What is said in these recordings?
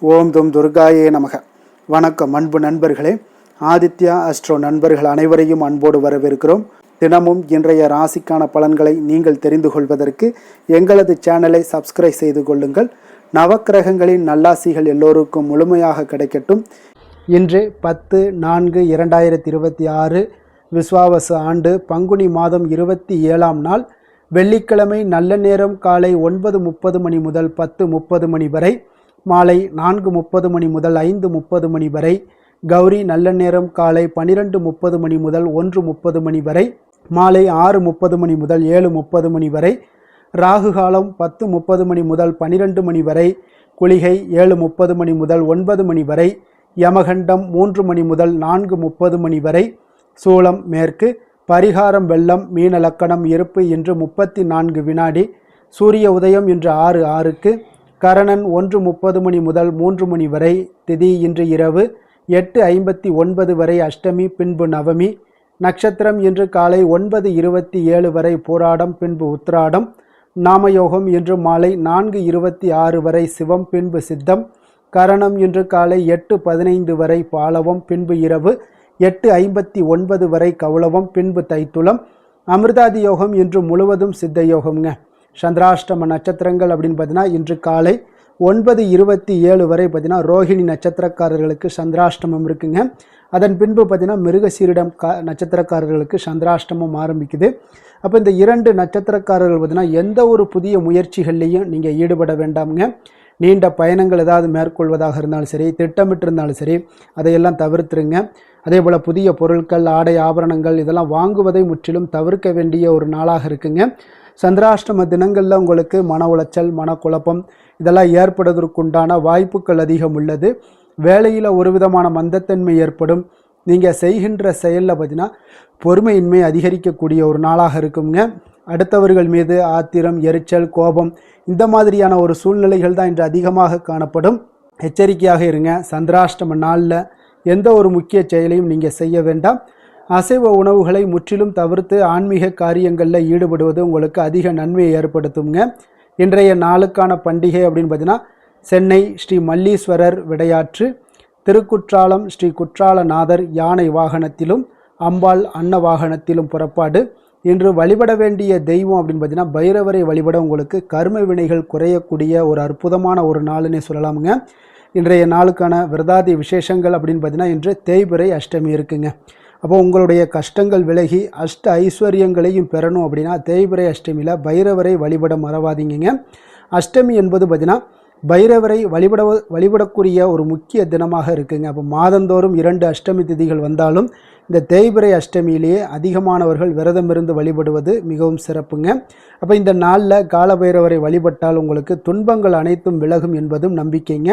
ஓம் தும் துர்காயே நமக. வணக்கம் அன்பு நண்பர்களே. ஆதித்யா அஸ்ட்ரோ நண்பர்கள் அனைவரையும் அன்போடு வரவேற்கிறோம். தினமும் இன்றைய ராசிக்கான பலன்களை நீங்கள் தெரிந்து கொள்வதற்கு எங்களது சேனலை சப்ஸ்கிரைப் செய்து கொள்ளுங்கள். நவக்கிரகங்களின் நல்லாசிகள் எல்லோருக்கும் முழுமையாக கிடைக்கட்டும். இன்று 10/4/2026 விஸ்வாவசு ஆண்டு பங்குனி மாதம் 27ஆம் நாள் வெள்ளிக்கிழமை. நல்ல நேரம் காலை 9:30 மணி முதல் 10:30 மணி வரை, மாலை 4:30 மணி முதல் 5:30 மணி வரை. கௌரி நல்ல நேரம் காலை 12:30 மணி முதல் 1:30 மணி வரை, மாலை 6:30 மணி முதல் 7:30 மணி வரை. ராகு காலம் 10:30 மணி முதல் 12 மணி வரை. குளிகை 7:30 மணி முதல் 9 மணி வரை. யமகண்டம் 3 மணி முதல் 4:30 மணி வரை. சூலம் மேற்கு. பரிகாரம் வெள்ளம். மீன லக்கணம் இருப்பு இன்று 34 வினாடி. சூரிய உதயம் இன்று 6:06க்கு. கரணன் 1:30 மணி முதல் 3 மணி வரை. திதி இன்று இரவு 8:59 வரை அஷ்டமி, பின்பு நவமி. நட்சத்திரம் இன்று காலை 9:27 வரை போராடம், பின்பு உத்திராடம். நாமயோகம் இன்று மாலை 4:26 வரை சிவம், பின்பு சித்தம். கரணம் இன்று காலை 8:15 வரை பாலவம், பின்பு இரவு 8:59 வரை கௌளவம், பின்பு தைத்துளம். அமிர்தாதி யோகம் இன்று முழுவதும் சித்த யோகம்ங்க. சந்திராஷ்டம நட்சத்திரங்கள் அப்படின்னு பார்த்தீங்கன்னா இன்று காலை 9:27 வரை பார்த்தீங்கன்னா ரோஹிணி நட்சத்திரக்காரர்களுக்கு சந்திராஷ்டமம் இருக்குங்க. அதன் பின்பு பார்த்தீங்கன்னா மிருகசீரிடம் நட்சத்திரக்காரர்களுக்கு சந்திராஷ்டமம் ஆரம்பிக்குது. அப்போ இந்த 2 நட்சத்திரக்காரர்கள் பார்த்தீங்கன்னா எந்த ஒரு புதிய முயற்சிகள்லையும் நீங்கள் ஈடுபட வேண்டாமுங்க. நீண்ட பயணங்கள் ஏதாவது மேற்கொள்வதாக இருந்தாலும் சரி, திட்டமிட்டிருந்தாலும் சரி, அதையெல்லாம் தவிர்த்துருங்க. அதே போல் புதிய பொருட்கள், ஆடை, ஆபரணங்கள் இதெல்லாம் வாங்குவதை முற்றிலும் தவிர்க்க வேண்டிய ஒரு நாளாக இருக்குங்க. சந்திராஷ்டம தினங்களில் உங்களுக்கு மன உளைச்சல், மனக்குழப்பம் இதெல்லாம் ஏற்படுவதற்குண்டான வாய்ப்புகள் அதிகம் உள்ளது. வேலையில் ஒரு விதமான மந்தத்தன்மை ஏற்படும். நீங்கள் செய்கின்ற செயலில் பார்த்தீங்கன்னா பொறுமையின்மை அதிகரிக்கக்கூடிய ஒரு நாளாக இருக்குங்க. அடுத்தவர்கள் மீது ஆத்திரம், எரிச்சல், கோபம் இந்த மாதிரியான ஒரு சூழ்நிலைகள் தான் இன்று அதிகமாக காணப்படும். எச்சரிக்கையாக இருங்க. சந்திராஷ்டம நாளில் எந்த ஒரு முக்கிய செயலையும் நீங்கள் செய்ய வேண்டாம். அசைவ உணவுகளை முற்றிலும் தவிர்த்து ஆன்மீக காரியங்களில் ஈடுபடுவது உங்களுக்கு அதிக நன்மையை ஏற்படுத்துங்க. இன்றைய நாளுக்கான பண்டிகை அப்படின்னு பார்த்தீங்கன்னா சென்னை ஸ்ரீ மல்லீஸ்வரர் விடையாற்று, திருக்குற்றாலம் ஸ்ரீ குற்றாலநாதர் யானை வாகனத்திலும், அம்பாள் அன்ன வாகனத்திலும் புறப்பாடு. இன்று வழிபட வேண்டிய தெய்வம் அப்படின்னு பார்த்தீங்கன்னா பைரவரை வழிபட உங்களுக்கு கர்ம வினைகள் குறையக்கூடிய ஒரு அற்புதமான ஒரு நாளுன்னே சொல்லலாமுங்க. இன்றைய நாளுக்கான விரதாதி விசேஷங்கள் அப்படின்னு பார்த்தீங்கன்னா இன்று தேய்பிறை அஷ்டமி இருக்குங்க. அப்போ உங்களுடைய கஷ்டங்கள் விலகி அஷ்ட ஐஸ்வர்யங்களையும் பெறணும் அப்படின்னா தேய்பிறை அஷ்டமியில் பைரவரை வழிபட மறவாதீங்க. அஷ்டமி என்பது பார்த்தீங்கன்னா பைரவரை வழிபடக்கூடிய ஒரு முக்கிய தினமாக இருக்குங்க. அப்போ மாதந்தோறும் 2 அஷ்டமி திதிகள் வந்தாலும் இந்த தேய்பிறை அஷ்டமியிலேயே அதிகமானவர்கள் விரதமிருந்து வழிபடுவது மிகவும் சிறப்புங்க. அப்போ இந்த நாளில் காலபைரவரை வழிபட்டால் உங்களுக்கு துன்பங்கள் அனைத்தும் விலகும் என்பதும் நம்பிக்கைங்க.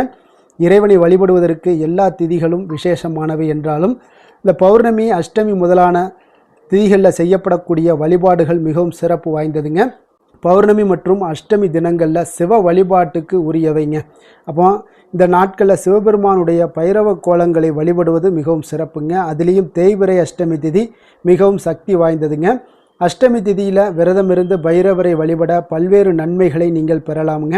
இறைவனை வழிபடுவதற்கு எல்லா திதிகளும் விசேஷமானவை என்றாலும் இந்த பௌர்ணமி, அஷ்டமி முதலான திதிகளில் செய்யப்படக்கூடிய வழிபாடுகள் மிகவும் சிறப்பு வாய்ந்ததுங்க. பௌர்ணமி மற்றும் அஷ்டமி தினங்களில் சிவ வழிபாட்டுக்கு உரியவைங்க. அப்போ இந்த நாட்களில் சிவபெருமானுடைய பைரவ கோலங்களை வழிபடுவது மிகவும் சிறப்புங்க. அதுலேயும் தேய்பிறை அஷ்டமி திதி மிகவும் சக்தி வாய்ந்ததுங்க. அஷ்டமி திதியில் விரதமிருந்து பைரவரை வழிபட பல்வேறு நன்மைகளை நீங்கள் பெறலாமுங்க.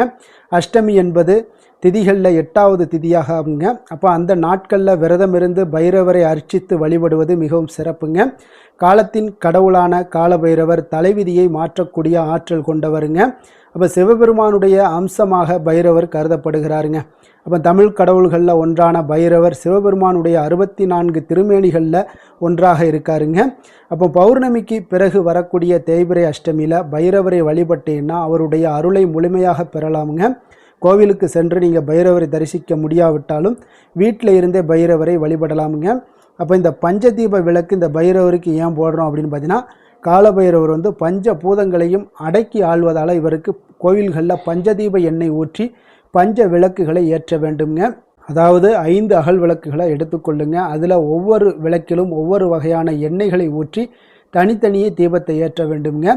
அஷ்டமி என்பது திதிகளில் 8வது திதியாக ஆகுங்க. அப்போ அந்த நாட்களில் விரதமிருந்து பைரவரை அர்ச்சித்து வழிபடுவது மிகவும் சிறப்புங்க. காலத்தின் கடவுளான காலபைரவர் தலைவிதியை மாற்றக்கூடிய ஆற்றல் கொண்டவருங்க. அப்போ சிவபெருமானுடைய அம்சமாக பைரவர் கருதப்படுகிறாருங்க. அப்போ தமிழ் கடவுள்களில் ஒன்றான பைரவர் சிவபெருமானுடைய 64 திருமேனிகளில் ஒன்றாக இருக்காருங்க. அப்போ பௌர்ணமிக்கு பிறகு வரக்கூடிய தேய்பிறை அஷ்டமியில் பைரவரை வழிபட்டீங்கன்னா அவருடைய அருளை முழுமையாக பெறலாமுங்க. கோவிலுக்கு சென்று நீங்கள் பைரவரை தரிசிக்க முடியாவிட்டாலும் வீட்டில் இருந்தே பைரவரை வழிபடலாமுங்க. அப்போ இந்த பஞ்சதீப விளக்கு இந்த பைரவருக்கு ஏன் போடுறோம் அப்படின்னு பார்த்தீங்கன்னா காலபைரவர் பஞ்ச பூதங்களையும் அடக்கி ஆள்வதால் இவருக்கு கோவில்களில் பஞ்சதீப எண்ணெய் ஊற்றி பஞ்ச விளக்குகளை ஏற்ற வேண்டுங்க. அதாவது 5 அகல் விளக்குகளை எடுத்துக்கொள்ளுங்க. அதில் ஒவ்வொரு விளக்கிலும் ஒவ்வொரு வகையான எண்ணெய்களை ஊற்றி தனித்தனியே தீபத்தை ஏற்ற வேண்டுங்க.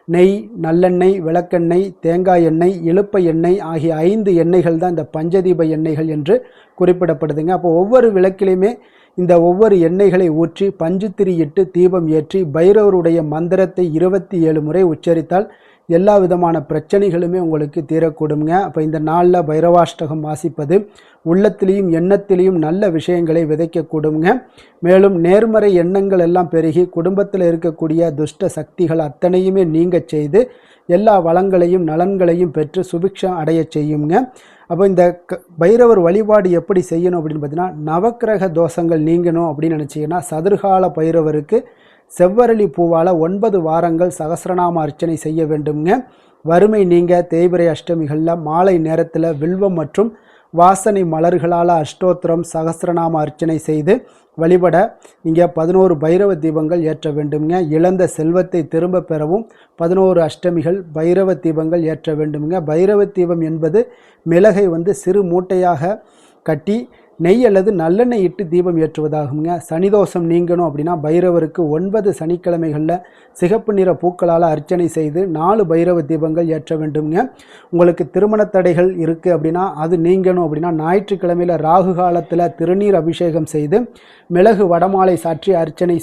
நெய், நல்லெண்ணெய், விளக்கெண்ணெய், தேங்காய் எண்ணெய், இலுப்பை எண்ணெய் ஆகிய 5 எண்ணெய்கள் தான் இந்த பஞ்சதீப எண்ணெய்கள் என்று குறிப்பிடப்படுதுங்க. அப்போ ஒவ்வொரு விளக்கிலுமே இந்த ஒவ்வொரு எண்ணெய்களை ஊற்றி பஞ்சுத்திரி இட்டு தீபம் ஏற்றி பைரவருடைய மந்திரத்தை 27 முறை உச்சரித்தால் எல்லா விதமான பிரச்சனைகளுமே உங்களுக்கு தீரக்கூடுங்க. அப்போ இந்த நாளில் பைரவாஷ்டகம் வாசிப்பது உள்ளத்திலையும் எண்ணத்திலையும் நல்ல விஷயங்களை விதைக்கக்கூடுங்க. மேலும் நேர்மறை எண்ணங்கள் எல்லாம் பெருகி குடும்பத்தில் இருக்கக்கூடிய துஷ்ட சக்திகள் அத்தனையுமே நீங்க செய்து எல்லா வளங்களையும் நலன்களையும் பெற்று சுபிக்ஷம் அடைய செய்யுங்க. அப்போ இந்த பைரவர் வழிபாடு எப்படி செய்யணும் அப்படின்னு பார்த்தீங்கன்னா, நவக்கிரக தோஷங்கள் நீங்கணும் அப்படின்னு நினச்சிங்கன்னா சதுர்கால பைரவருக்கு செவ்வரளி பூவால் 9 வாரங்கள் சகஸ்ரநாம அர்ச்சனை செய்ய வேண்டுங்க. வறுமை நீங்க தேய்பிறை அஷ்டமிகளில் மாலை நேரத்தில் வில்வம் மற்றும் வாசனை மலர்களால் அஷ்டோத்திரம் சகஸ்ரநாம அர்ச்சனை செய்து வழிபட நீங்கள் 11 பைரவ தீபங்கள் ஏற்ற வேண்டுங்க. இழந்த செல்வத்தை திரும்ப பெறவும் 11 அஷ்டமிகள் பைரவ தீபங்கள் ஏற்ற வேண்டுங்க. பைரவ தீபம் என்பது மிளகை சிறு மூட்டையாக கட்டி நெய் அல்லது நல்லெண்ணெய் இட்டு தீபம் ஏற்றுவதாகுங்க. சனிதோஷம் நீங்கணும் அப்படின்னா பைரவருக்கு 9 சனிக்கிழமைகளில் சிகப்பு நிற பூக்களால் அர்ச்சனை செய்து 4 பைரவ தீபங்கள் ஏற்ற வேண்டுங்க. உங்களுக்கு திருமண தடைகள் இருக்குது அப்படின்னா அது நீங்கணும் அப்படின்னா ஞாயிற்றுக்கிழமையில் ராகு காலத்தில் திருநீர் அபிஷேகம் செய்து மிளகு வடமாலை சாற்றி அர்ச்சனை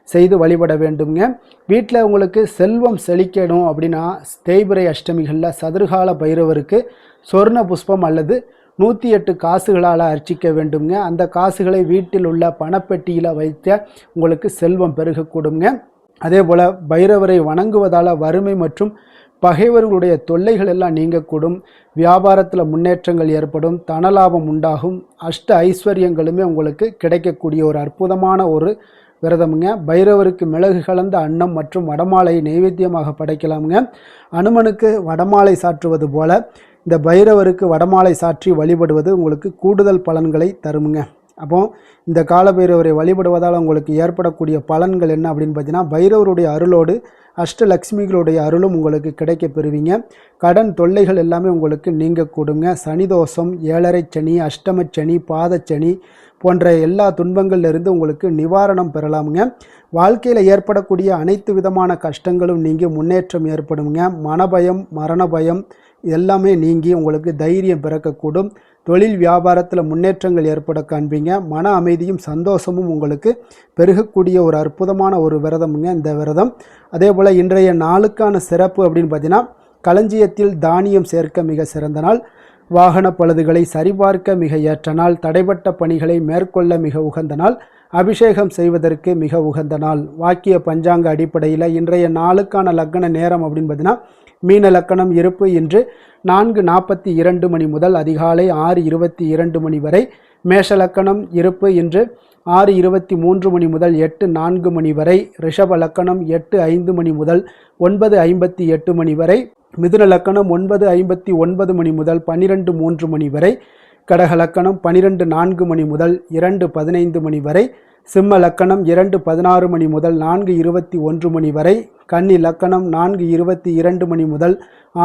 செய்து வழிபட வேண்டுங்க. வீட்டில் உங்களுக்கு செல்வம் செழிக்கணும் அப்படின்னா தேய்பிறை அஷ்டமிகளில் சதுர்கால பைரவருக்கு சொர்ண புஷ்பம் அல்லது 108 காசுகளால் அர்ச்சிக்க வேண்டுங்க. அந்த காசுகளை வீட்டில் உள்ள பணப்பெட்டியில் வைத்த உங்களுக்கு செல்வம் பெருகக்கூடுங்க. அதே போல் பைரவரை வணங்குவதால் வறுமை மற்றும் பகைவர்களுடைய தொல்லைகள் எல்லாம் நீங்கக்கூடும். வியாபாரத்தில் முன்னேற்றங்கள் ஏற்படும், தனலாபம் உண்டாகும், அஷ்ட ஐஸ்வர்யங்களுமே உங்களுக்கு கிடைக்கக்கூடிய ஒரு அற்புதமான ஒரு விரதமுங்க. பைரவருக்கு மிளகு கலந்த அன்னம் மற்றும் வடமாலை நைவேத்தியமாக படைக்கலாமுங்க. அனுமனுக்கு வடமாலை சாற்றுவது போல இந்த பைரவருக்கு வடமாலை சாற்றி வழிபடுவது உங்களுக்கு கூடுதல் பலன்களை தருமுங்க. அப்போ இந்த கால பைரவரை வழிபடுவதால் உங்களுக்கு ஏற்படக்கூடிய பலன்கள் என்ன அப்படின்னு பார்த்தீங்கன்னா, பைரவருடைய அருளோடு அஷ்டலக்ஷ்மிகளுடைய அருளும் உங்களுக்கு கிடைக்க பெறுவீங்க. கடன் தொல்லைகள் எல்லாமே உங்களுக்கு நீங்கக்கூடுங்க. சனிதோஷம், ஏழரை சனி, அஷ்டமச்சனி, பாதச்சனி போன்ற எல்லா துன்பங்கள்லேருந்து உங்களுக்கு நிவாரணம் பெறலாமுங்க. வாழ்க்கையில் ஏற்படக்கூடிய அனைத்து விதமான கஷ்டங்களும் நீங்கி முன்னேற்றம் ஏற்படுங்க. மனபயம், மரண பயம் எல்லாமே நீங்கி உங்களுக்கு தைரியம் பிறக்கக்கூடும். தொழில் வியாபாரத்தில் முன்னேற்றங்கள் ஏற்பட காண்பீங்க. மன அமைதியும் சந்தோஷமும் உங்களுக்கு பெருகக்கூடிய ஒரு அற்புதமான ஒரு விரதமுங்க இந்த விரதம். அதே போல் இன்றைய நாளுக்கான சிறப்பு அப்படின்னு பார்த்தீங்கன்னா, களஞ்சியத்தில் தானியம் சேர்க்க மிக சிறந்த நாள், வாகன பழுதுகளை சரிபார்க்க மிக ஏற்ற நாள், தடைப்பட்ட பணிகளை மேற்கொள்ள மிக உகந்த நாள், அபிஷேகம் செய்வதற்கு மிக உகந்த நாள். வாக்கிய பஞ்சாங்க அடிப்படையில் இன்றைய நாளுக்கான லக்ன நேரம் அப்படின்னு பார்த்தீங்கன்னா, மீன லக்கணம் இருப்பு இன்று 4:42 மணி முதல் அதிகாலை 6:22 மணி வரை. மேஷ லக்கணம் இருப்பு இன்று 6:23 மணி முதல் 8:04 மணி வரை. ரிஷப லக்கணம் 8:05 மணி முதல் 9:58 மணி வரை. மிதுன லக்கணம் 9:59 மணி முதல் 12:03 மணி வரை. கடக லக்கணம் 12:04 மணி முதல் 2:15 மணி வரை. சிம்ம லக்கணம் 2:16 மணி முதல் 4:21 மணி வரை. கன்னி லக்கணம் 4:22 மணி முதல்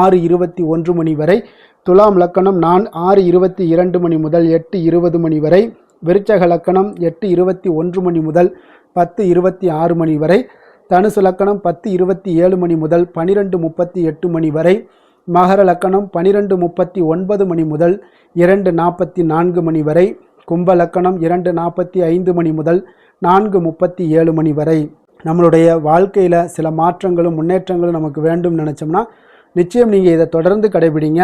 6:21 மணி வரை. துலாம் லக்கணம் 6:22 மணி முதல் 8:20 மணி வரை. விருச்சக லக்கணம் 8:21 மணி முதல் 10:26 மணி வரை. தனுசு லக்கணம் 10:27 மணி முதல் 12:38 மணி வரை. மகர லக்கணம் 12:39 மணி முதல் 2:44 மணி வரை. கும்ப லக்கணம் 2:45 மணி முதல் 4:37 மணி வரை. நம்மளுடைய வாழ்க்கையில் சில மாற்றங்களும் முன்னேற்றங்களும் நமக்கு வேண்டும் நினச்சோம்னா நிச்சயம் நீங்கள் இதை தொடர்ந்து கடைபிடிங்க.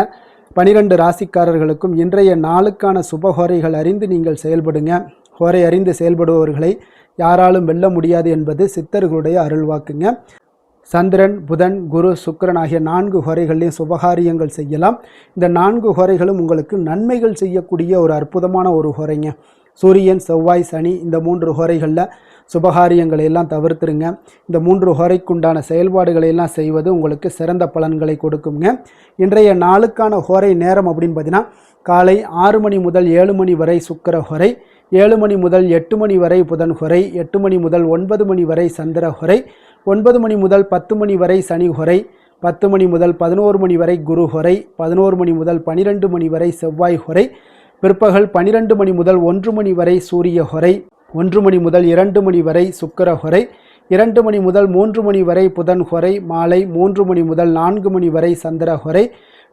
12 ராசிக்காரர்களுக்கும் இன்றைய நாளுக்கான சுபஹோரைகள் அறிந்து நீங்கள் செயல்படுங்க. ஹோரை அறிந்து செயல்படுபவர்களை யாராலும் வெல்ல முடியாது என்பது சித்தர்களுடைய அருள்வாக்குங்க. சந்திரன், புதன், குரு, சுக்கிரன் ஆகிய 4 ஹோரைகளையும் சுபகாரியங்கள் செய்யலாம். இந்த 4 ஹோரைகளும் உங்களுக்கு நன்மைகள் செய்யக்கூடிய ஒரு அற்புதமான ஒரு ஹோரைங்க. சூரியன், செவ்வாய், சனி இந்த 3 ஹோரைகளில் சுபகாரியங்களை எல்லாம் தவிர்த்துருங்க. இந்த 3 ஹோரைக்குண்டான செயல்பாடுகளை எல்லாம் செய்வது உங்களுக்கு சிறந்த பலன்களை கொடுக்குங்க. இன்றைய நாளுக்கான ஹோரை நேரம் அப்படின்னு பார்த்தீங்கன்னா, காலை 6 மணி முதல் 7 மணி வரை சுக்கிர ஹோரை, 7 மணி முதல் 8 மணி வரை புதன் ஹோரை, 8 மணி முதல் 9 மணி வரை சந்திர ஹோரை, 9 மணி முதல் 10 மணி வரை சனி ஹோரை, 10 மணி முதல் 11 மணி வரை குரு ஹோரை, 11 மணி முதல் 12 மணி வரை செவ்வாய் ஹோரை, பிற்பகல் 12 மணி முதல் 1 மணி வரை சூரிய ஹோரை, 1 மணி முதல் 2 மணி வரை சுக்கிர ஹோரை, 2 மணி முதல் 3 மணி வரை புதன் ஹோரை, மாலை 3 மணி முதல் 4 மணி வரை சந்திர ஹோரை,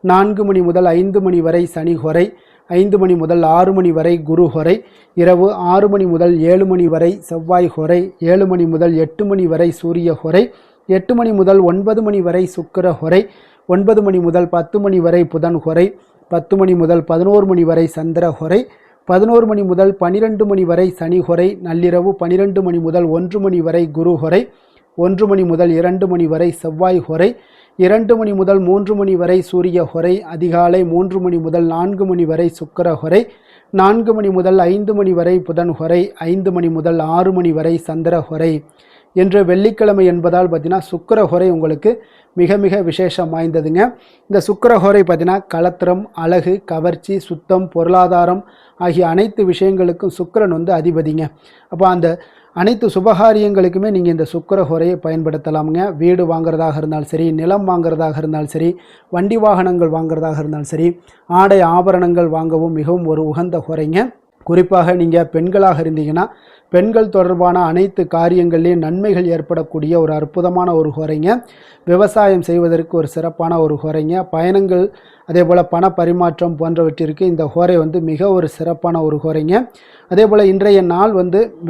4 மணி முதல் 5 மணி வரை சனி ஹோரை, 5 மணி முதல் 6 மணி வரை குரு ஹோரை, இரவு 6 மணி முதல் 7 மணி வரை செவ்வாய் ஹோரை, 7 மணி முதல் 8 மணி வரை சூரிய ஹோரை, 8 மணி முதல் 9 மணி வரை சுக்கிர ஹொரை, 9 மணி முதல் 10 மணி வரை புதன் ஹொரை, 10 மணி முதல் 11 மணி வரை சந்திர ஹொரை, 11 மணி முதல் 12 மணி வரை சனி ஹொரை, நள்ளிரவு 12 மணி முதல் 1 மணி வரை குரு ஹொரை, 1 மணி முதல் 2 மணி வரை செவ்வாய் ஹொரை, 2 மணி முதல் 3 மணி வரை சூரிய ஹொரை, அதிகாலை 3 மணி முதல் 4 மணி வரை சுக்கிர ஹொரை, 4 மணி முதல் 5 மணி வரை புதன் ஹொரை, 5 மணி முதல் 6 மணி வரை சந்திர ஹொரை. இன்று வெள்ளிக்கிழமை என்பதால் பார்த்தீங்கன்னா சுக்கிர ஹொரை உங்களுக்கு மிக மிக விசேஷம் வாய்ந்ததுங்க. இந்த சுக்கிர ஹொரை பார்த்தீங்கன்னா கலத்திரம், அழகு, கவர்ச்சி, சுத்தம், பொருளாதாரம் ஆகிய அனைத்து விஷயங்களுக்கும் சுக்கிரன் அதிபதிங்க. அப்போ அந்த அனைத்து சுபகாரியங்களுக்குமே நீங்கள் இந்த சுக்கிர ஹொரையை பயன்படுத்தலாமுங்க. வீடு வாங்குறதாக இருந்தாலும் சரி, நிலம் வாங்குறதாக இருந்தாலும் சரி, வண்டி வாகனங்கள் வாங்குறதாக இருந்தாலும் சரி, ஆடை ஆபரணங்கள் வாங்கவும் மிகவும் ஒரு உகந்த ஹொரைங்க. குறிப்பாக நீங்கள் பெண்களாக இருந்தீங்கன்னா பெண்கள் தொடர்பான அனைத்து காரியங்கள்லேயும் நன்மைகள் ஏற்படக்கூடிய ஒரு அற்புதமான ஒரு ஹொரைங்க. விவசாயம் செய்வதற்கு ஒரு சிறப்பான ஒரு ஹொரைங்க. பயணங்கள் அதே போல் பண பரிமாற்றம் போன்றவற்றிற்கு இந்த ஹோரை மிக ஒரு சிறப்பான ஒரு ஹோரைங்க. அதே போல் இன்றைய நாள்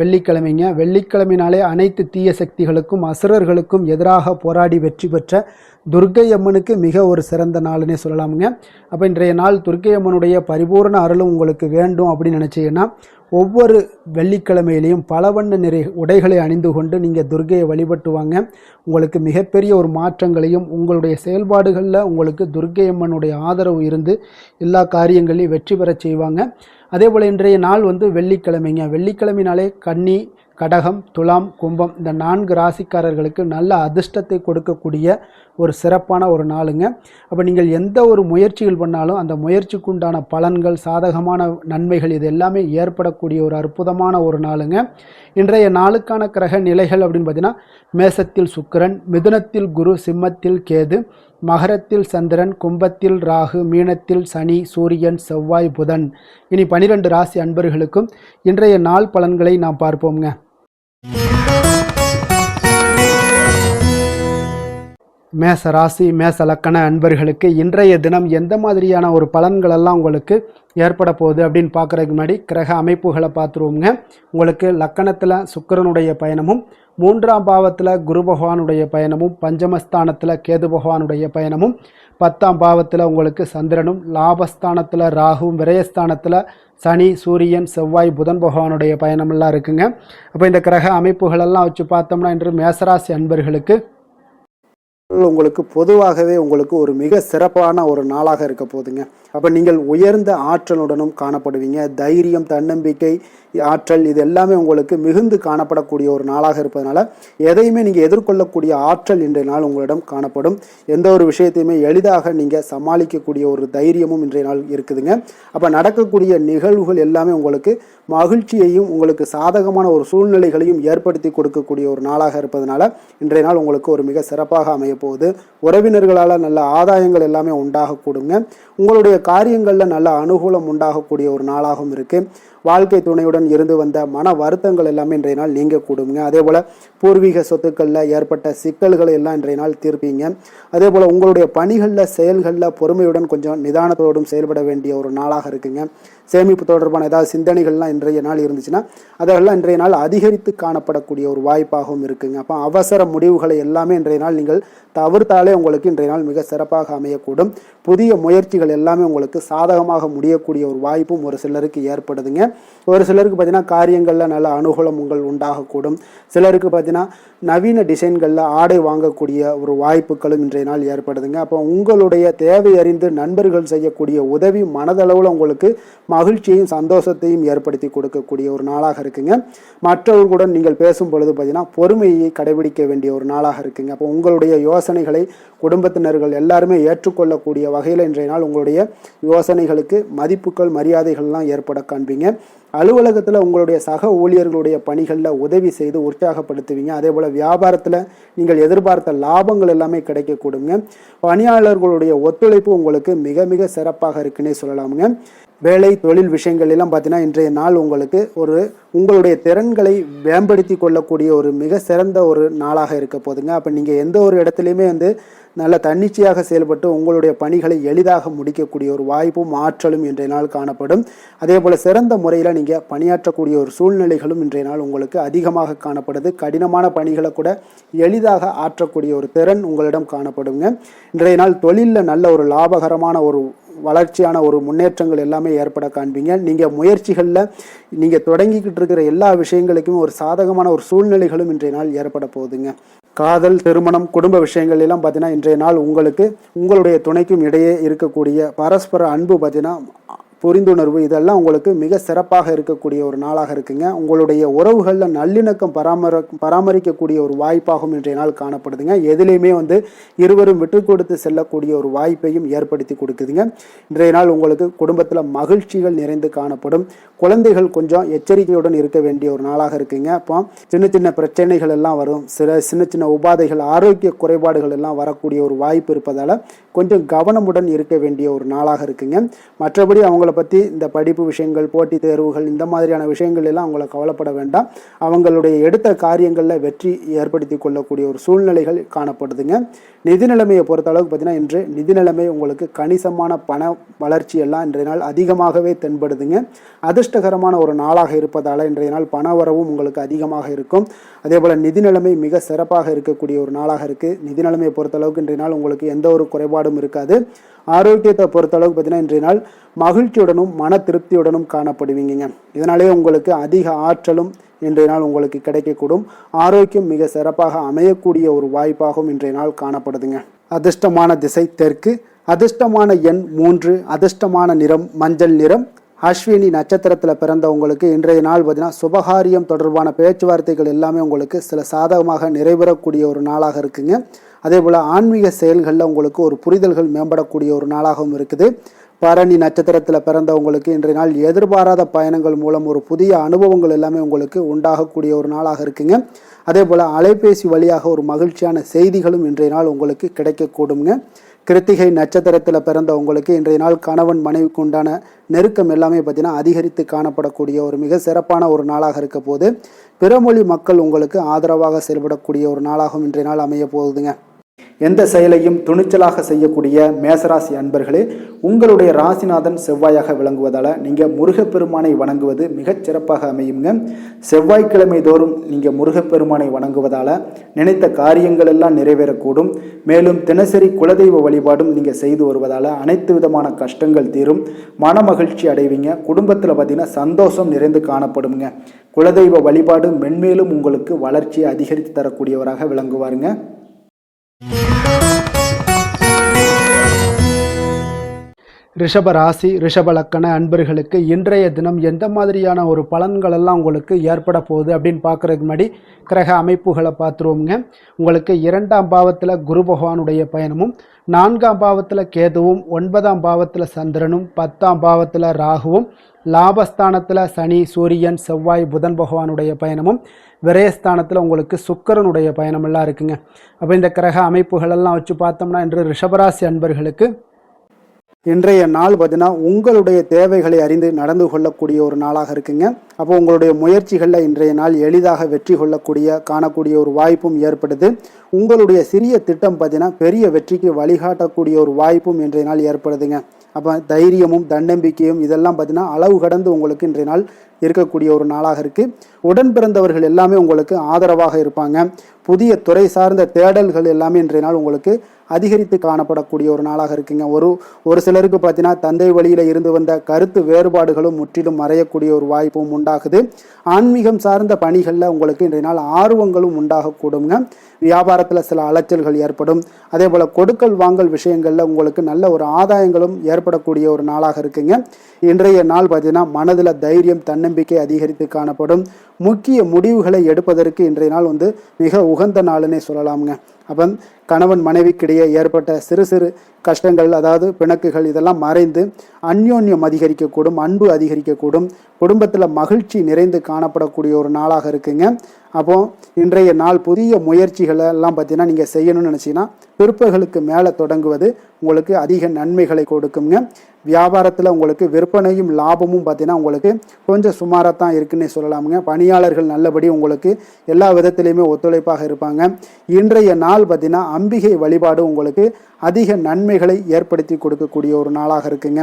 வெள்ளிக்கிழமைங்க. வெள்ளிக்கிழமைனாலே அனைத்து தீய சக்திகளுக்கும் அசுரர்களுக்கும் எதிராக போராடி வெற்றி பெற்ற துர்க்கை அம்மனுக்கு மிக ஒரு சிறந்த நாள்னே சொல்லலாமுங்க. அப்போ இன்றைய நாள் துர்க்கை அம்மனுடைய பரிபூர்ண அருளும் உங்களுக்கு வேண்டும் அப்படின்னு நினச்சிங்கன்னா ஒவ்வொரு வெள்ளிக்கிழமையிலையும் பல வண்ண நிறை உடைகளை அணிந்து கொண்டு நீங்கள் துர்க்கையை வழிபட்டு வாங்க. உங்களுக்கு மிகப்பெரிய ஒரு மாற்றங்களையும் உங்களுடைய செயல்பாடுகளில் உங்களுக்கு துர்க்கை அம்மனுடைய ஆதரவு இருந்து எல்லா காரியங்களையும் வெற்றி பெற செய்வாங்க. அதே போல் இன்றைய நாள் வெள்ளிக்கிழமைங்க. வெள்ளிக்கிழமைனாலே கன்னி, கடகம், துலாம், கும்பம் இந்த 4 ராசிக்காரர்களுக்கு நல்ல அதிர்ஷ்டத்தை கொடுக்கக்கூடிய ஒரு சிறப்பான ஒரு நாளுங்க. அப்போ நீங்கள் எந்த ஒரு முயற்சிகள் பண்ணாலும் அந்த முயற்சிக்கு உண்டான பலன்கள், சாதகமான நன்மைகள் இது எல்லாமே ஏற்படக்கூடிய ஒரு அற்புதமான ஒரு நாளுங்க. இன்றைய நாளுக்கான கிரக நிலைகள் அப்படின்னு பார்த்தீங்கன்னா மேசத்தில் சுக்கிரன், மிதுனத்தில் குரு, சிம்மத்தில் கேது, மகரத்தில் சந்திரன், கும்பத்தில் ராகு, மீனத்தில் சனி, சூரியன், செவ்வாய், புதன். இனி 12 ராசி அன்பர்களுக்கும் இன்றைய நாள் பலன்களை நாம் பார்ப்போம்ங்க. மேச ராசி, மேச லக்கண அன்பர்களுக்கு இன்றைய தினம் எந்த மாதிரியான ஒரு பலன்களெல்லாம் உங்களுக்கு ஏற்பட போகுது அப்படின்னு பார்க்குறதுக்கு முன்னாடி கிரக அமைப்புகளை பார்த்துருவோங்க. உங்களுக்கு லக்கணத்தில் சுக்கிரனுடைய பயணமும், 3ஆம் பாவத்தில் குரு பகவானுடைய பயணமும், பஞ்சமஸ்தானத்தில் கேது பகவானுடைய பயணமும், 10ஆம் பாவத்தில் உங்களுக்கு சந்திரனும், லாபஸ்தானத்தில் ராகுவும், விரயஸ்தானத்தில் சனி, சூரியன், செவ்வாய், புதன் பகவானுடைய பயணமெல்லாம் இருக்குங்க. அப்போ இந்த கிரக அமைப்புகளெல்லாம் வச்சு பார்த்தோம்னா இன்று மேசராசி அன்பர்களுக்கு உங்களுக்கு பொதுவாகவே உங்களுக்கு ஒரு மிக சிறப்பான ஒரு நாளாக இருக்க போகுதுங்க. அப்போ நீங்கள் உயர்ந்த ஆற்றலுடனும் காணப்படுவீங்க. தைரியம், தன்னம்பிக்கை, ஆற்றல் இது எல்லாமே உங்களுக்கு மிகுந்து காணப்படக்கூடிய ஒரு நாளாக இருப்பதனால எதையுமே நீங்கள் எதிர்கொள்ளக்கூடிய ஆற்றல் இன்றைய நாள் உங்களிடம் காணப்படும். எந்த ஒரு விஷயத்தையுமே எளிதாக நீங்கள் சமாளிக்கக்கூடிய ஒரு தைரியமும் இன்றைய நாள் இருக்குதுங்க. அப்போ நடக்கக்கூடிய நிகழ்வுகள் எல்லாமே உங்களுக்கு மகிழ்ச்சியையும் உங்களுக்கு சாதகமான ஒரு சூழ்நிலைகளையும் ஏற்படுத்தி கொடுக்கக்கூடிய ஒரு நாளாக இருப்பதனால இன்றைய நாள் உங்களுக்கு ஒரு மிக சிறப்பாக அமைய போகுது. உறவினர்களால் நல்ல ஆதாயங்கள் எல்லாமே உண்டாகக்கூடுங்க. உங்களுடைய காரியங்களில் நல்ல அனுகூலம் உண்டாகக்கூடிய ஒரு நாளாகவும் இருக்குது. வாழ்க்கை துணையுடன் இருந்து வந்த மன வருத்தங்கள் எல்லாமே இன்றைய நாள் நீங்கக்கூடுங்க. அதே போல் பூர்வீக சொத்துக்களில் ஏற்பட்ட சிக்கல்களை எல்லாம் இன்றைய நாள் தீர்ப்பீங்க. அதே போல் உங்களுடைய பணிகளில், செயல்களில் பொறுமையுடன் கொஞ்சம் நிதானத்தோடும் செயல்பட வேண்டிய ஒரு நாளாக இருக்குங்க. சேமிப்பு தொடர்பான ஏதாவது சிந்தனைகள்லாம் இன்றைய நாள் இருந்துச்சுன்னா அதெல்லாம் இன்றைய நாள் அதிகரித்து காணப்படக்கூடிய ஒரு வாய்ப்பாகவும் இருக்குங்க. அப்போ அவசர முடிவுகளை எல்லாமே இன்றைய நாள் நீங்கள் தவிர்த்தாலே உங்களுக்கு இன்றைய நாள் மிக சிறப்பாக அமையக்கூடும். புதிய முயற்சிகள் எல்லாமே உங்களுக்கு சாதகமாக முடியக்கூடிய ஒரு வாய்ப்பும் ஒரு சிலருக்கு ஏற்படுதுங்க. ஒரு சிலருக்கு பார்த்தீங்கன்னா காரியங்களில் நல்ல அனுகூலம் உண்டாகக்கூடும். சிலருக்கு பார்த்தீங்கன்னா நவீன டிசைன்களில் ஆடை வாங்கக்கூடிய ஒரு வாய்ப்புகளும் இன்றைய நாள் ஏற்படுதுங்க. அப்போ உங்களுடைய தேவை அறிந்து நண்பர்கள் செய்யக்கூடிய உதவி மனதளவில் உங்களுக்கு மகிழ்ச்சியையும் சந்தோஷத்தையும் ஏற்படுத்தி கொடுக்கக்கூடிய ஒரு நாளாக இருக்குங்க. மற்றவர்களுடன் நீங்கள் பேசும் பொழுது பார்த்தீங்கன்னா பொறுமையை கடைபிடிக்க வேண்டிய ஒரு நாளாக இருக்குங்க. அப்போ உங்களுடைய யோசனைகளை குடும்பத்தினர்கள் எல்லாருமே ஏற்றுக்கொள்ளக்கூடிய வகையில் இன்றைய நாள் உங்களுடைய யோசனைகளுக்கு மதிப்புகள், மரியாதைகள்லாம் ஏற்பட காண்பீங்க. அலுவலகத்தில் உங்களுடைய சக ஊழியர்களுடைய பணிகளில் உதவி செய்து உற்சாகப்படுத்துவீங்க. அதே போல் வியாபாரத்தில் நீங்கள் எதிர்பார்த்த லாபங்கள் எல்லாமே கிடைக்கக்கூடுங்க. பணியாளர்களுடைய ஒத்துழைப்பு உங்களுக்கு மிக மிக சிறப்பாக இருக்குன்னே சொல்லலாமுங்க. வேலை தொழில் விஷயங்கள் எல்லாம் பார்த்தீங்கன்னா இன்றைய நாள் உங்களுக்கு உங்களுடைய திறன்களை மேம்படுத்தி கொள்ளக்கூடிய ஒரு மிக சிறந்த ஒரு நாளாக இருக்க போதுங்க. அப்போ நீங்கள் எந்த ஒரு இடத்துலையுமே நல்ல தன்னிச்சையாக செயல்பட்டு உங்களுடைய பணிகளை எளிதாக முடிக்கக்கூடிய ஒரு வாய்ப்பும் ஆற்றலும் இன்றைய நாள் காணப்படும். அதே போல் சிறந்த முறையில் நீங்கள் பணியாற்றக்கூடிய ஒரு சூழ்நிலைகளும் இன்றைய நாள் உங்களுக்கு அதிகமாக காணப்படுது. கடினமான பணிகளை கூட எளிதாக ஆற்றக்கூடிய ஒரு திறன் உங்களிடம் காணப்படுங்க. இன்றைய நாள் தொழிலில் நல்ல ஒரு லாபகரமான ஒரு வளர்ச்சியான ஒரு முன்னேற்றங்கள் எல்லாமே ஏற்பட காண்பீங்க. நீங்கள் முயற்சிகளில் நீங்கள் தொடங்கிக்கிட்டு இருக்கிற எல்லா விஷயங்களுக்குமே ஒரு சாதகமான ஒரு சூழ்நிலைகளும் இன்றைய நாள் ஏற்பட போகுதுங்க. காதல், திருமணம், குடும்ப விஷயங்கள் எல்லாம் பார்த்தீங்கன்னா இன்றைய நாள் உங்களுடைய துணைக்கும் இடையே இருக்கக்கூடிய பரஸ்பர அன்பு பார்த்தீங்கன்னா புரிந்துணர்வு இதெல்லாம் உங்களுக்கு மிக சிறப்பாக இருக்கக்கூடிய ஒரு நாளாக இருக்குங்க. உங்களுடைய உறவுகளில் நல்லிணக்கம் பராமரிக்கக்கூடிய ஒரு வாய்ப்பாகவும் இன்றைய நாள் காணப்படுதுங்க. எதுலேயுமே இருவரும் விட்டு கொடுத்து செல்லக்கூடிய ஒரு வாய்ப்பையும் ஏற்படுத்தி கொடுக்குதுங்க. இன்றைய நாள் உங்களுக்கு குடும்பத்தில் மகிழ்ச்சிகள் நிறைந்து காணப்படும். குழந்தைகள் கொஞ்சம் எச்சரிக்கையுடன் இருக்க வேண்டிய ஒரு நாளாக இருக்குங்க. அப்போ சின்ன சின்ன பிரச்சனைகள் எல்லாம் வரும், சின்ன சின்ன உபாதைகள், ஆரோக்கிய குறைபாடுகள் எல்லாம் வரக்கூடிய ஒரு வாய்ப்பு இருப்பதால் கொஞ்சம் கவனமுடன் இருக்க வேண்டிய ஒரு நாளாக இருக்குங்க. மற்றபடி அவங்கள பற்றி இந்த படிப்பு விஷயங்கள், போட்டித் தேர்வுகள், இந்த மாதிரியான விஷயங்கள் எல்லாம் அவங்கள கவலைப்பட வேண்டாம். அவங்களுடைய எடுத்த காரியங்களில் வெற்றி ஏற்படுத்தி கொள்ளக்கூடிய ஒரு சூழ்நிலைகள் காணப்படுதுங்க. நிதி நிலைமையை பொறுத்த அளவுக்கு பார்த்தீங்கன்னா இன்று நிதி நிலைமை உங்களுக்கு கணிசமான பண வளர்ச்சி எல்லாம் இன்றைய நாள் அதிகமாகவே தென்படுதுங்க. அதிர்ஷ்டகரமான ஒரு நாளாக இருப்பதால் இன்றைய நாள் பண வரவும் உங்களுக்கு அதிகமாக இருக்கும். அதே போல் நிதி நிலைமை மிக சிறப்பாக இருக்கக்கூடிய ஒரு நாளாக இருக்குது. நிதி நிலைமையை பொறுத்த அளவுக்கு இன்றைய நாள் உங்களுக்கு எந்த ஒரு குறைபாடும் இருக்காது. ஆரோக்கியத்தை பொறுத்தளவுக்கு பார்த்தீங்கன்னா இன்றைய நாள் மகிழ்ச்சியுடனும் மன திருப்தியுடனும் காணப்படுவீங்க. இதனாலே உங்களுக்கு அதிக ஆற்றலும் இன்றைய நாள் உங்களுக்கு கிடைக்கக்கூடும். ஆரோக்கியம் மிக சிறப்பாக அமையக்கூடிய ஒரு வாய்ப்பாகவும் இன்றைய நாள் காணப்படுதுங்க. அதிர்ஷ்டமான திசை தெற்கு, அதிர்ஷ்டமான எண் 3, அதிர்ஷ்டமான நிறம் மஞ்சள் நிறம். அஸ்வினி நட்சத்திரத்தில் பிறந்தவங்களுக்கு இன்றைய நாள் பார்த்தீங்கன்னா சுபகாரியம் தொடர்பான பேச்சுவார்த்தைகள் எல்லாமே உங்களுக்கு சில சாதகமாக நிறைவேறக்கூடிய ஒரு நாளாக இருக்குங்க. அதே போல் ஆன்மீக செயல்களில் உங்களுக்கு ஒரு புரிதல்கள் மேம்படக்கூடிய ஒரு நாளாகவும் இருக்குது. பரணி நட்சத்திரத்தில் பிறந்தவங்களுக்கு இன்றைய நாள் எதிர்பாராத பயணங்கள் மூலம் ஒரு புதிய அனுபவங்கள் எல்லாமே உங்களுக்கு உண்டாகக்கூடிய ஒரு நாளாக இருக்குங்க. அதே போல் அலைபேசி வழியாக ஒரு மகிழ்ச்சியான செய்திகளும் இன்றைய நாள் உங்களுக்கு கிடைக்கக்கூடுங்க. கிருத்திகை நட்சத்திரத்தில் பிறந்தவங்களுக்கு இன்றைய நாள் கணவன் மனைவிக்கு உண்டான நெருக்கம் எல்லாமே பார்த்தீங்கன்னா அதிகரித்து காணப்படக்கூடிய ஒரு மிக சிறப்பான ஒரு நாளாக இருக்க போது. பிறமொழி மக்கள் உங்களுக்கு ஆதரவாக செயல்படக்கூடிய ஒரு நாளாகவும் இன்றைய நாள் அமைய போகுதுங்க. எந்த செயலையும் துணிச்சலாக செய்யக்கூடிய மேசராசி அன்பர்களே, உங்களுடைய ராசிநாதன் செவ்வாயாக விளங்குவதால் நீங்கள் முருகப்பெருமானை வணங்குவது மிகச் சிறப்பாக அமையுங்க. செவ்வாய்க்கிழமை தோறும் நீங்கள் முருகப்பெருமானை வணங்குவதால் நினைத்த காரியங்கள் எல்லாம் நிறைவேறக்கூடும். மேலும் தினசரி குலதெய்வ வழிபாடும் நீங்கள் செய்து வருவதால் அனைத்து விதமான கஷ்டங்கள் தீரும், மன மகிழ்ச்சி அடைவீங்க. குடும்பத்தில் பார்த்தீங்கன்னா சந்தோஷம் நிறைந்து காணப்படுங்க. குலதெய்வ வழிபாடு மென்மேலும் உங்களுக்கு வளர்ச்சியை அதிகரித்து தரக்கூடியவராக விளங்குவாருங்க. ரிஷப ராசி ரிஷப லக்கண அன்பர்களுக்கு இன்றைய தினம் எந்த மாதிரியான ஒரு பலன்கள் எல்லாம் உங்களுக்கு ஏற்பட போகுது அப்படின்னு பார்க்குறதுக்கு முன்னாடி கிரக அமைப்புகளை பார்த்துருவோங்க. உங்களுக்கு 2ஆம் பாவத்தில் குரு பகவானுடைய பயணமும், 4ஆம் பாவத்தில் கேதுவும், 9ஆம் பாவத்தில் சந்திரனும், 10ஆம் பாவத்தில் ராகுவும், லாபஸ்தானத்தில் சனி, சூரியன், செவ்வாய், புதன் பகவானுடைய பயணமும், விரயஸ்தானத்தில் உங்களுக்கு சுக்கிரனுடைய பயணமெல்லாம் இருக்குங்க. அப்போ இந்த கிரக அமைப்புகளெல்லாம் வச்சு பார்த்தோம்னா இன்று ரிஷபராசி அன்பர்களுக்கு இன்றைய நாள் பார்த்தீங்கன்னா உங்களுடைய தேவைகளை அறிந்து நடந்து கொள்ளக்கூடிய ஒரு நாளாக இருக்குங்க. அப்போ உங்களுடைய முயற்சிகளில் இன்றைய நாள் எளிதாக வெற்றி காணக்கூடிய ஒரு வாய்ப்பும் ஏற்படுது. உங்களுடைய சிறிய திட்டம் பார்த்தீங்கன்னா பெரிய வெற்றிக்கு வழிகாட்டக்கூடிய ஒரு வாய்ப்பும் இன்றைய நாள் ஏற்படுதுங்க. அப்போ தைரியமும் தன்னம்பிக்கையும் இதெல்லாம் பார்த்தீங்கன்னா அளவு கடந்து உங்களுக்கு இன்றைய நாள் இருக்கக்கூடிய ஒரு நாளாக இருக்குது. உடன் பிறந்தவர்கள் எல்லாமே உங்களுக்கு ஆதரவாக இருப்பாங்க. புதிய துறை சார்ந்த தேடல்கள் எல்லாமே இன்றைய நாள் உங்களுக்கு அதிகரித்து காணப்படக்கூடிய ஒரு நாளாக இருக்குங்க. ஒரு சிலருக்கு பார்த்தீங்கன்னா தந்தை வழியில் இருந்து வந்த கருத்து வேறுபாடுகளும் முற்றிலும் மறையக்கூடிய ஒரு வாய்ப்பும் உண்டாகுது. ஆன்மீகம் சார்ந்த பணிகளில் உங்களுக்கு இன்றைய நாள் ஆர்வங்களும் உண்டாகக்கூடுங்க. வியாபாரத்தில் சில அலைச்சல்கள் ஏற்படும். அதே போல் கொடுக்கல் வாங்கல் விஷயங்களில் உங்களுக்கு நல்ல ஒரு ஆதாயங்களும் ஏற்படக்கூடிய ஒரு நாளாக இருக்குங்க. இன்றைய நாள் பார்த்தீங்கன்னா மனதில் தைரியம் தன்னம்பிக்கை அதிகரித்து காணப்படும். முக்கிய முடிவுகளை எடுப்பதற்கு இன்றைய நாள் மிக உகந்த நாளுன்னே சொல்லலாமுங்க. அப்போ கணவன் மனைவிக்கிடையே ஏற்பட்ட சிறு சிறு கஷ்டங்கள், அதாவது பிணக்குகள், இதெல்லாம் மறைந்து அந்யோன்யம் அதிகரிக்கக்கூடும், அன்பு அதிகரிக்கக்கூடும். குடும்பத்தில் மகிழ்ச்சி நிறைந்து காணப்படக்கூடிய ஒரு நாளாக இருக்குங்க. அப்போ இன்றைய நாள் புதிய முயற்சிகளை எல்லாம் பார்த்தீங்கன்னா நீங்கள் செய்யணும்னு நினச்சிங்கன்னா பிற்பகலுக்கு மேலே தொடங்குவது உங்களுக்கு அதிக நன்மைகளை கொடுக்குங்க. வியாபாரத்தில் உங்களுக்கு விற்பனையும் லாபமும் பார்த்தீங்கன்னா உங்களுக்கு கொஞ்சம் சுமாராக தான் இருக்குன்னே சொல்லலாமுங்க. பணியாளர்கள் நல்லபடி உங்களுக்கு எல்லா விதத்திலையுமே ஒத்துழைப்பாக இருப்பாங்க. இன்றைய நாள் பார்த்தீங்கன்னா அம்பிகை வழிபாடு உங்களுக்கு அதிக நன்மைகளை ஏற்படுத்தி கொடுக்கக்கூடிய ஒரு நாளாக இருக்குங்க.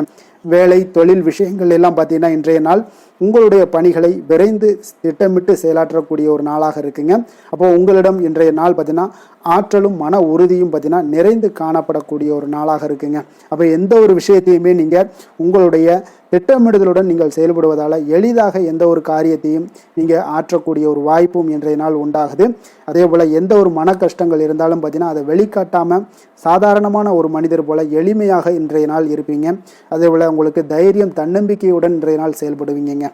வேலை தொழில் விஷயங்கள் எல்லாம் பார்த்தீங்கன்னா இன்றைய நாள் உங்களுடைய பணிகளை விரைந்து திட்டமிட்டு செயலாற்றக்கூடிய ஒரு நாளாக இருக்குங்க. அப்போ உங்களிடம் இன்றைய நாள் பார்த்தீங்கன்னா ஆற்றலும் மன உறுதியும் பார்த்தீங்கன்னா நிறைந்து காணப்படக்கூடிய ஒரு நாளாக இருக்குங்க. அப்போ எந்த ஒரு விஷயத்தையுமே நீங்கள் உங்களுடைய திட்டமிடுதலுடன் நீங்கள் செயல்படுவதால் எளிதாக எந்த ஒரு காரியத்தையும் நீங்கள் ஆற்றக்கூடிய ஒரு வாய்ப்பும் இன்றைய நாள் உண்டாகுது. அதே போல் எந்த ஒரு மன கஷ்டங்கள் இருந்தாலும் பார்த்தீங்கன்னா அதை வெளிக்காட்டாமல் சாதாரணமான ஒரு மனிதர் போல் எளிமையாக இன்றைய நாள் இருப்பீங்க. அதே போல் உங்களுக்கு தைரியம் தன்னம்பிக்கையுடன் இன்றைய நாள் செயல்படுவீங்க.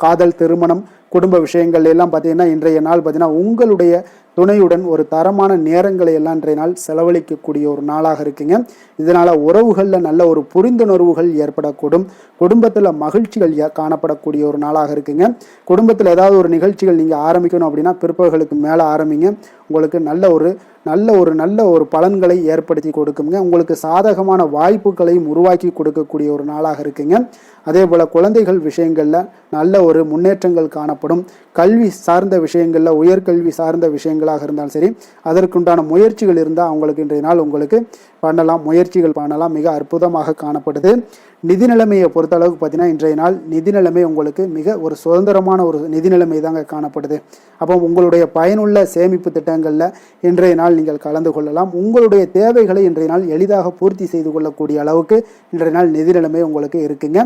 காதல், திருமணம், குடும்ப விஷயங்கள் எல்லாம் பார்த்தீங்கன்னா இன்றைய நாள் பார்த்தீங்கன்னா உங்களுடைய துணையுடன் ஒரு தரமான நேரங்களை எல்லாம் இன்றைய நாள் செலவழிக்கக்கூடிய ஒரு நாளாக இருக்குங்க. இதனால் உறவுகளில் நல்ல ஒரு புரிந்துணர்வுகள் ஏற்படக்கூடும். குடும்பத்தில் மகிழ்ச்சிகள் காணப்படக்கூடிய ஒரு நாளாக இருக்குங்க. குடும்பத்தில் ஏதாவது ஒரு நிகழ்ச்சிகள் நீங்கள் ஆரம்பிக்கணும் அப்படின்னா பிற்பகலுக்கு மேலே ஆரம்பிங்க. உங்களுக்கு நல்ல ஒரு பலன்களை ஏற்படுத்தி கொடுக்குங்க. உங்களுக்கு சாதகமான வாய்ப்புகளையும் உருவாக்கி கொடுக்கக்கூடிய ஒரு நாளாக இருக்குங்க. அதே போல் குழந்தைகள் விஷயங்களில் நல்ல ஒரு முன்னேற்றங்கள் காணப்படும். கல்வி சார்ந்த விஷயங்களில் உயர்கல்வி சார்ந்த விஷயங்களாக இருந்தாலும் சரி அதற்குண்டான முயற்சிகள் இருந்தால் அவங்களுக்கு இன்றைய நாள் உங்களுக்கு முயற்சிகள் பண்ணலாம். மிக அற்புதமாக காணப்படுது. நிதி நிலைமையை பொறுத்தளவுக்கு பார்த்தீங்கன்னா இன்றைய நாள் நிதி நிலைமை உங்களுக்கு மிக ஒரு சுதந்திரமான ஒரு நிதி நிலைமை தாங்க காணப்படுது. அப்போ உங்களுடைய பயனுள்ள சேமிப்பு திட்டங்களில் இன்றைய நாள் நீங்கள் கலந்து கொள்ளலாம். உங்களுடைய தேவைகளை இன்றைய நாள் எளிதாக பூர்த்தி செய்து கொள்ளக்கூடிய அளவுக்கு இன்றைய நாள் நிதி நிலைமை உங்களுக்கு இருக்குங்க.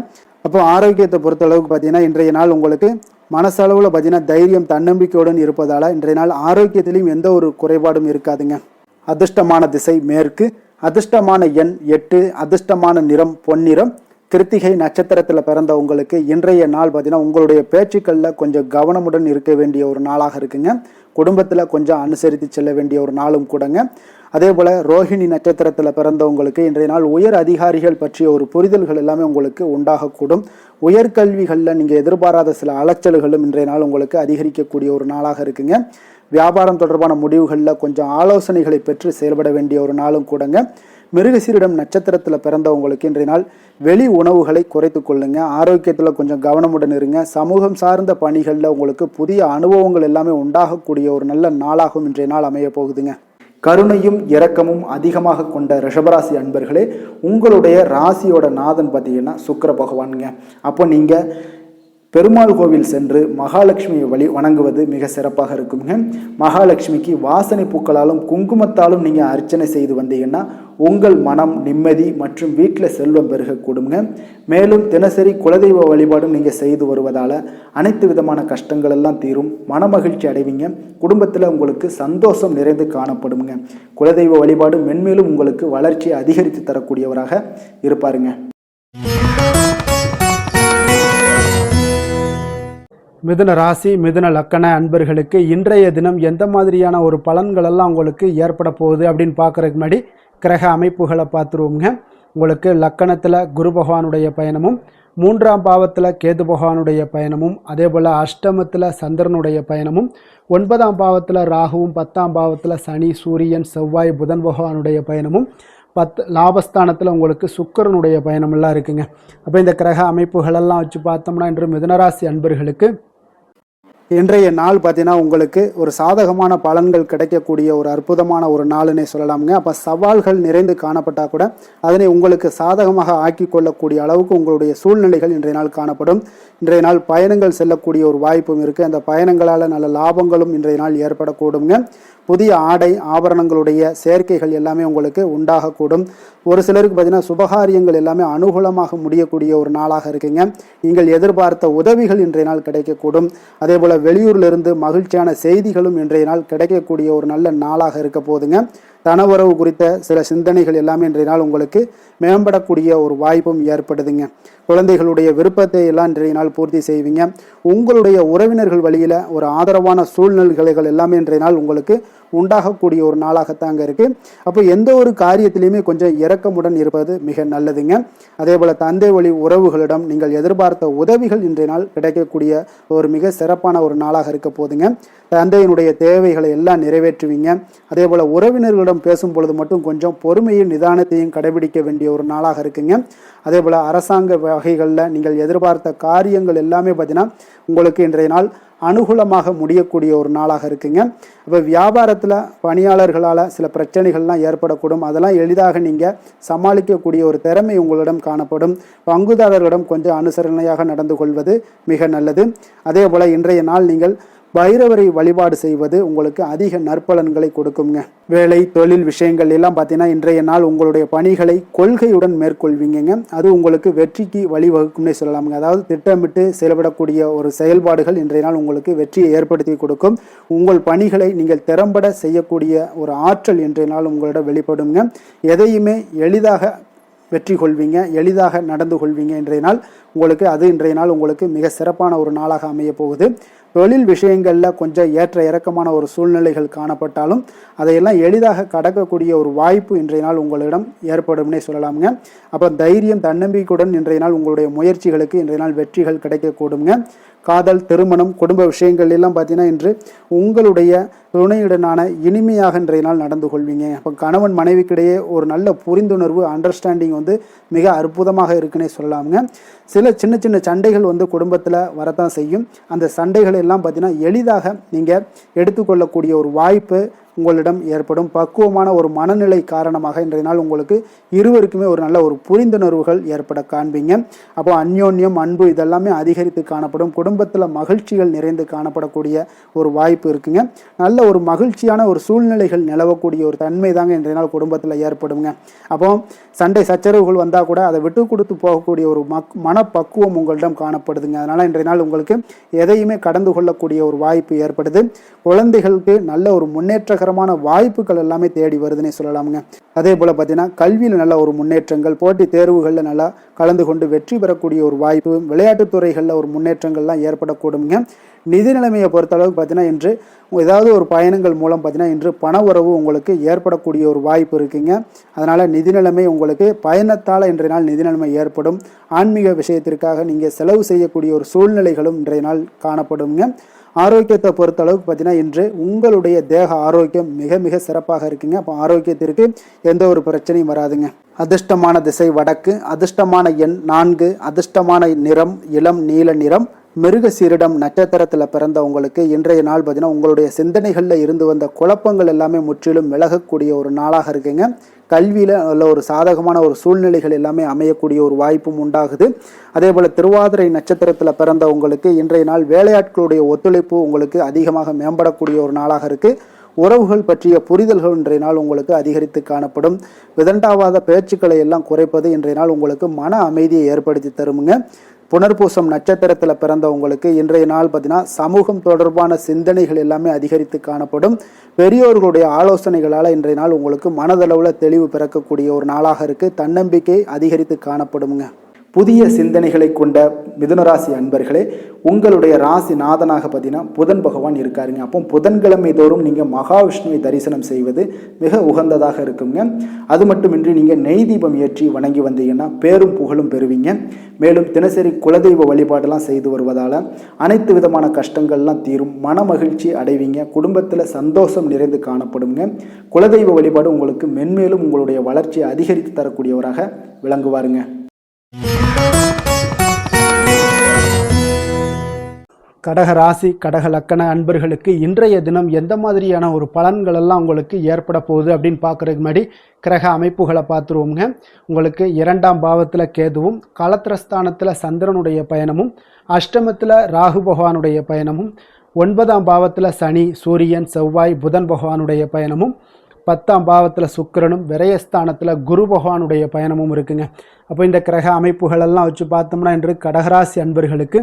அப்போ ஆரோக்கியத்தை பொறுத்தளவுக்கு பார்த்தீங்கன்னா இன்றைய நாள் உங்களுக்கு மனசளவில் பார்த்தீங்கன்னா தைரியம் தன்னம்பிக்கையுடன் இருப்பதால் இன்றைய நாள் ஆரோக்கியத்திலையும் எந்த ஒரு குறைபாடும் இருக்காதுங்க. அதிர்ஷ்டமான திசை மேற்கு, அதிர்ஷ்டமான எண் 8, அதிர்ஷ்டமான நிறம் பொன்னிறம். கிருத்திகை நட்சத்திரத்தில் பிறந்த உங்களுக்கு இன்றைய நாள் பார்த்தீங்கன்னா உங்களுடைய பேச்சுக்களில் கொஞ்சம் கவனமுடன் இருக்க வேண்டிய ஒரு நாளாக இருக்குங்க. குடும்பத்தில் கொஞ்சம் அனுசரித்து செல்ல வேண்டிய ஒரு நாளும் கூடங்க. அதே போல் ரோஹிணி நட்சத்திரத்தில் பிறந்தவங்களுக்கு இன்றைய நாள் உயர் அதிகாரிகள் பற்றிய ஒரு புரிதல்கள் எல்லாமே உங்களுக்கு உண்டாகக்கூடும். உயர்கல்விகளில் நீங்கள் எதிர்பாராத சில அலைச்சல்களும் இன்றைய நாள் உங்களுக்கு அதிகரிக்கக்கூடிய ஒரு நாளாக இருக்குங்க. வியாபாரம் தொடர்பான முடிவுகளில் கொஞ்சம் ஆலோசனைகளை பெற்று செயல்பட வேண்டிய ஒரு நாளும் கூடங்க. மிருகசீரிடம் நட்சத்திரத்தில் பிறந்தவங்களுக்கு இன்றைய நாள் வெளி உணவுகளை குறைத்து கொள்ளுங்க. ஆரோக்கியத்தில் கொஞ்சம் கவனமுடன் இருங்க. சமூகம் சார்ந்த பணிகளில் உங்களுக்கு புதிய அனுபவங்கள் எல்லாமே உண்டாகக்கூடிய ஒரு நல்ல நாளாகவும் இன்றைய நாள் அமைய போகுதுங்க. கருணையும் இரக்கமும் அதிகமாக கொண்ட ரிஷபராசி அன்பர்களே, உங்களுடைய ராசியோட நாதன் பார்த்தீங்கன்னா சுக்கிர பகவானுங்க. அப்போ நீங்கள் பெருமாள் கோவில் சென்று மகாலட்சுமியை வணங்குவது மிக சிறப்பாக இருக்குங்க. மகாலட்சுமிக்கு வாசனை பூக்களாலும் குங்குமத்தாலும் நீங்கள் அர்ச்சனை செய்து வந்தீங்கன்னா உங்கள் மனம் நிம்மதி மற்றும் வீட்டில் செல்வம் பெருகக்கூடுங்க. மேலும் தினசரி குலதெய்வ வழிபாடும் நீங்கள் செய்து வருவதால் அனைத்து விதமான கஷ்டங்கள் எல்லாம் தீரும். மனமகிழ்ச்சி அடைவீங்க. குடும்பத்தில் உங்களுக்கு சந்தோஷம் நிறைந்து காணப்படுங்க. குலதெய்வ வழிபாடு மென்மேலும் உங்களுக்கு வளர்ச்சியை அதிகரித்து தரக்கூடியவராக இருப்பாருங்க. மிதுன ராசி மிதுன லக்கண அன்பர்களுக்கு இன்றைய தினம் எந்த மாதிரியான ஒரு பலன்கள் எல்லாம் உங்களுக்கு ஏற்பட போகுது அப்படின்னு பார்க்கறதுக்கு முன்னாடி கிரக அமைப்புகளை பார்த்துருவோங்க. உங்களுக்கு லக்கணத்தில் குரு பகவானுடைய பயணமும், 3ஆம் பாவத்தில் கேது பகவானுடைய பயணமும், அதே போல் அஷ்டமத்தில் சந்திரனுடைய பயணமும், 9ஆம் பாவத்தில் ராகுவும், 10ஆம் பாவத்தில் சனி, சூரியன், செவ்வாய், புதன் பகவானுடைய பயணமும், லாபஸ்தானத்தில் உங்களுக்கு சுக்கிரனுடைய பயணமெல்லாம் இருக்குங்க. அப்போ இந்த கிரக அமைப்புகளெல்லாம் வச்சு பார்த்தோம்னா இன்று மிதுனராசி அன்பர்களுக்கு இன்றைய நாள் பார்த்தீங்கன்னா உங்களுக்கு ஒரு சாதகமான பலன்கள் கிடைக்கக்கூடிய ஒரு அற்புதமான ஒரு நாளுன்னே சொல்லலாமுங்க. அப்போ சவால்கள் நிறைந்து காணப்பட்டால் கூட அதனை உங்களுக்கு சாதகமாக ஆக்கி கொள்ளக்கூடிய அளவுக்கு உங்களுடைய சூழ்நிலைகள் இன்றைய நாள் காணப்படும். இன்றைய நாள் பயணங்கள் செல்லக்கூடிய ஒரு வாய்ப்பும் இருக்குது. அந்த பயணங்களால் நல்ல லாபங்களும் இன்றைய நாள் ஏற்படக்கூடுங்க. புதிய ஆடை ஆபரணங்களுடைய சேர்க்கைகள் எல்லாமே உங்களுக்கு உண்டாகக்கூடும். ஒரு சிலருக்கு பார்த்தீங்கன்னா சுபகாரியங்கள் எல்லாமே அனுகூலமாக முடியக்கூடிய ஒரு நாளாக இருக்குங்க. நீங்கள் எதிர்பார்த்த உதவிகள் இன்றைய நாள் கிடைக்கக்கூடும். அதே போல் வெளியூர்லேருந்து மகிழ்ச்சியான செய்திகளும் இன்றைய நாள் கிடைக்கக்கூடிய ஒரு நல்ல நாளாக இருக்க போதுங்க. தனவரவு குறித்த சில சிந்தனைகள் எல்லாமே இன்றைய நாள் உங்களுக்கு மேம்படக்கூடிய ஒரு வாய்ப்பும் ஏற்படுதுங்க. குழந்தைகளுடைய விருப்பத்தை எல்லாம் இன்றைய நாள் பூர்த்தி செய்வீங்க. உங்களுடைய உறவினர்கள் வழியில் ஒரு ஆதரவான சூழ்நிலைகள் எல்லாமே இன்றைய நாள் உங்களுக்கு உண்டாகக்கூடிய ஒரு நாளாகத்தாங்க இருக்குது. அப்போ எந்த ஒரு காரியத்திலையுமே கொஞ்சம் இரக்கமுடன் இருப்பது மிக நல்லதுங்க. அதே போல் தந்தை வழி உறவுகளிடம் நீங்கள் எதிர்பார்த்த உதவிகள் இன்றைய நாள் கிடைக்கக்கூடிய ஒரு மிக சிறப்பான ஒரு நாளாக இருக்க போதுங்க. தந்தையினுடைய தேவைகளை எல்லாம் நிறைவேற்றுவீங்க. அதே போல் உறவினர்களிடம் பேசும் பொழுது மட்டும் கொஞ்சம் பொறுமையும் நிதானத்தையும் கடைபிடிக்க வேண்டிய ஒரு நாளாக இருக்குங்க. அதே போல் அரசாங்க வகைகளில் நீங்கள் எதிர்பார்த்த காரியங்கள் எல்லாமே பார்த்தீங்கன்னா உங்களுக்கு இன்றைய நாள் அனுகூலமாக முடியக்கூடிய ஒரு நாளாக இருக்குங்க. அப்போ வியாபாரத்தில் பணியாளர்களால் சில பிரச்சனைகள்லாம் ஏற்படக்கூடும். அதெல்லாம் எளிதாக நீங்கள் சமாளிக்கக்கூடிய ஒரு திறமை உங்களிடம் காணப்படும். பங்குதாரர்களிடம் கொஞ்சம் அனுசரணையாக நடந்து கொள்வது மிக நல்லது. அதே போல் இன்றைய நாள் நீங்கள் பைரவரை வழிபாடு செய்வது உங்களுக்கு அதிக நற்பலன்களை கொடுக்குங்க. வேலை தொழில் விஷயங்கள் எல்லாம் பார்த்தீங்கன்னா இன்றைய நாள் உங்களுடைய பணிகளை கொள்கையுடன் மேற்கொள்வீங்க. அது உங்களுக்கு வெற்றிக்கு வழிவகுக்கும்னே சொல்லலாமுங்க. அதாவது திட்டமிட்டு செயல்படக்கூடிய ஒரு செயல்பாடுகள் இன்றைய நாள் உங்களுக்கு வெற்றியை ஏற்படுத்தி கொடுக்கும். உங்கள் பணிகளை நீங்கள் திறம்பட செய்யக்கூடிய ஒரு ஆற்றல் இன்றைய நாள் உங்களிடம் வெளிப்படுங்க. எதையுமே எளிதாக வெற்றி கொள்வீங்க, எளிதாக நடந்து கொள்வீங்க. இன்றைய நாள் உங்களுக்கு மிக சிறப்பான ஒரு நாளாக அமைய போகுது. தொழில் விஷயங்களில் கொஞ்சம் ஏற்ற இறக்கமான ஒரு சூழ்நிலைகள் காணப்பட்டாலும் அதையெல்லாம் எளிதாக கடக்கக்கூடிய ஒரு வாய்ப்பு இன்றைய நாள் உங்களிடம் ஏற்படும்னே சொல்லலாமுங்க. அப்போ தைரியம் தன்னம்பிக்கையுடன் இன்றைய நாள் உங்களுடைய முயற்சிகளுக்கு இன்றைய நாள் வெற்றிகள் கிடைக்கக்கூடுங்க. காதல், திருமணம், குடும்ப விஷயங்கள் எல்லாம் பார்த்தீங்கன்னா இன்று உங்களுடைய துணையுடனான இனிமையாக இன்றைய நாள் நடந்து கொள்வீங்க. அப்போ கணவன் மனைவிக்கிடையே ஒரு நல்ல புரிந்துணர்வு, அண்டர்ஸ்டாண்டிங் மிக அற்புதமாக இருக்குன்னே சொல்லலாமுங்க. சில சின்ன சின்ன சண்டைகள் குடும்பத்தில் வரத்தான் செய்யும். அந்த சண்டைகள் எல்லாம் பார்த்தீங்கன்னா எளிதாக நீங்கள் எடுத்துக்கொள்ளக்கூடிய ஒரு வாய்ப்பு உங்களிடம் ஏற்படும். பக்குவமான ஒரு மனநிலை காரணமாக இன்றைய நாள் உங்களுக்கு இருவருக்குமே ஒரு நல்ல ஒரு புரிந்துணர்வுகள் ஏற்பட காண்பீங்க. அப்போ அந்யோன்யம், அன்பு இதெல்லாமே அதிகரித்து காணப்படும். குடும்பத்தில் மகிழ்ச்சிகள் நிறைந்து காணப்படக்கூடிய ஒரு வாய்ப்பு இருக்குங்க. நல்ல ஒரு மகிழ்ச்சியான ஒரு சூழ்நிலைகள் நிலவக்கூடிய ஒரு தன்மை தாங்க இன்றைய நாள் குடும்பத்தில் ஏற்படுங்க. அப்போ சண்டை சச்சரவுகள் வந்தால் கூட அதை விட்டு கொடுத்து போகக்கூடிய ஒரு மனப்பக்குவம் உங்களிடம் காணப்படுதுங்க. அதனால் இன்றைய நாள் உங்களுக்கு எதையுமே கடந்து கொள்ளக்கூடிய ஒரு வாய்ப்பு ஏற்படுது. குழந்தைகளுக்கு நல்ல ஒரு முன்னேற்றகரமான வாய்ப்புகள் எல்லாமே தேடி வருதுன்னே சொல்லலாமுங்க. அதே போல் பார்த்தீங்கன்னா கல்வியில் நல்ல ஒரு முன்னேற்றங்கள், போட்டி தேர்வுகளில் நல்லா கலந்து கொண்டு வெற்றி பெறக்கூடிய ஒரு வாய்ப்பு, விளையாட்டுத் துறைகளில் ஒரு முன்னேற்றங்கள்லாம் ஏற்படக்கூடுங்க. நிதி நிலைமையை பொறுத்தளவுக்கு பார்த்தீங்கன்னா இன்று ஏதாவது ஒரு பயணங்கள் மூலம் பார்த்தீங்கன்னா இன்று பண உறவு உங்களுக்கு ஏற்படக்கூடிய ஒரு வாய்ப்பு இருக்குங்க. அதனால் நிதி நிலைமை உங்களுக்கு பயணத்தால் இன்றைய நாள் நிதி நிலைமை ஏற்படும். ஆன்மீக விஷயத்திற்காக நீங்கள் செலவு செய்யக்கூடிய ஒரு சூழ்நிலைகளும் இன்றைய நாள் காணப்படுங்க. ஆரோக்கியத்தை பொறுத்தளவுக்கு பார்த்தீங்கன்னா இன்று உங்களுடைய தேக ஆரோக்கியம் மிக மிக சிறப்பாக இருக்குங்க. அப்போ ஆரோக்கியத்திற்கு எந்த ஒரு பிரச்சனையும் வராதுங்க. அதிர்ஷ்டமான திசை வடக்கு, அதிர்ஷ்டமான எண் 4, அதிர்ஷ்டமான நிறம் இளம் நீல நிறம். மிருகசீரிடம் நட்சத்திரத்தில் பிறந்தவங்களுக்கு இன்றைய நாள் பார்த்தீங்கன்னா உங்களுடைய சிந்தனைகளில் இருந்து வந்த குழப்பங்கள் எல்லாமே முற்றிலும் விலகக்கூடிய ஒரு நாளாக இருக்குங்க. கல்வியில் நல்ல ஒரு சாதகமான ஒரு சூழ்நிலைகள் எல்லாமே அமையக்கூடிய ஒரு வாய்ப்பும் உண்டாகுது. அதே போல் திருவாதிரை நட்சத்திரத்தில் பிறந்தவங்களுக்கு இன்றைய நாள் வேலையாட்களுடைய ஒத்துழைப்பு உங்களுக்கு அதிகமாக மேம்படக்கூடிய ஒரு நாளாக இருக்குது. உறவுகள் பற்றிய புரிதல்கள் இன்றைய நாள் உங்களுக்கு அதிகரித்து காணப்படும். விதண்டாவாத பேச்சுக்களை எல்லாம் குறைப்பது இன்றைய நாள் உங்களுக்கு மன அமைதியை ஏற்படுத்தி தருமுங்க. புனர்பூசம் நட்சத்திரத்தில் பிறந்தவங்களுக்கு இன்றைய நாள் பார்த்தீங்கன்னா சமூகம் தொடர்பான சிந்தனைகள் எல்லாமே அதிகரித்து காணப்படும். பெரியோர்களுடைய ஆலோசனைகளால் இன்றைய நாள் உங்களுக்கு மனதளவில் தெளிவு பிறக்கக்கூடிய ஒரு நாளாக இருக்குது. தன்னம்பிக்கை அதிகரித்து காணப்படுங்க. புதிய சிந்தனைகளை கொண்ட மிதுனராசி அன்பர்களே, உங்களுடைய ராசி நாதனாக பார்த்தீங்கன்னா புதன் பகவான் இருக்காருங்க. அப்போ புதன்கிழமை தோறும் நீங்கள் மகாவிஷ்ணுவை தரிசனம் செய்வது மிக உகந்ததாக இருக்குங்க. அது மட்டுமின்றி நீங்கள் நெய் தீபம் ஏற்றி வணங்கி வந்தீங்கன்னா பேரும் புகழும் பெறுவீங்க. மேலும் தினசரி குலதெய்வ வழிபாடெல்லாம் செய்து வருவதால் அனைத்து விதமான கஷ்டங்கள்லாம் தீரும், மன மகிழ்ச்சி அடைவீங்க. குடும்பத்தில் சந்தோஷம் நிறைந்து காணப்படுங்க. குலதெய்வ வழிபாடு உங்களுக்கு மென்மேலும் உங்களுடைய வளர்ச்சியை அதிகரித்து தரக்கூடியவராக விளங்குவாருங்க. கடக ராசி கடக லக்கண அன்பர்களுக்கு இன்றைய தினம் எந்த மாதிரியான ஒரு பலன்கள் எல்லாம் உங்களுக்கு ஏற்பட போகுது அப்படின்னு பார்க்குறதுக்கு முன்னாடி கிரக அமைப்புகளை பார்த்துருவோங்க. உங்களுக்கு 2ஆம் பாவத்தில் கேதுவும், களத்திரஸ்தானத்தில் சந்திரனுடைய பயணமும், அஷ்டமத்தில் ராகு பகவானுடைய பயணமும், 9ஆம் பாவத்தில் சனி, சூரியன், செவ்வாய், புதன் பகவானுடைய பயணமும், 10ஆம் பாவத்தில் சுக்கிரனும், விரயஸ்தானத்தில் குரு பகவானுடைய பயணமும் இருக்குங்க. அப்போ இந்த கிரக அமைப்புகள் எல்லாம் வச்சு பார்த்தோம்னா இன்று கடகராசி அன்பர்களுக்கு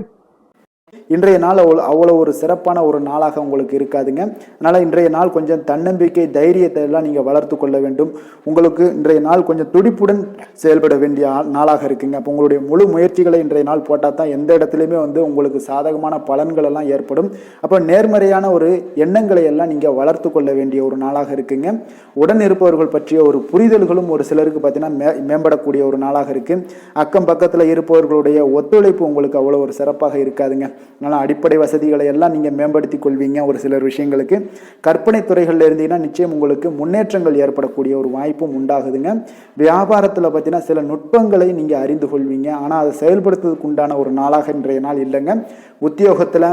இன்றைய நாள் அவ்வளோ ஒரு சிறப்பான ஒரு நாளாக உங்களுக்கு இருக்காதுங்க. அதனால் இன்றைய நாள் கொஞ்சம் தன்னம்பிக்கை, தைரியத்தை எல்லாம் நீங்கள் வளர்த்து கொள்ள வேண்டும். உங்களுக்கு இன்றைய நாள் கொஞ்சம் துடிப்புடன் செயல்பட வேண்டிய நாளாக இருக்குங்க. அப்போ உங்களுடைய முழு முயற்சிகளை இன்றைய நாள் போட்டால் தான் எந்த இடத்துலையுமே உங்களுக்கு சாதகமான பலன்கள் எல்லாம் ஏற்படும். அப்போ நேர்மறையான ஒரு எண்ணங்களை எல்லாம் நீங்கள் வளர்த்து கொள்ள வேண்டிய ஒரு நாளாக இருக்குங்க. உடன் இருப்பவர்கள் பற்றிய ஒரு புரிதல்களும் ஒரு சிலருக்கு பார்த்தீங்கன்னா மேம்படக்கூடிய ஒரு நாளாக இருக்குது. அக்கம் பக்கத்தில் இருப்பவர்களுடைய ஒத்துழைப்பு உங்களுக்கு அவ்வளோ ஒரு சிறப்பாக இருக்காதுங்க. அதனால் அடிப்படை வசதிகளை எல்லாம் நீங்கள் மேம்படுத்தி கொள்வீங்க. ஒரு சிலர் விஷயங்களுக்கு கற்பனை துறைகளில் இருந்தீங்கன்னா நிச்சயம் உங்களுக்கு முன்னேற்றங்கள் ஏற்படக்கூடிய ஒரு வாய்ப்பும் உண்டாகுதுங்க. வியாபாரத்தில் பார்த்தீங்கன்னா சில நுட்பங்களை நீங்கள் அறிந்து கொள்வீங்க. ஆனால் அதை செயல்படுத்துவதற்கு உண்டான ஒரு நாளாக இன்றைய நாள் இல்லைங்க. உத்தியோகத்தில்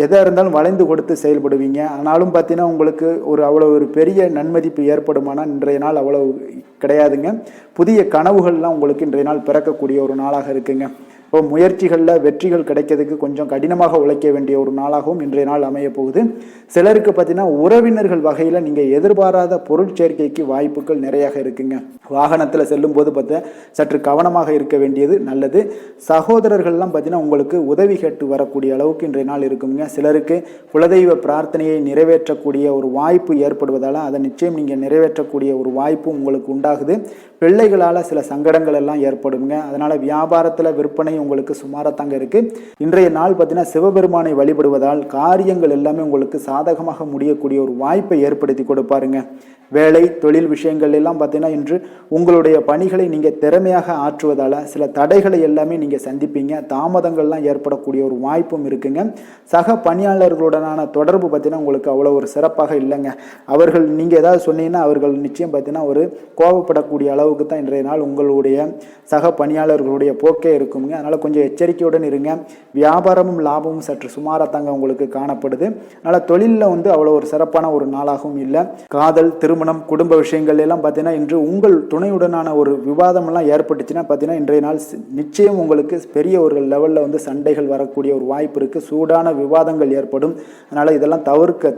எதாக இருந்தாலும் வளைந்து கொடுத்து செயல்படுவீங்க. ஆனாலும் பார்த்தீங்கன்னா உங்களுக்கு அவ்வளோ ஒரு பெரிய நன்மதிப்பு ஏற்படுமானால் இன்றைய நாள் அவ்வளோ கிடையாதுங்க. புதிய கனவுகள்லாம் உங்களுக்கு இன்றைய நாள் பிறக்கக்கூடிய ஒரு நாளாக இருக்குங்க. இப்போ முயற்சிகளில் வெற்றிகள் கிடைக்கிறதுக்கு கொஞ்சம் கடினமாக உழைக்க வேண்டிய ஒரு நாளாகவும் இன்றைய நாள் அமைய போகுது. சிலருக்கு பார்த்தீங்கன்னா உறவினர்கள் வகையில் நீங்கள் எதிர்பாராத பொருட்சேர்க்கைக்கு வாய்ப்புகள் நிறையாக இருக்குங்க. வாகனத்தில் செல்லும் போது பார்த்தா சற்று கவனமாக இருக்க வேண்டியது நல்லது. சகோதரர்கள்லாம் பார்த்தீங்கன்னா உங்களுக்கு உதவி கேட்டு வரக்கூடிய அளவுக்கு இன்றைய நாள் இருக்குங்க. சிலருக்கு குலதெய்வ பிரார்த்தனையை நிறைவேற்றக்கூடிய ஒரு வாய்ப்பு ஏற்படுவதால் அதை நிச்சயம் நீங்கள் நிறைவேற்றக்கூடிய ஒரு வாய்ப்பு உங்களுக்கு உண்டாகுது. பிள்ளைகளால் சில சங்கடங்கள் எல்லாம் ஏற்படுங்க. அதனால் வியாபாரத்தில் விற்பனை உங்களுக்கு சுமாரத்தாங்க இருக்குது. இன்றைய நாள் பார்த்தீங்கன்னா சிவபெருமானை வழிபடுவதால் காரியங்கள் எல்லாமே உங்களுக்கு சாதகமாக முடியக்கூடிய ஒரு வாய்ப்பை ஏற்படுத்தி கொடுப்பாருங்க. வேலை தொழில் விஷயங்கள் எல்லாம் பார்த்தீங்கன்னா இன்று உங்களுடைய பணிகளை நீங்கள் திறமையாக ஆற்றுவதால் சில தடைகளை எல்லாமே நீங்கள் சந்திப்பீங்க. தாமதங்கள்லாம் ஏற்படக்கூடிய ஒரு வாய்ப்பும் இருக்குங்க. சக பணியாளர்களுடனான தொடர்பு பார்த்தீங்கன்னா உங்களுக்கு அவ்வளோ ஒரு சிறப்பாக இல்லைங்க. அவர்கள் நீங்கள் ஏதாவது சொன்னீங்கன்னா அவர்கள் நிச்சயம் பார்த்தீங்கன்னா ஒரு கோபப்படக்கூடிய அளவுக்கு தான் இன்றைய நாள் உங்களுடைய சக பணியாளர்களுடைய போக்கே இருக்குங்க. அதனால் கொஞ்சம் எச்சரிக்கையுடன் இருங்க. வியாபாரமும் லாபமும் சற்று சுமாரத்தாங்க உங்களுக்கு காணப்படுது. அதனால் தொழிலில் அவ்வளோ ஒரு சிறப்பான ஒரு நாளாகவும் இல்லை. காதல், திருமணம், குடும்ப விஷயங்கள் எல்லாம் பார்த்தீங்கன்னா இன்று உங்கள் துணையுடனான ஒரு விவாதமெல்லாம் ஏற்பட்டுச்சுன்னா பார்த்தீங்கன்னா இன்றைய நாள் நிச்சயம் உங்களுக்கு பெரிய ஒரு லெவலில் சண்டைகள் வரக்கூடிய ஒரு வாய்ப்பு இருக்குது. சூடான விவாதங்கள் ஏற்படும். அதனால் இதெல்லாம்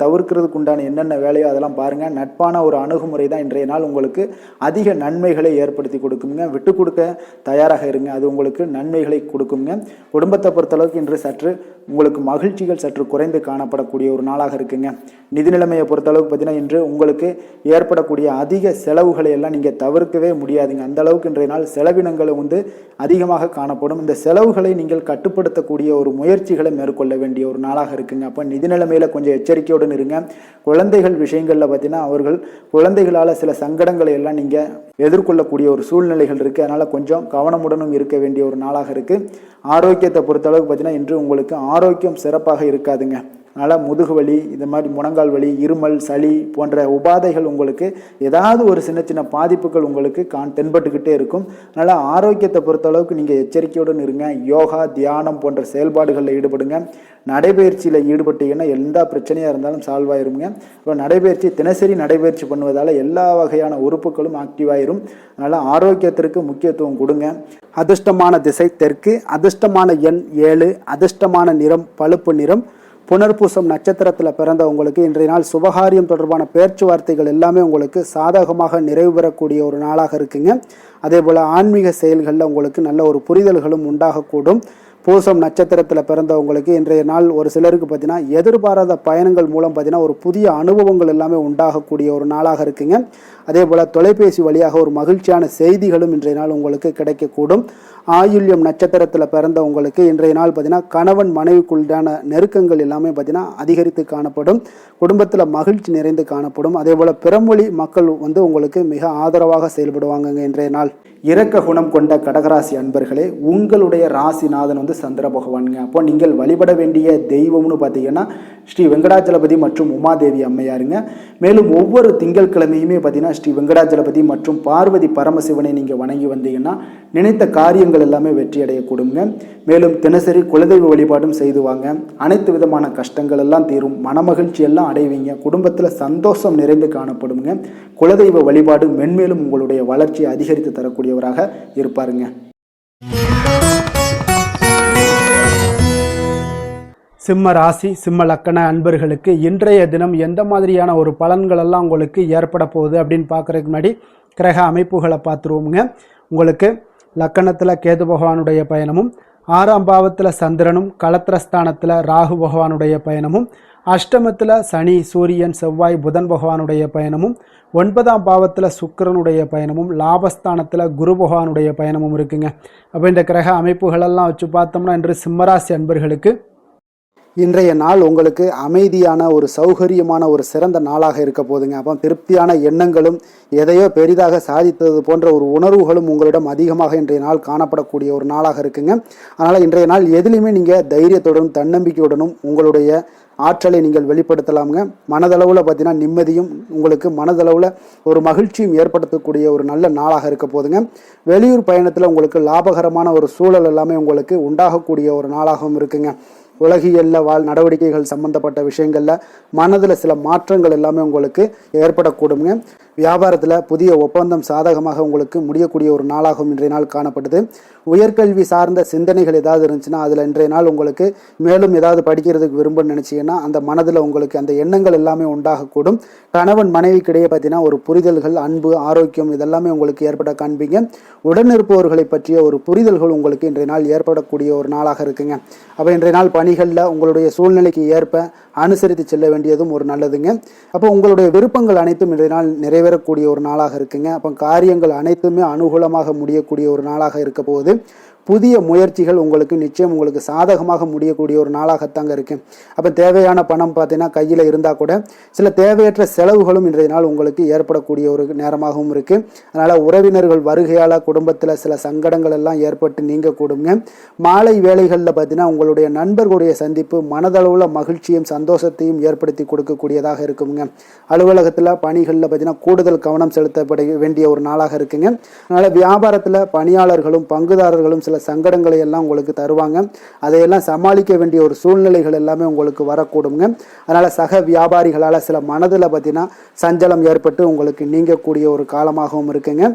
தவிர்க்கிறதுக்கு உண்டான என்னென்ன வேலையோ அதெல்லாம் பாருங்கள். நட்பான ஒரு அணுகுமுறை தான் இன்றைய நாள் உங்களுக்கு அதிக நன்மைகளை ஏற்படுத்தி கொடுக்குங்க. விட்டு கொடுக்க தயாராக இருங்க. அது உங்களுக்கு நன்மைகளை கொடுக்குங்க. குடும்பத்தை பொறுத்தளவுக்கு இன்று சற்று உங்களுக்கு மகிழ்ச்சிகள் சற்று குறைந்து காணப்படக்கூடிய ஒரு நாளாக இருக்குங்க. நிதி நிலைமையை பொறுத்தளவுக்கு பார்த்தீங்கன்னா இன்று உங்களுக்கு ஏற்படக்கூடிய அதிக செலவுகளை எல்லாம் நீங்கள் தவிர்க்கவே முடியாதுங்க. அந்த அளவுக்கு இன்றைய நாள் செலவினங்களை அதிகமாக காணப்படும். இந்த செலவுகளை நீங்கள் கட்டுப்படுத்தக்கூடிய ஒரு முயற்சிகளை மேற்கொள்ள வேண்டிய ஒரு நாளாக இருக்குங்க. அப்போ நிதி நிலைமையில் கொஞ்சம் எச்சரிக்கையுடன் இருங்க. குழந்தைகள் விஷயங்களில் பார்த்தீங்கன்னா அவர்கள் குழந்தைகளால் சில சங்கடங்களை எல்லாம் நீங்கள் எதிர்கொள்ளக்கூடிய ஒரு சூழ்நிலைகள் இருக்குது. அதனால் கொஞ்சம் கவனமுடனும் இருக்க வேண்டிய ஒரு நாளாக இருக்குது. ஆரோக்கியத்தை பொறுத்தளவுக்கு பார்த்தீங்கன்னா இன்று உங்களுக்கு ஆரோக்கியம் சிறப்பாக இருக்காதுங்க. அதனால் முதுகு வலி, இந்த மாதிரி முழங்கால் வலி, இருமல், சளி போன்ற உபாதைகள் உங்களுக்கு ஏதாவது ஒரு சின்ன சின்ன பாதிப்புகள் உங்களுக்கு தென்பட்டுக்கிட்டே இருக்கும். அதனால் ஆரோக்கியத்தை பொறுத்தளவுக்கு நீங்கள் எச்சரிக்கையுடன் இருங்க. யோகா, தியானம் போன்ற செயல்பாடுகளில் ஈடுபடுங்க. நடைபயிற்சியில் ஈடுபட்டீங்கன்னா எந்த பிரச்சனையாக இருந்தாலும் சால்வ் ஆயிருங்க. இப்போ நடைபயிற்சி தினசரி நடைபயிற்சி பண்ணுவதால் எல்லா வகையான உறுப்புகளும் ஆக்டிவாயிரும். அதனால் ஆரோக்கியத்திற்கு முக்கியத்துவம் கொடுங்க. அதிர்ஷ்டமான திசை தெற்கு, அதிர்ஷ்டமான எண் 7, அதிர்ஷ்டமான நிறம் பழுப்பு நிறம். புனர்பூசம் நட்சத்திரத்தில் பிறந்தவங்களுக்கு இன்றைய நாள் சுபகாரியம் தொடர்பான பேச்சுவார்த்தைகள் எல்லாமே உங்களுக்கு சாதகமாக நிறைவு பெறக்கூடிய ஒரு நாளாக இருக்குங்க. அதே போல் ஆன்மீக செயல்களில் உங்களுக்கு நல்ல ஒரு புரிதல்களும் உண்டாகக்கூடும். பூசம் நட்சத்திரத்தில் பிறந்தவங்களுக்கு இன்றைய நாள் ஒரு சிலருக்கு பார்த்தீங்கன்னா எதிர்பாராத பயணங்கள் மூலம் பார்த்தீங்கன்னா ஒரு புதிய அனுபவங்கள் எல்லாமே உண்டாகக்கூடிய ஒரு நாளாக இருக்குங்க. அதே போல் தொலைபேசி வழியாக ஒரு மகிழ்ச்சியான செய்திகளும் இன்றைய நாள் உங்களுக்கு கிடைக்கக்கூடும். ஆயுள்யம் நட்சத்திரத்தில் பிறந்தவங்களுக்கு இன்றைய நாள் பார்த்தீங்கன்னா கணவன் மனைவிக்குள்ளான நெருக்கங்கள் எல்லாமே பார்த்தீங்கன்னா அதிகரித்து காணப்படும். குடும்பத்தில் மகிழ்ச்சி நிறைந்து காணப்படும். அதே போல் பிறமொழி மக்கள் உங்களுக்கு மிக ஆதரவாக செயல்படுவாங்க இன்றைய நாள். இரக்க குணம் கொண்ட கடகராசி அன்பர்களே, உங்களுடைய ராசிநாதன் சந்திர பகவானுங்க. அப்போ நீங்கள் வழிபட வேண்டிய தெய்வம்னு பார்த்தீங்கன்னா ஸ்ரீ வெங்கடாஜலபதி மற்றும் உமாதேவி அம்மையாருங்க. மேலும் ஒவ்வொரு திங்கட்கிழமையுமே பார்த்தீங்கன்னா ஸ்ரீ வெங்கடாஜலபதி மற்றும் பார்வதி பரமசிவனை நீங்கள் வணங்கி வந்தீங்கன்னா நினைத்த காரியங்கள் எல்லாமே வெற்றி அடையக்கூடுங்க. மேலும் தினசரி குலதெய்வ வழிபாடும் செய்து வாங்க. அனைத்து விதமான கஷ்டங்கள் எல்லாம் தீரும். மனமகிழ்ச்சி எல்லாம் அடைவீங்க. குடும்பத்தில் சந்தோஷம் நிறைந்து காணப்படுங்க. குலதெய்வ வழிபாடு மென்மேலும் உங்களுடைய வளர்ச்சியை அதிகரித்து தரக்கூடியவராக இருப்பாருங்க. சிம்ம ராசி சிம்ம லக்கண அன்பர்களுக்கு இன்றைய தினம் எந்த மாதிரியான ஒரு பலன்கள் எல்லாம் உங்களுக்கு ஏற்பட போகுது அப்படின்னு பார்க்குறதுக்கு முன்னாடி கிரக அமைப்புகளை பார்த்துருவோமுங்க. உங்களுக்கு லக்கணத்தில் கேது பகவானுடைய பயணமும் 6ஆம் பாவத்தில் சந்திரனும் களத்திரஸ்தானத்தில் ராகு பகவானுடைய பயணமும், அஷ்டமத்தில் சனி சூரியன் செவ்வாய் புதன் பகவானுடைய பயணமும், 9ஆம் பாவத்தில் சுக்கிரனுடைய பயணமும், லாபஸ்தானத்தில் குரு பகவானுடைய பயணமும் இருக்குங்க. அப்போ இந்த கிரக அமைப்புகளெல்லாம் வச்சு பார்த்தோம்னா இன்று சிம்மராசி அன்பர்களுக்கு இன்றைய நாள் உங்களுக்கு அமைதியான ஒரு சௌகரியமான ஒரு சிறந்த நாளாக இருக்க போதுங்க. அப்போ திருப்தியான எண்ணங்களும் எதையோ பெரிதாக சாதித்தது போன்ற ஒரு உணர்வுகளும் உங்களிடம் அதிகமாக இன்றைய நாள் காணப்படக்கூடிய ஒரு நாளாக இருக்குங்க. அதனால் இன்றைய நாள் எதிலையுமே நீங்கள் தைரியத்துடனும் தன்னம்பிக்கையுடனும் உங்களுடைய ஆற்றலை நீங்கள் வெளிப்படுத்தலாமுங்க. மனதளவில் பார்த்தீங்கன்னா நிம்மதியும் உங்களுக்கு மனதளவில் ஒரு மகிழ்ச்சியும் ஏற்படுத்தக்கூடிய ஒரு நல்ல நாளாக இருக்க போதுங்க. வெளியூர் பயணத்தில் உங்களுக்கு லாபகரமான ஒரு சூழல் எல்லாமே உங்களுக்கு உண்டாகக்கூடிய ஒரு நாளாகவும் இருக்குங்க. உலகியலில் நடவடிக்கைகள் சம்பந்தப்பட்ட விஷயங்களில் மனதில் சில மாற்றங்கள் எல்லாமே உங்களுக்கு ஏற்படக்கூடுங்க. வியாபாரத்தில் புதிய ஒப்பந்தம் சாதகமாக உங்களுக்கு முடியக்கூடிய ஒரு நாளாகவும் இன்றைய நாள் காணப்படுது. உயர்கல்வி சார்ந்த சிந்தனைகள் ஏதாவது இருந்துச்சுன்னா அதில் இன்றைய நாள் உங்களுக்கு மேலும் ஏதாவது படிக்கிறதுக்கு விரும்புன்னு நினச்சிங்கன்னா அந்த மனதில் உங்களுக்கு அந்த எண்ணங்கள் எல்லாமே உண்டாகக்கூடும். கணவன் மனைவிக்கிடையே பார்த்தீங்கன்னா ஒரு புரிதல்கள், அன்பு, ஆரோக்கியம் இதெல்லாமே உங்களுக்கு ஏற்பட காண்பீங்க. உடனிருப்பவர்களை பற்றிய ஒரு புரிதல்கள் உங்களுக்கு இன்றைய நாள் ஏற்படக்கூடிய ஒரு நாளாக இருக்குங்க. அப்போ இன்றைய நாள் பணிகளில் உங்களுடைய சூழ்நிலைக்கு ஏற்ப அனுசரித்து செல்ல வேண்டியதும் ஒரு நல்லதுங்க. அப்போ உங்களுடைய விருப்பங்கள் அனைத்தும் இன்றைய நாள் நிறைவேறக்கூடிய ஒரு நாளாக இருக்குங்க. அப்போ காரியங்கள் அனைத்துமே அனுகூலமாக முடியக்கூடிய ஒரு நாளாக இருக்க போகுது. புதிய முயற்சிகள் உங்களுக்கு நிச்சயம் உங்களுக்கு சாதகமாக முடியக்கூடிய ஒரு நாளாகத்தாங்க இருக்கு. அப்போ தேவையான பணம் பார்த்தீங்கன்னா கையில் இருந்தால் கூட சில தேவையற்ற செலவுகளும் இன்றைய நாள் உங்களுக்கு ஏற்படக்கூடிய ஒரு நேரமாகவும் இருக்கு. அதனால உறவினர்கள் வருகையால் குடும்பத்தில் சில சங்கடங்கள் எல்லாம் ஏற்பட்டு நீங்கக்கூடுங்க. மாலை வேளைகளில் பார்த்தீங்கன்னா உங்களுடைய நண்பர்களுடைய சந்திப்பு மனதளவில் மகிழ்ச்சியும் சந்தோஷத்தையும் ஏற்படுத்தி கொடுக்கக்கூடியதாக இருக்குங்க. அலுவலகத்தில் பணிகளில் பார்த்தீங்கன்னா கூடுதல் கவனம் செலுத்தப்பட வேண்டிய ஒரு நாளாக இருக்குங்க. அதனால வியாபாரத்தில் பணியாளர்களும் பங்குதாரர்களும் சில சங்கடங்களை எல்லாம் உங்களுக்கு தருவாங்க. அதையெல்லாம் சமாளிக்க வேண்டிய ஒரு சூழ்நிலைகள் எல்லாமே உங்களுக்கு வரக்கூடுங்க. அதனால சக வியாபாரிகளால் சில மனதில் பார்த்தீங்கன்னா சஞ்சலம் ஏற்பட்டு உங்களுக்கு நீங்கக்கூடிய ஒரு காலமாகவும் இருக்குங்க.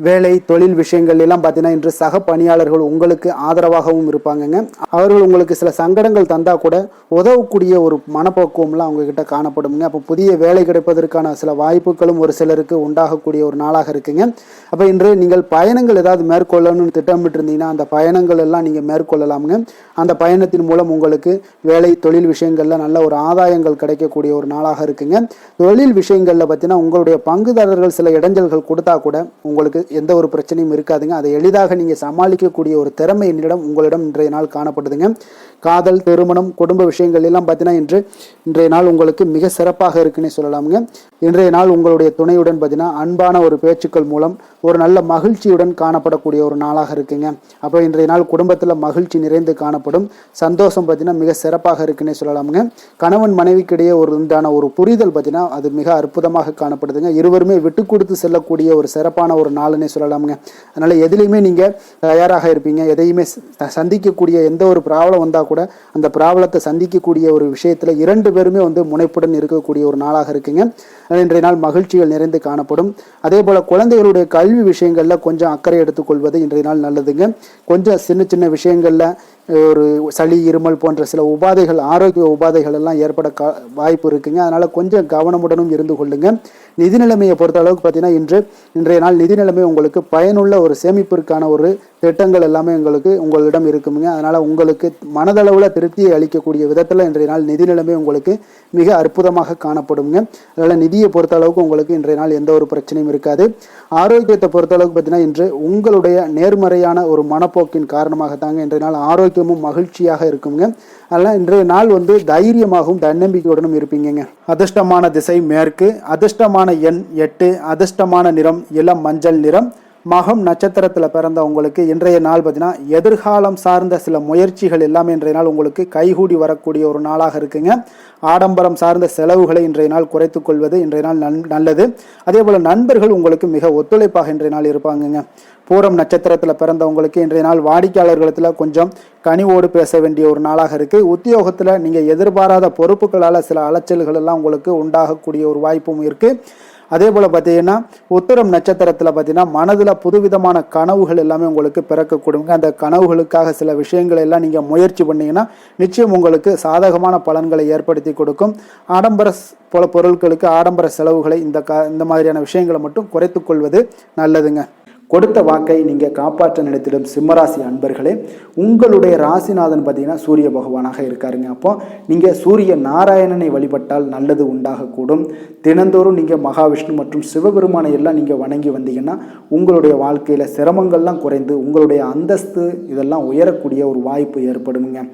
வேலை தொழில் விஷயங்கள் எல்லாம் பார்த்தீங்கன்னா இன்று சக பணியாளர்கள் உங்களுக்கு ஆதரவாகவும் இருப்பாங்கங்க. அவர்கள் உங்களுக்கு சில சங்கடங்கள் தந்தா கூட உதவக்கூடிய ஒரு மனப்பக்குவம்லாம் அவங்க கிட்ட காணப்படுங்க. அப்போ புதிய வேலை கிடைப்பதற்கான சில வாய்ப்புகளும் ஒரு சிலருக்கு உண்டாகக்கூடிய ஒரு நாளாக இருக்குங்க. அப்போ இன்று நீங்கள் பயணங்கள் ஏதாவது மேற்கொள்ளணும்னு திட்டமிட்டு இருந்தீங்கன்னா அந்த பயணங்கள் எல்லாம் நீங்கள் மேற்கொள்ளலாமுங்க. அந்த பயணத்தின் மூலம் உங்களுக்கு வேலை தொழில் விஷயங்கள்ல நல்ல ஒரு ஆதாயங்கள் கிடைக்கக்கூடிய ஒரு நாளாக இருக்குங்க. தொழில் விஷயங்கள்ல பார்த்தீங்கன்னா உங்களுடைய பங்குதாரர்கள் சில இடைஞ்சல்கள் கொடுத்தா கூட உங்களுக்கு எந்த ஒரு பிரச்சனையும் இருக்காதுங்க. அதை எளிதாக நீங்கள் சமாளிக்கக்கூடிய ஒரு திறமை உங்களிடம் இன்றைய நாள் காணப்படுதுங்க. காதல், திருமணம், குடும்ப விஷயங்கள் எல்லாம் பார்த்தீங்கன்னா இன்றைய நாள் உங்களுக்கு மிக சிறப்பாக இருக்குன்னு சொல்லலாமுங்க. இன்றைய நாள் உங்களுடைய துணையுடன் பார்த்தீங்கன்னா அன்பான ஒரு பேச்சுக்கள் மூலம் ஒரு நல்ல மகிழ்ச்சியுடன் காணப்படக்கூடிய ஒரு நாளாக இருக்குங்க. அப்போ இன்றைய நாள் குடும்பத்தில் மகிழ்ச்சி நிறைந்து காணப்படும். சந்தோஷம் பார்த்தீங்கன்னா மிக சிறப்பாக இருக்குன்னே சொல்லலாமுங்க. கணவன் மனைவிக்கிடையே உண்டான ஒரு புரிதல் பார்த்தீங்கன்னா அது மிக அற்புதமாக காணப்படுதுங்க. இருவருமே விட்டு கொடுத்து செல்லக்கூடிய ஒரு சிறப்பான ஒரு நாளுன்னே சொல்லலாமுங்க. அதனால எதுலையுமே நீங்கள் தயாராக இருப்பீங்க. எதையுமே சந்திக்கக்கூடிய எந்த ஒரு ப்ராப்ளம் வந்தால் கூட அந்த ப்ராப்ளத்தை சந்திக்கக்கூடிய ஒரு விஷயத்துல இரண்டு பேருமே முனைப்புடன் இருக்கக்கூடிய ஒரு நாளாக இருக்குங்க. இன்றைய நாள் மகிழ்ச்சிகள் நிறைந்து காணப்படும். அதே போல குழந்தைகளுடைய கல்வி விஷயங்கள்ல கொஞ்சம் அக்கறை எடுத்துக்கொள்வது இன்றைய நாள் நல்லதுங்க. கொஞ்சம் சின்ன சின்ன விஷயங்கள்ல ஒரு சளி, இருமல் போன்ற சில உபாதைகள், ஆரோக்கிய உபாதைகள் எல்லாம் ஏற்பட வாய்ப்பு இருக்குங்க. அதனால கொஞ்சம் கவனமுடனும் இருந்து கொள்ளுங்க. நிதி நிலைமையை பொறுத்த அளவுக்கு பார்த்தீங்கன்னா இன்றைய நாள் நிதி நிலைமை உங்களுக்கு பயனுள்ள ஒரு சேமிப்பிற்கான ஒரு திட்டங்கள் எல்லாமே உங்களிடம் இருக்குங்க. அதனால உங்களுக்கு மனதளவில் திருப்தியை அளிக்கக்கூடிய விதத்தில் இன்றைய நாள் நிதி நிலைமை உங்களுக்கு மிக அற்புதமாக காணப்படுங்க. அதனால நிதியை பொறுத்த அளவுக்கு உங்களுக்கு இன்றைய நாள் எந்த ஒரு பிரச்சனையும் இருக்காது. ஆரோக்கியத்தை பொறுத்த அளவுக்கு பார்த்தீங்கன்னா இன்று உங்களுடைய நேர்மறையான ஒரு மனப்போக்கின் காரணமாகத்தாங்க இன்றைய நாள் ஆரோக்கியமும் மகிழ்ச்சியாக இருக்குங்க. அதனால் இன்றைய நாள் தைரியமாகவும் தன்னம்பிக்கையுடனும் இருப்பீங்க. அதிர்ஷ்டமான திசை மேற்கு, அதிர்ஷ்டமான எண் 8, அதிர்ஷ்டமான நிறம் இளம் மஞ்சள் நிறம். மகம் நட்சத்திரத்தில் பிறந்த உங்களுக்கு இன்றைய நாள் பார்த்தீங்கன்னா எதிர்காலம் சார்ந்த சில முயற்சிகள் எல்லாமே இன்றைய நாள் உங்களுக்கு கைகூடி வரக்கூடிய ஒரு நாளாக இருக்குங்க. ஆடம்பரம் சார்ந்த செலவுகளை இன்றைய நாள் குறைத்து கொள்வது இன்றைய நாள் நல்லது. அதே போல் நண்பர்கள் உங்களுக்கு மிக ஒத்துழைப்பாக இன்றைய நாள் இருப்பாங்கங்க. பூரம் நட்சத்திரத்தில் பிறந்தவங்களுக்கு இன்றைய நாள் வாடிக்கையாளர்களிடத்தில் கொஞ்சம் கனிவோடு பேச வேண்டிய ஒரு நாளாக இருக்குது. உத்தியோகத்தில் நீங்கள் எதிர்பாராத பொறுப்புகளால் சில அலைச்சல்கள் எல்லாம் உங்களுக்கு உண்டாகக்கூடிய ஒரு வாய்ப்பும் இருக்குது. அதே போல் பார்த்தீங்கன்னா உத்திரம் நட்சத்திரத்தில் பார்த்தீங்கன்னா மனதில் புதுவிதமான கனவுகள் எல்லாமே உங்களுக்கு பிறக்கக்கூடுங்க. அந்த கனவுகளுக்காக சில விஷயங்களை எல்லாம் நீங்கள் முயற்சி பண்ணிங்கன்னா நிச்சயம் உங்களுக்கு சாதகமான பலன்களை ஏற்படுத்தி கொடுக்கும். ஆடம்பர போல பொருட்களுக்கு ஆடம்பர செலவுகளை இந்த மாதிரியான விஷயங்களை மட்டும் குறைத்து கொள்வது நல்லதுங்க. கொடுத்த வாக்கை நீங்கள் காப்பாற்ற நினைத்திடும் சிம்மராசி அன்பர்களே, உங்களுடைய ராசிநாதன் பார்த்தீங்கன்னா சூரிய பகவானாக இருக்காருங்க. அப்போ நீங்கள் சூரிய நாராயணனை வழிபட்டால் நல்லது உண்டாகக்கூடும். தினந்தோறும் நீங்கள் மகாவிஷ்ணு மற்றும் சிவபெருமானை எல்லாம் நீங்கள் வணங்கி வந்தீங்கன்னா உங்களுடைய வாழ்க்கையில் சிரமங்கள்லாம் குறைந்து உங்களுடைய அந்தஸ்து இதெல்லாம் உயரக்கூடிய ஒரு வாய்ப்பு ஏற்படுங்க.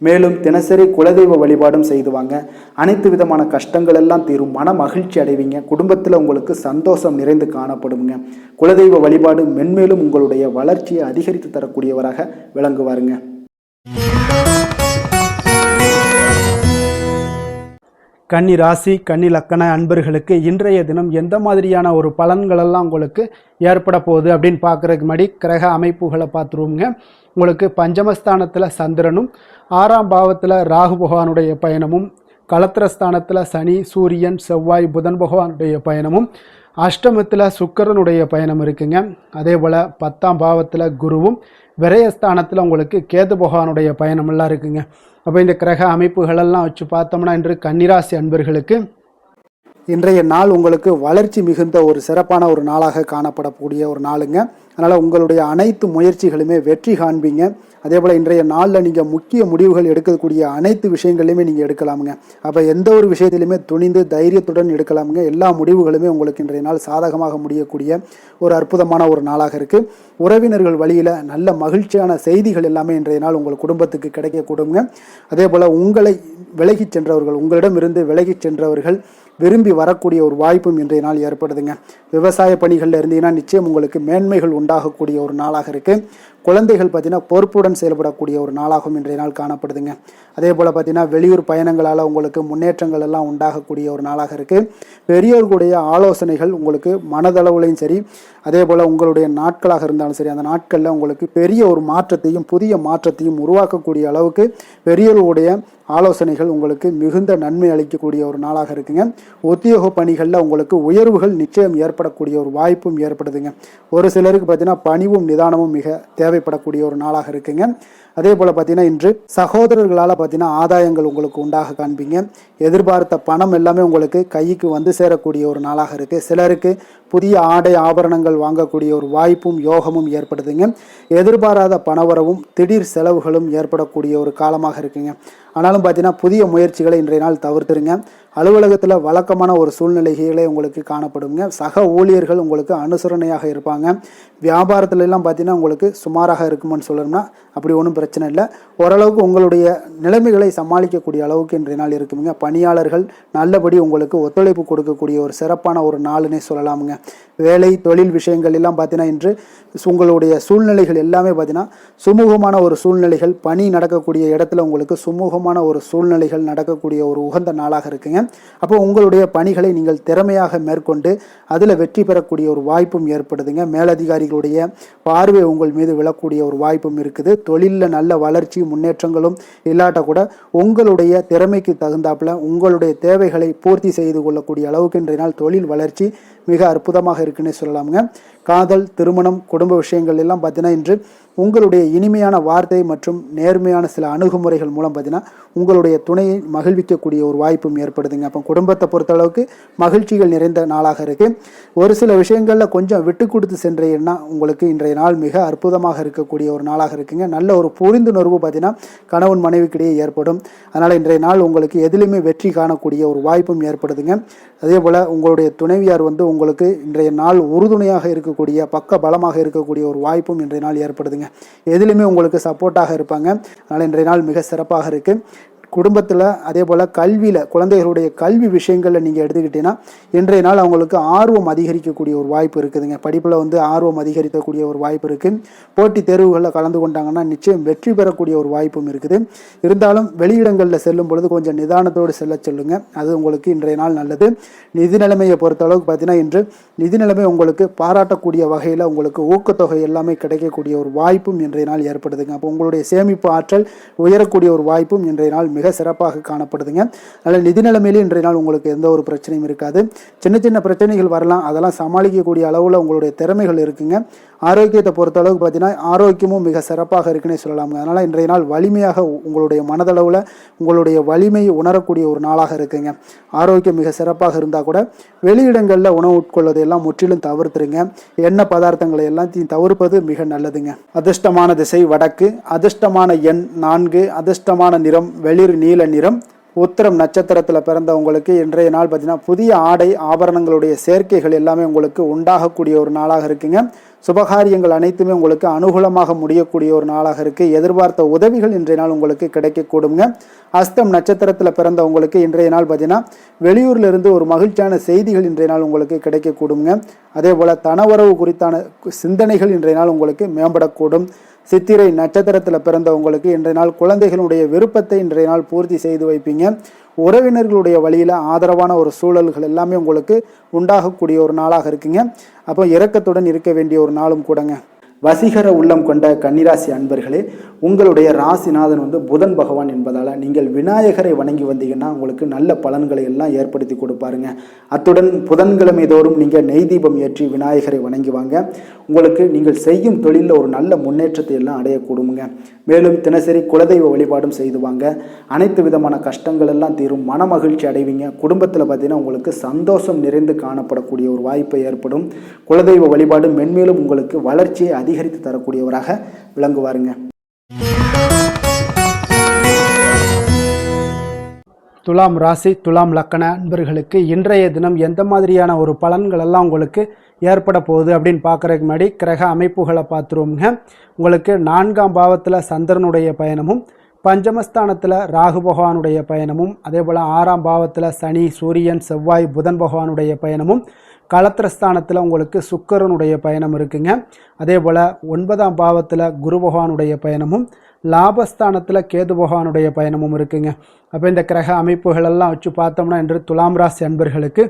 மேலும் தினசரி குலதெய்வ வழிபாடும் செய்துவாங்க. அனைத்து விதமான கஷ்டங்கள் எல்லாம் தீரும். மன மகிழ்ச்சி அடைவீங்க. குடும்பத்தில் உங்களுக்கு சந்தோஷம் நிறைந்து காணப்படுங்க. குலதெய்வ வழிபாடு மென்மேலும் உங்களுடைய வளர்ச்சியை அதிகரித்து தரக்கூடியவராக விளங்குவாருங்க. கன்னி ராசி கன்னி லக்கண அன்பர்களுக்கு இன்றைய தினம் எந்த மாதிரியான ஒரு பலன்களெல்லாம் உங்களுக்கு ஏற்பட போகுது அப்படின்னு பார்க்குறதுக்கு முன்னாடி கிரக அமைப்புகளை பார்த்துருவோங்க. உங்களுக்கு பஞ்சமஸ்தானத்தில் சந்திரனும் 6ஆம் பாவத்தில் ராகு பகவானுடைய பயணமும், களத்திரஸ்தானத்தில் சனி சூரியன் செவ்வாய் புதன் பகவானுடைய பயணமும், அஷ்டமத்தில் சுக்கிரனுடைய பயணம் இருக்குங்க. அதே போல் 10ஆம் பாவத்தில் குருவும், விரயஸ்தானத்தில் உங்களுக்கு கேது பகவானுடைய பயணமெல்லாம் இருக்குங்க. அப்போ இந்த கிரக அமைப்புகளெல்லாம் வச்சு பார்த்தோம்னா இன்று கன்னிராசி அன்பர்களுக்கு இன்றைய நாள் உங்களுக்கு வளர்ச்சி மிகுந்த ஒரு சிறப்பான ஒரு நாளாக காணப்படக்கூடிய ஒரு நாளுங்க. அதனால் உங்களுடைய அனைத்து முயற்சிகளுமே வெற்றி காண்பீங்க. அதே போல் இன்றைய நாளில் நீங்கள் முக்கிய முடிவுகள் எடுக்கக்கூடிய அனைத்து விஷயங்களையுமே நீங்கள் எடுக்கலாமுங்க. அப்போ எந்த ஒரு விஷயத்திலுமே துணிந்து தைரியத்துடன் எடுக்கலாமுங்க. எல்லா முடிவுகளுமே உங்களுக்கு இன்றைய நாள் சாதகமாக முடியக்கூடிய ஒரு அற்புதமான ஒரு நாளாக இருக்குது. உறவினர்கள் வழியில் நல்ல மகிழ்ச்சியான செய்திகள் எல்லாமே இன்றைய நாள் உங்கள் குடும்பத்துக்கு கிடைக்கக்கூடுங்க. அதே போல் உங்களை விலகிச் சென்றவர்கள், உங்களிடமிருந்து விலகிச் சென்றவர்கள் விரும்பி வரக்கூடிய ஒரு வாய்ப்பும் இன்றைய நாள் ஏற்படுதுங்க. விவசாய பணிகளில் இருந்தீங்கன்னா நிச்சயம் உங்களுக்கு மேன்மைகள் உண்டாகக்கூடிய ஒரு நாளாக இருக்குது. குழந்தைகள் பார்த்தீங்கன்னா பொறுப்புடன் செயல்படக்கூடிய ஒரு நாளாகவும் இன்றைய நாள் காணப்படுதுங்க. அதே போல் பார்த்தீங்கன்னா வெளியூர் பயணங்களால் உங்களுக்கு முன்னேற்றங்கள் எல்லாம் உண்டாகக்கூடிய ஒரு நாளாக இருக்குது. பெரியோர்களுடைய ஆலோசனைகள் உங்களுக்கு மனதளவுலையும் சரி, அதே போல் உங்களுடைய நாட்களாக இருந்தாலும் சரி, அந்த நாட்களில் உங்களுக்கு பெரிய ஒரு மாற்றத்தையும் புதிய மாற்றத்தையும் உருவாக்கக்கூடிய அளவுக்கு பெரியோர்களுடைய ஆலோசனைகள் உங்களுக்கு மிகுந்த நன்மை அளிக்கக்கூடிய ஒரு நாளாக இருக்குங்க. உத்தியோக பணிகளில் உங்களுக்கு உயர்வுகள் நிச்சயம் ஏற்படக்கூடிய ஒரு வாய்ப்பும் ஏற்படுதுங்க. ஒரு சிலருக்கு பார்த்தீங்கன்னா பணிவும் நிதானமும் மிக தேவைப்படக்கூடிய ஒரு நாளாக இருக்குங்க. அதே போல் பார்த்தீங்கன்னா இன்று சகோதரர்களால் பார்த்தீங்கன்னா ஆதாயங்கள் உங்களுக்கு உண்டாக காண்பீங்க. எதிர்பார்த்த பணம் எல்லாமே உங்களுக்கு கைக்கு வந்து சேரக்கூடிய ஒரு நாளாக இருக்குது. சிலருக்கு புதிய ஆடை ஆபரணங்கள் வாங்கக்கூடிய ஒரு வாய்ப்பும் யோகமும் ஏற்படுதுங்க. எதிர்பாராத பணவரவும் திடீர் செலவுகளும் ஏற்படக்கூடிய ஒரு காலமாக இருக்குங்க. ஆனாலும் பார்த்தீங்கன்னா புதிய முயற்சிகளை இன்றைய நாள் தவிர்த்துருங்க. அலுவலகத்தில் வழக்கமான ஒரு சூழ்நிலைகளே உங்களுக்கு காணப்படுங்க. சக ஊழியர்கள் உங்களுக்கு அனுசரணையாக இருப்பாங்க. வியாபாரத்துல எல்லாம் பார்த்தீங்கன்னா உங்களுக்கு சுமாராக இருக்குமென்னு சொல்லணும்னா அப்படி ஒன்றும் பிரச்சனை இல்லை. ஓரளவுக்கு உங்களுடைய நிலைமைகளை சமாளிக்கக்கூடிய அளவுக்கு இன்றைய நாள் இருக்குங்க. பணியாளர்கள் நல்லபடி உங்களுக்கு ஒத்துழைப்பு கொடுக்கக்கூடிய ஒரு சிறப்பான ஒரு நாளுன்னே சொல்லலாமுங்க. வேலை தொழில் விஷயங்கள் எல்லாம் பார்த்தீங்கன்னா இன்று உங்களுடைய சூழ்நிலைகள் எல்லாமே பார்த்தீங்கன்னா சுமூகமான ஒரு சூழ்நிலைகள், பணி நடக்கக்கூடிய இடத்துல உங்களுக்கு சுமூகமான ஒரு சூழ்நிலைகள் நடக்கக்கூடிய ஒரு உகந்த நாளாக இருக்குங்க. அப்போ உங்களுடைய பணிகளை நீங்கள் திறமையாக மேற்கொண்டு அதில் வெற்றி பெறக்கூடிய ஒரு வாய்ப்பும் ஏற்படுதுங்க. மேலதிகாரிகளுடைய பார்வை உங்கள் மீது விழக்கூடிய ஒரு வாய்ப்பும் இருக்குது. தொழிலில் நல்ல வளர்ச்சி முன்னேற்றங்களும் இல்லாட்ட கூட உங்களுடைய திறமைக்கு தகுந்தாப்புல உங்களுடைய தேவைகளை பூர்த்தி செய்து கொள்ளக்கூடிய அளவுக்கு இன்றைய நாள் தொழில் வளர்ச்சி மிக அற்புதமாக இருக்குன்னே சொல்லலாமுங்க. காதல், திருமணம், குடும்ப விஷயங்கள் எல்லாம் பார்த்தீங்கன்னா இன்று உங்களுடைய இனிமையான வார்த்தை மற்றும் நேர்மையான சில அணுகுமுறைகள் மூலம் பார்த்தீங்கன்னா உங்களுடைய துணையை மகிழ்விக்கக்கூடிய ஒரு வாய்ப்பும் ஏற்படுதுங்க. அப்போ குடும்பத்தை பொறுத்தளவுக்கு மகிழ்ச்சிகள் நிறைந்த நாளாக இருக்குது. ஒரு சில விஷயங்களில் கொஞ்சம் விட்டு கொடுத்து சென்றீங்கன்னா உங்களுக்கு இன்றைய நாள் மிக அற்புதமாக இருக்கக்கூடிய ஒரு நாளாக இருக்குங்க. நல்ல ஒரு புரிந்துணர்வு பார்த்தீங்கன்னா கணவன் மனைவிக்கிடையே ஏற்படும். அதனால் இன்றைய நாள் உங்களுக்கு எதிலுமே வெற்றி காணக்கூடிய ஒரு வாய்ப்பும் ஏற்படுதுங்க. அதே போல் உங்களுடைய துணைவியார் உங்களுக்கு இன்றைய நாள் உறுதுணையாக இருக்கக்கூடிய பக்க பலமாக இருக்கக்கூடிய ஒரு வாய்ப்பும் இன்றைய நாள் ஏற்படுதுங்க. எதிலுமே உங்களுக்கு சப்போர்ட்டாக இருப்பாங்க. அதனால் இன்றைய நாள் மிக சிறப்பாக இருக்குது. குடும்பத்தில் அதே போல் கல்வியில் குழந்தைகளுடைய கல்வி விஷயங்களில் நீங்கள் எடுத்துக்கிட்டீங்கன்னா இன்றைய நாள் அவங்களுக்கு ஆர்வம் அதிகரிக்கக்கூடிய ஒரு வாய்ப்பு இருக்குதுங்க. படிப்பில் ஆர்வம் அதிகரிக்கக்கூடிய ஒரு வாய்ப்பு இருக்குது. போட்டித் தேர்வுகளில் கலந்து கொண்டாங்கன்னா நிச்சயம் வெற்றி பெறக்கூடிய ஒரு வாய்ப்பும் இருக்குது. இருந்தாலும் வெளியிடங்களில் செல்லும் பொழுது கொஞ்சம் நிதானத்தோடு செல்ல சொல்லுங்கள். அது உங்களுக்கு இன்றைய நாள் நல்லது. நிதி நிலைமையை பொறுத்தளவுக்கு பார்த்தீங்கன்னா இன்று நிதி நிலைமை உங்களுக்கு பாராட்டக்கூடிய வகையில் உங்களுக்கு ஊக்கத்தொகை எல்லாமே கிடைக்கக்கூடிய ஒரு வாய்ப்பும் இன்றைய நாள் ஏற்படுதுங்க. அப்போ உங்களுடைய சேமிப்பு ஆற்றல் உயரக்கூடிய ஒரு வாய்ப்பும் இன்றைய நாள் மிக சிறப்பாக காணப்படுதுங்க. அதனால் நிதி நிலைமையிலே இன்றைய நாள் உங்களுக்கு எந்த ஒரு பிரச்சனையும் இருக்காது. சின்ன சின்ன பிரச்சனைகள் வரலாம், அதெல்லாம் சமாளிக்கக்கூடிய அளவில் உங்களுடைய திறமைகள் இருக்குங்க. ஆரோக்கியத்தை பொறுத்தளவுக்கு பார்த்தீங்கன்னா ஆரோக்கியமும் மிக சிறப்பாக இருக்குன்னே சொல்லலாமுங்க. அதனால் இன்றைய நாள் வலிமையாக உங்களுடைய மனதளவில் உங்களுடைய வலிமையை உணரக்கூடிய ஒரு நாளாக இருக்குங்க. ஆரோக்கியம் மிக சிறப்பாக இருந்தால் கூட வெளியிடங்களில் உணவு உட்கொள்வதை எல்லாம் முற்றிலும் தவிர்த்துருங்க. எண்ணெய் பதார்த்தங்களை எல்லாத்தையும் தவிர்ப்பது மிக நல்லதுங்க. அதிர்ஷ்டமான திசை வடக்கு, அதிர்ஷ்டமான எண் 4, அதிர்ஷ்டமான நிறம் வெளிர் நீல நிறம். உத்திரம் நட்சத்திரத்தில் பிறந்தவங்களுக்கு இன்றைய நாள் பார்த்தீங்கன்னா புதிய ஆடை ஆபரணங்களுடைய சேர்க்கைகள் எல்லாமே உங்களுக்கு உண்டாகக்கூடிய ஒரு நாளாக இருக்குங்க. சுபகாரியங்கள் அனைத்துமே உங்களுக்கு அனுகூலமாக முடியக்கூடிய ஒரு நாளாக இருக்குது. எதிர்பார்த்த உதவிகள் இன்றைய நாள் உங்களுக்கு கிடைக்கக்கூடுங்க. அஸ்தம் நட்சத்திரத்தில் பிறந்தவங்களுக்கு இன்றைய நாள் பார்த்தீங்கன்னா வெளியூரில் இருந்து ஒரு மகிழ்ச்சியான செய்திகள் இன்றைய நாள் உங்களுக்கு கிடைக்கக்கூடுங்க. அதே போல் தனவரவு குறித்தான சிந்தனைகள் இன்றைய நாள் உங்களுக்கு மேம்படக்கூடும். சித்திரை நட்சத்திரத்தில் பிறந்தவங்களுக்கு இன்றைய நாள் குழந்தைகளுடைய விருப்பத்தை இன்றைய நாள் பூர்த்தி செய்து வைப்பீங்க. உறவினர்களுடைய வழியில் ஆதரவான ஒரு சூழல்கள் எல்லாமே உங்களுக்கு உண்டாகக்கூடிய ஒரு நாளாக இருக்குங்க. அப்போ இரக்கத்துடன் இருக்க வேண்டிய ஒரு நாளும் கூடங்க. வசீகர உள்ளம் கொண்ட கன்னிராசி அன்பர்களே, உங்களுடைய ராசிநாதன் புதன் பகவான் என்பதால் நீங்கள் விநாயகரை வணங்கி வந்தீங்கன்னா உங்களுக்கு நல்ல பலன்களை எல்லாம் ஏற்படுத்தி கொடுப்பாருங்க. அத்துடன் புதன்கிழமை தோறும் நீங்கள் நெய் தீபம் ஏற்றி விநாயகரை வணங்கி வாங்க. உங்களுக்கு நீங்கள் செய்யும் தொழிலில் ஒரு நல்ல முன்னேற்றத்தை எல்லாம் அடையக்கூடுங்க. மேலும் தினசரி குலதெய்வ வழிபாடும் செய்து வாங்க. அனைத்து விதமான கஷ்டங்கள் எல்லாம் தீரும், மன மகிழ்ச்சி அடைவீங்க. குடும்பத்தில் பார்த்தீங்கன்னா உங்களுக்கு சந்தோஷம் நிறைந்து காணப்படக்கூடிய ஒரு வாய்ப்பு ஏற்படும். குலதெய்வ வழிபாடு மென்மேலும் உங்களுக்கு வளர்ச்சியை அதிகரித்து தரக்கூடியவராக விளங்குவாருங்க. துலாம் ராசி துலாம் லக்கண அன்பர்களுக்கு இன்றைய தினம் எந்த மாதிரியான ஒரு பலன்கள் எல்லாம் உங்களுக்கு ஏற்பட போகுது அப்படின்னு பார்க்குறதுக்கு முன்னாடி கிரக அமைப்புகளை பார்த்துருவோங்க. உங்களுக்கு 4ஆம் பாவத்தில் சந்திரனுடைய பயணமும், பஞ்சமஸ்தானத்தில் ராகு பகவானுடைய பயணமும், அதே போல் 6ஆம் பாவத்தில் சனி சூரியன் செவ்வாய் புதன் பகவானுடைய பயணமும், களத்திரஸ்தானத்தில் உங்களுக்கு சுக்கிரனுடைய பயணம் இருக்குங்க. அதே போல் 9ஆம் பாவத்தில் குரு பகவானுடைய பயணமும், லாபஸ்தானத்தில் கேது பகவானுடைய பயணமும் இருக்குங்க. அப்போ இந்த கிரக அமைப்புகளெல்லாம் வச்சு பார்த்தோம்னா இன்று துலாம் ராசி அன்பர்களுக்கு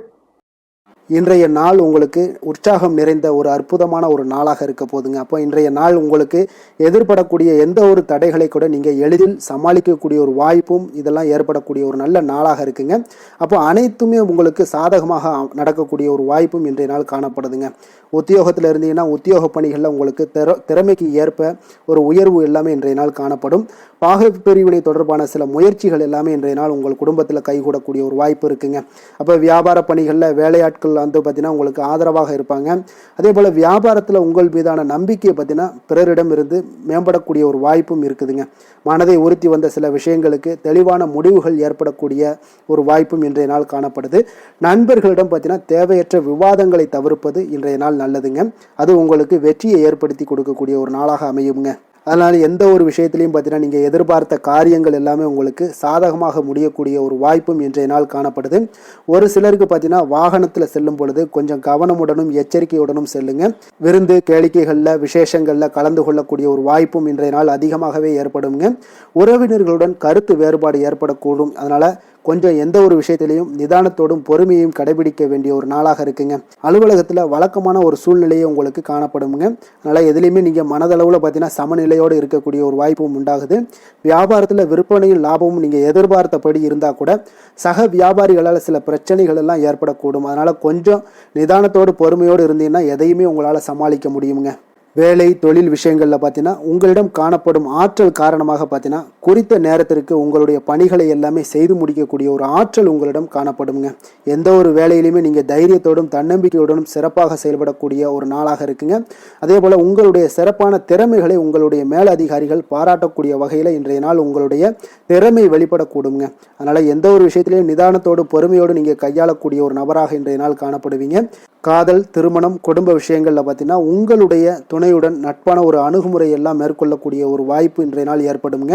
இன்றைய நாள் உங்களுக்கு உற்சாகம் நிறைந்த ஒரு அற்புதமான ஒரு நாளாக இருக்க போதுங்க. அப்போ இன்றைய நாள் உங்களுக்கு எதிர்படக்கூடிய எந்த ஒரு தடைகளை கூட நீங்கள் எளிதில் சமாளிக்கக்கூடிய ஒரு வாய்ப்பும் இதெல்லாம் ஏற்படக்கூடிய ஒரு நல்ல நாளாக இருக்குங்க. அப்போ அனைத்துமே உங்களுக்கு சாதகமாக நடக்கக்கூடிய ஒரு வாய்ப்பும் இன்றைய நாள் காணப்படுதுங்க. உத்தியோகத்தில் இருந்தீங்கன்னா உத்தியோக பணிகளில் உங்களுக்கு திறமைக்கு ஏற்ப ஒரு உயர்வு எல்லாமே இன்றைய நாள் காணப்படும். பாக பிரிவினை தொடர்பான சில முயற்சிகள் எல்லாமே இன்றைய நாள் உங்கள் குடும்பத்தில் கைகூடக்கூடிய ஒரு வாய்ப்பு இருக்குங்க. அப்போ வியாபார பணிகளில் வேலையாட்கள் பார்த்தீங்கன்னா உங்களுக்கு ஆதரவாக இருப்பாங்க. அதே போல் வியாபாரத்தில் உங்கள் மீதான நம்பிக்கையை பார்த்தீங்கன்னா பிறரிடம் இருந்து மேம்படக்கூடிய ஒரு வாய்ப்பும் இருக்குதுங்க. மனதை உறுத்தி வந்த சில விஷயங்களுக்கு தெளிவான முடிவுகள் ஏற்படக்கூடிய ஒரு வாய்ப்பும் இன்றைய நாள் காணப்படுது. நண்பர்களிடம் பார்த்தீங்கன்னா தேவையற்ற விவாதங்களை தவிர்ப்பது இன்றைய நாள் நல்லதுங்க. அது உங்களுக்கு வெற்றியை ஏற்படுத்தி கொடுக்கக்கூடிய ஒரு நாளாக அமையுங்க. அதனால் எந்த ஒரு விஷயத்திலையும் பார்த்தீங்கன்னா நீங்கள் எதிர்பார்த்த காரியங்கள் எல்லாமே உங்களுக்கு சாதகமாக முடியக்கூடிய ஒரு வாய்ப்பும் இன்றைய நாள் காணப்படுது. ஒரு சிலருக்கு பார்த்தீங்கன்னா வாகனத்தில் செல்லும் பொழுது கொஞ்சம் கவனமுடனும் எச்சரிக்கையுடனும் செல்லுங்க. விருந்து கேளிக்கைகளில் விசேஷங்களில் கலந்து கொள்ளக்கூடிய ஒரு வாய்ப்பும் இன்றைய நாள் அதிகமாகவே ஏற்படுங்க. உறவினர்களுடன் கருத்து வேறுபாடு ஏற்படக்கூடும். அதனால் கொஞ்சம் எந்த ஒரு விஷயத்திலையும் நிதானத்தோடும் பொறுமையையும் கடைபிடிக்க வேண்டிய ஒரு நாளாக இருக்குங்க. அலுவலகத்தில் வழக்கமான ஒரு சூழ்நிலையை உங்களுக்கு காணப்படுங்க. அதனால் எதுலையுமே நீங்கள் மனதளவில் பார்த்தீங்கன்னா சமநிலையோடு இருக்கக்கூடிய ஒரு வாய்ப்பும் உண்டாகுது. வியாபாரத்தில் விற்பனையும் லாபமும் நீங்கள் எதிர்பார்த்தபடி இருந்தால் கூட சக வியாபாரிகளால் சில பிரச்சனைகள் எல்லாம் ஏற்படக்கூடும். அதனால் கொஞ்சம் நிதானத்தோடு பொறுமையோடு இருந்தீங்கன்னா எதையுமே உங்களால் சமாளிக்க முடியுங்க. வேலை தொழில் விஷயங்களில் பார்த்தீங்கன்னா உங்களிடம் காணப்படும் ஆற்றல் காரணமாக பார்த்தீங்கன்னா குறித்த நேரத்திற்கு உங்களுடைய பணிகளை எல்லாமே செய்து முடிக்கக்கூடிய ஒரு ஆற்றல் உங்களிடம் காணப்படுங்க. எந்த ஒரு வேலையிலையுமே நீங்கள் தைரியத்தோடும் தன்னம்பிக்கையுடனும் சிறப்பாக செயல்படக்கூடிய ஒரு நாளாக இருக்குங்க. அதே போல் உங்களுடைய சிறப்பான திறமைகளை உங்களுடைய மேலதிகாரிகள் பாராட்டக்கூடிய வகையில் இன்றைய நாள் உங்களுடைய திறமை வெளிப்படக்கூடுங்க. அதனால் எந்த ஒரு விஷயத்திலையும் நிதானத்தோடு பொறுமையோடு நீங்கள் கையாளக்கூடிய ஒரு நபராக இன்றைய நாள் காணப்படுவீங்க. காதல், திருமணம், குடும்ப விஷயங்களில் பார்த்தீங்கன்னா உங்களுடைய துணையுடன் நட்பான ஒரு அணுகுமுறை எல்லாம் மேற்கொள்ளக்கூடிய ஒரு வாய்ப்பு இன்றைய நாள் ஏற்படுங்க.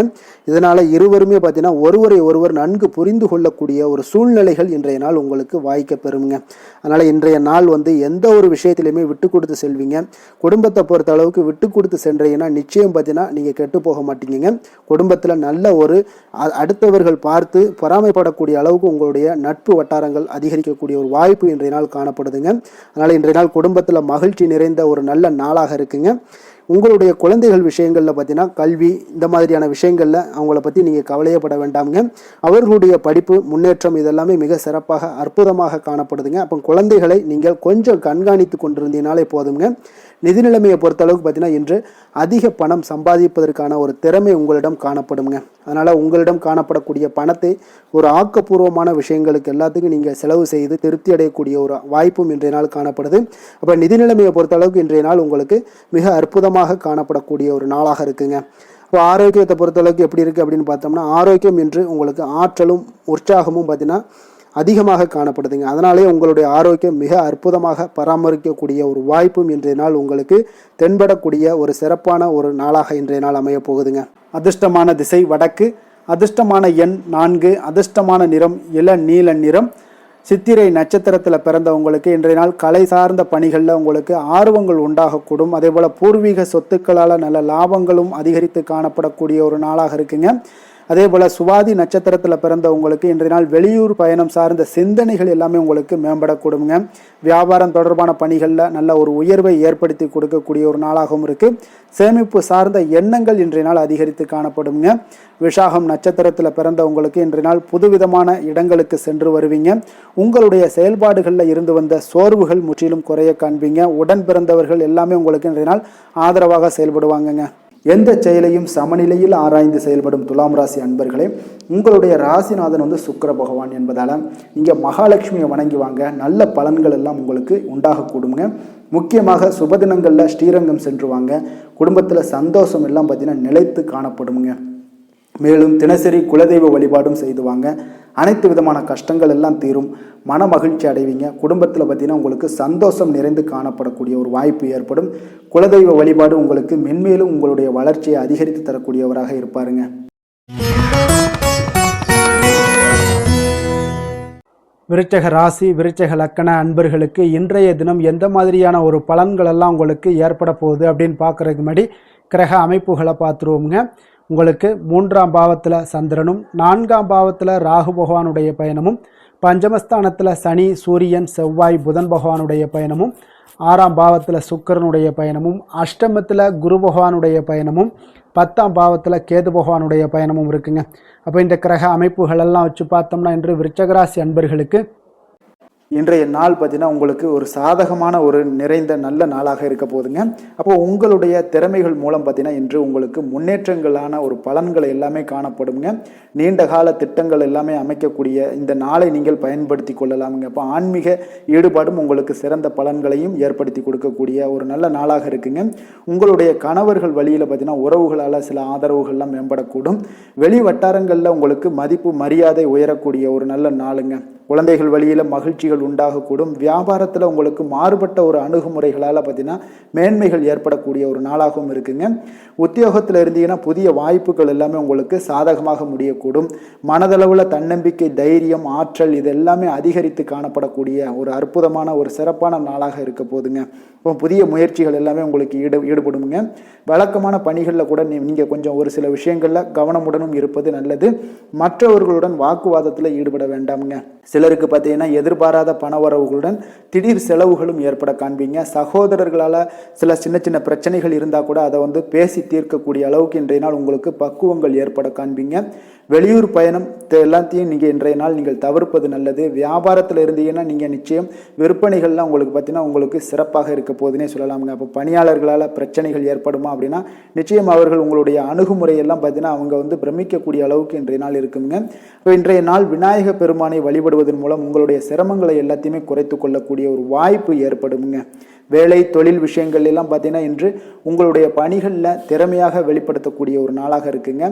இதனால் இருவருமே பார்த்தீங்கன்னா ஒருவரை ஒருவர் நன்கு புரிந்து கொள்ளக்கூடிய ஒரு சூழ்நிலைகள் இன்றைய நாள் உங்களுக்கு வாய்க்க பெறுங்க. அதனால் இன்றைய நாள் எந்த ஒரு விஷயத்திலையுமே விட்டு கொடுத்து செல்வீங்க. குடும்பத்தை பொறுத்த அளவுக்கு விட்டு கொடுத்து சென்றீங்கன்னா நிச்சயம் பார்த்தீங்கன்னா நீங்கள் கெட்டு போக மாட்டீங்க. குடும்பத்தில் நல்ல ஒரு அடுத்தவர்கள் பார்த்து பொறாமைப்படக்கூடிய அளவுக்கு உங்களுடைய நட்பு வட்டாரங்கள் அதிகரிக்கக்கூடிய ஒரு வாய்ப்பு இன்றைய நாள் காணப்படுதுங்க. அதனால் இன்றைய நாள் குடும்பத்தில் மகிழ்ச்சி நிறைந்த ஒரு நல்ல நாளாக இருக்குங்க. உங்களுடைய குழந்தைகள் விஷயங்களில் பார்த்தீங்கன்னா கல்வி இந்த மாதிரியான விஷயங்களில் அவங்கள பற்றி நீங்கள் கவலையப்பட வேண்டாமுங்க. அவர்களுடைய படிப்பு முன்னேற்றம் இதெல்லாமே மிக சிறப்பாக அற்புதமாக காணப்படுதுங்க. அப்போ குழந்தைகளை நீங்கள் கொஞ்சம் கண்காணித்து கொண்டிருந்தீங்கனாலே போதுங்க. நிதி நிலைமையை பொறுத்தளவுக்கு பார்த்தீங்கன்னா இன்று அதிக பணம் சம்பாதிப்பதற்கான ஒரு திறமை உங்களிடம் காணப்படுங்க. அதனால் உங்களிடம் காணப்படக்கூடிய பணத்தை ஒரு ஆக்கப்பூர்வமான விஷயங்களுக்கு எல்லாத்துக்கும் நீங்கள் செலவு செய்து திருப்தி அடையக்கூடிய ஒரு வாய்ப்பும் இன்றைய நாள் காணப்படுது. அப்போ நிதி நிலைமையை பொறுத்தளவுக்கு இன்றைய நாள் உங்களுக்கு மிக அற்புதமாக காணப்படக்கூடிய ஒரு நாளாக இருக்குங்க. இப்போ ஆரோக்கியத்தை பொறுத்தளவுக்கு எப்படி இருக்குது அப்படின்னு பார்த்தோம்னா, ஆரோக்கியம் இன்று உங்களுக்கு ஆற்றலும் உற்சாகமும் பார்த்தீங்கன்னா அதிகமாக காணப்படுதுங்க. அதனாலே உங்களுடைய ஆரோக்கியம் மிக அற்புதமாக பராமரிக்கக்கூடிய ஒரு வாய்ப்பும் இன்றைய நாள் உங்களுக்கு தென்படக்கூடிய ஒரு சிறப்பான ஒரு நாளாக இன்றைய நாள் அமைய போகுதுங்க. அதிர்ஷ்டமான திசை வடக்கு, அதிர்ஷ்டமான எண் 4, அதிர்ஷ்டமான நிறம் இளநீல நிறம். சித்திரை நட்சத்திரத்தில் பிறந்தவங்களுக்கு இன்றைய நாள் கலை சார்ந்த பணிகளில் உங்களுக்கு ஆர்வங்கள் உண்டாகக்கூடும். அதே போல் பூர்வீக சொத்துக்களால் நல்ல லாபங்களும் அதிகரித்து காணப்படக்கூடிய ஒரு நாளாக இருக்குங்க. அதே போல் சுவாதி நட்சத்திரத்தில் பிறந்தவங்களுக்கு இன்றைய நாள் வெளியூர் பயணம் சார்ந்த சிந்தனைகள் எல்லாமே உங்களுக்கு மேம்படக்கூடுங்க. வியாபாரம் தொடர்பான பணிகளில் நல்ல ஒரு உயர்வை ஏற்படுத்தி கொடுக்கக்கூடிய ஒரு நாளாகவும் இருக்குது. சேமிப்பு சார்ந்த எண்ணங்கள் இன்றைய நாள் அதிகரித்து காணப்படுங்க. விஷாகம் நட்சத்திரத்தில் பிறந்தவங்களுக்கு இன்றைய நாள் புதுவிதமான இடங்களுக்கு சென்று வருவீங்க. உங்களுடைய செயல்பாடுகளில் இருந்து வந்த சோர்வுகள் முற்றிலும் குறைய காண்பீங்க. உடன் பிறந்தவர்கள் எல்லாமே உங்களுக்கு இன்றைய நாள் ஆதரவாக செயல்படுவாங்கங்க. எந்த செயலையும் சமநிலையில் ஆராய்ந்து செயல்படும் துலாம் ராசி அன்பர்களே, உங்களுடைய ராசிநாதன் சுக்கிர பகவான் என்பதால் நீங்கள் மகாலட்சுமியை வணங்கி வாங்க. நல்ல பலன்கள் எல்லாம் உங்களுக்கு உண்டாகக்கூடுங்க. முக்கியமாக சுபதினங்களில் ஸ்ரீரங்கம் சென்று வாங்க. குடும்பத்தில் சந்தோஷம் எல்லாம் பார்த்தீங்கன்னா நிலைத்து காணப்படுங்க. மேலும் தினசரி குலதெய்வ வழிபாடும் செய்துவாங்க. அனைத்து விதமான கஷ்டங்கள் எல்லாம் தீரும். மன மகிழ்ச்சி அடைவீங்க. குடும்பத்தில் பார்த்தீங்கன்னா உங்களுக்கு சந்தோஷம் நிறைந்து காணப்படக்கூடிய ஒரு வாய்ப்பு ஏற்படும். குலதெய்வ வழிபாடு உங்களுக்கு மென்மேலும் உங்களுடைய வளர்ச்சியை அதிகரித்து தரக்கூடியவராக இருப்பாருங்க. விருச்சக ராசி விருச்சக லக்கண அன்பர்களுக்கு இன்றைய தினம் எந்த மாதிரியான ஒரு பலன்கள் எல்லாம் உங்களுக்கு ஏற்பட போகுது அப்படின்னு பார்க்கறதுக்கு முன்னாடி கிரக அமைப்புகளை பார்த்துருவோங்க. உங்களுக்கு 3ஆம் பாவத்தில் சந்திரனும் 4ஆம் பாவத்தில் ராகு பகவானுடைய பயணமும், பஞ்சமஸ்தானத்தில் சனி சூரியன் செவ்வாய் புதன் பகவானுடைய பயணமும், 6ஆம் பாவத்தில் சுக்கிரனுடைய பயணமும், அஷ்டமத்தில் குரு பகவானுடைய பயணமும், 10ஆம் பாவத்தில் கேது பகவானுடைய பயணமும் இருக்குங்க. அப்போ இந்த கிரக அமைப்புகளெல்லாம் வச்சு பார்த்தோம்னா இன்று விருச்சகராசி அன்பர்களுக்கு இன்றைய நாள் பார்த்தீங்கன்னா உங்களுக்கு ஒரு சாதகமான ஒரு நிறைந்த நல்ல நாளாக இருக்க போதுங்க. அப்போ உங்களுடைய திறமைகள் மூலம் பார்த்தீங்கன்னா இன்று உங்களுக்கு முன்னேற்றங்களான ஒரு பலன்களை எல்லாமே காணப்படுங்க. நீண்ட கால திட்டங்கள் எல்லாமே அமைக்கக்கூடிய இந்த நாளை நீங்கள் பயன்படுத்தி கொள்ளலாமுங்க. அப்போ ஆன்மீக ஈடுபாடும் உங்களுக்கு சிறந்த பலன்களையும் ஏற்படுத்தி கொடுக்கக்கூடிய ஒரு நல்ல நாளாக இருக்குங்க. உங்களுடைய கணவர்கள் வழியில் பார்த்தீங்கன்னா உறவுகளால் சில ஆதரவுகள்லாம் மேம்படக்கூடும். வெளி வட்டாரங்களில் உங்களுக்கு மதிப்பு மரியாதை உயரக்கூடிய ஒரு நல்ல நாளுங்க. குழந்தைகள் வழியில் மகிழ்ச்சிகள் உண்டாகக்கூடும். வியாபாரத்தில் உங்களுக்கு மாறுபட்ட ஒரு அணுகுமுறைகளால் பார்த்தீங்கன்னா மேன்மைகள் ஏற்படக்கூடிய ஒரு நாளாகவும் இருக்குங்க. உத்தியோகத்தில் இருந்தீங்கன்னா புதிய வாய்ப்புகள் எல்லாமே உங்களுக்கு சாதகமாக முடியக்கூடும். மனதளவில் தன்னம்பிக்கை, தைரியம், ஆற்றல் இது எல்லாமே அதிகரித்து காணப்படக்கூடிய ஒரு அற்புதமான ஒரு சிறப்பான நாளாக இருக்க போதுங்க. இப்போ புதிய முயற்சிகள் எல்லாமே உங்களுக்கு ஈடுபடுங்க. வழக்கமான பணிகளில் கூட நீங்கள் கொஞ்சம் ஒரு சில விஷயங்களில் கவனமுடனும் இருப்பது நல்லது. மற்றவர்களுடன் வாக்குவாதத்தில் ஈடுபட வேண்டாமுங்க. சிலருக்கு பார்த்தீங்கன்னா எதிர்பாராத பணவரவுகளுடன் திடீர் செலவுகளும் ஏற்பட காண்பீங்க. சகோதரர்களால் சில சின்ன சின்ன பிரச்சனைகள் இருந்தால் கூட அதை பேசி தீர்க்கக்கூடிய அளவுக்கு இன்றைய நாள் உங்களுக்கு பக்குவங்கள் ஏற்பட காண்பீங்க. வெளியூர் பயணம் எல்லாத்தையும் நீங்கள் இன்றைய நாள் நீங்கள் தவிர்ப்பது நல்லது. வியாபாரத்தில் இருந்தீங்கன்னா நீங்கள் நிச்சயம் விற்பனைகள்லாம் உங்களுக்கு பார்த்தீங்கன்னா உங்களுக்கு சிறப்பாக இருக்க போதுன்னே சொல்லலாமுங்க. அப்போ பணியாளர்களால் பிரச்சனைகள் ஏற்படுமா அப்படின்னா நிச்சயம் அவர்கள் உங்களுடைய அணுகுமுறையெல்லாம் பார்த்தீங்கன்னா அவங்க பிரமிக்கக்கூடிய அளவுக்கு இன்றைய நாள் இருக்குங்க. இப்போ இன்றைய நாள் விநாயக பெருமானை வழிபடுவதன் மூலம் உங்களுடைய சிரமங்களை எல்லாத்தையுமே குறைத்து கொள்ளக்கூடிய ஒரு வாய்ப்பு ஏற்படுங்க. வேலை தொழில் விஷயங்கள் எல்லாம் பார்த்தீங்கன்னா இன்று உங்களுடைய பணிகளில் திறமையாக வெளிப்படுத்தக்கூடிய ஒரு நாளாக இருக்குங்க.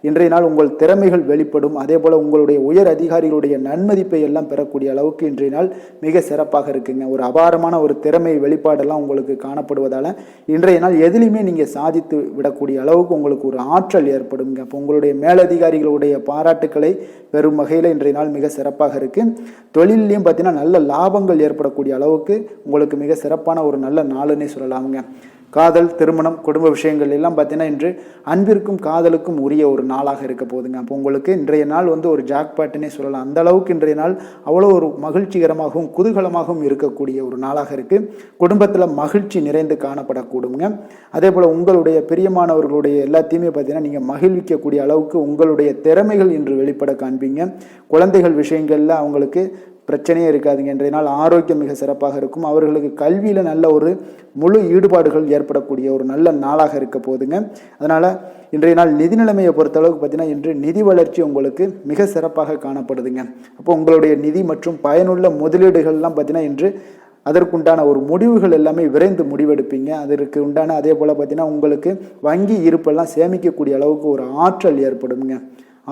இன்றைய நாள் உங்கள் திறமைகள் வெளிப்படும். அதே போல் உங்களுடைய உயர் அதிகாரிகளுடைய நன்மதிப்பை எல்லாம் பெறக்கூடிய அளவுக்கு இன்றைய நாள் மிக சிறப்பாக இருக்குங்க. ஒரு அபாரமான ஒரு திறமை வெளிப்பாடெல்லாம் உங்களுக்கு காணப்படுவதால் இன்றைய நாள் எதிலையுமே நீங்கள் சாதித்து விடக்கூடிய அளவுக்கு உங்களுக்கு ஒரு ஆற்றல் ஏற்படுங்க. அப்போ உங்களுடைய மேலதிகாரிகளுடைய பாராட்டுக்களை பெறும் வகையில் இன்றைய நாள் மிக சிறப்பாக இருக்குது. தொழிலையும் பார்த்தீங்கன்னா நல்ல லாபங்கள் ஏற்படக்கூடிய அளவுக்கு உங்களுக்கு மிக சிறப்பான ஒரு ஒரு நல்ல நாளுன்னே சொல்லலாமுங்க. காதல், திருமணம், குடும்ப விஷயங்கள் எல்லாம் பார்த்தீங்கன்னா இன்று அன்பிற்கும் காதலுக்கும் உரிய ஒரு நாளாக இருக்க போகுதுங்க. அப்போ உங்களுக்கு இன்றைய நாள் ஒரு ஜாக்பாட்டுன்னே சொல்லலாம். அந்த அளவுக்கு இன்றைய நாள் அவ்வளோ ஒரு மகிழ்ச்சிகரமாகவும் குதூகலமாகவும் இருக்கக்கூடிய ஒரு நாளாக இருக்குது. குடும்பத்தில் மகிழ்ச்சி நிறைந்து காணப்படக்கூடுங்க. அதே போல் உங்களுடைய பிரியமானவர்களுடைய எல்லாத்தையுமே பார்த்தீங்கன்னா நீங்கள் மகிழ்விக்கக்கூடிய அளவுக்கு உங்களுடைய திறமைகள் இன்று வெளிப்பட காண்பீங்க. குழந்தைகள் விஷயங்களில் அவங்களுக்கு பிரச்சனையே இருக்காதுங்க. இன்றைய நாள் ஆரோக்கியம் மிக சிறப்பாக இருக்கும். அவர்களுக்கு கல்வியில் நல்ல ஒரு முழு ஈடுபாடுகள் ஏற்படக்கூடிய ஒரு நல்ல நாளாக இருக்க போதுங்க. அதனால் இன்றைய நாள் நிதி நிலைமையை பொறுத்தளவுக்கு பார்த்தீங்கன்னா இன்று நிதி வளர்ச்சி உங்களுக்கு மிக சிறப்பாக காணப்படுதுங்க. அப்போ உங்களுடைய நிதி மற்றும் பயனுள்ள முதலீடுகள்லாம் பார்த்தீங்கன்னா இன்று அதற்குண்டான ஒரு முடிவுகள் எல்லாமே விரைந்து முடிவெடுப்பீங்க. அதற்கு உண்டான அதே போல் பார்த்தீங்கன்னா உங்களுக்கு வங்கி இருப்பெல்லாம் சேமிக்கக்கூடிய அளவுக்கு ஒரு ஆற்றல் ஏற்படுங்க.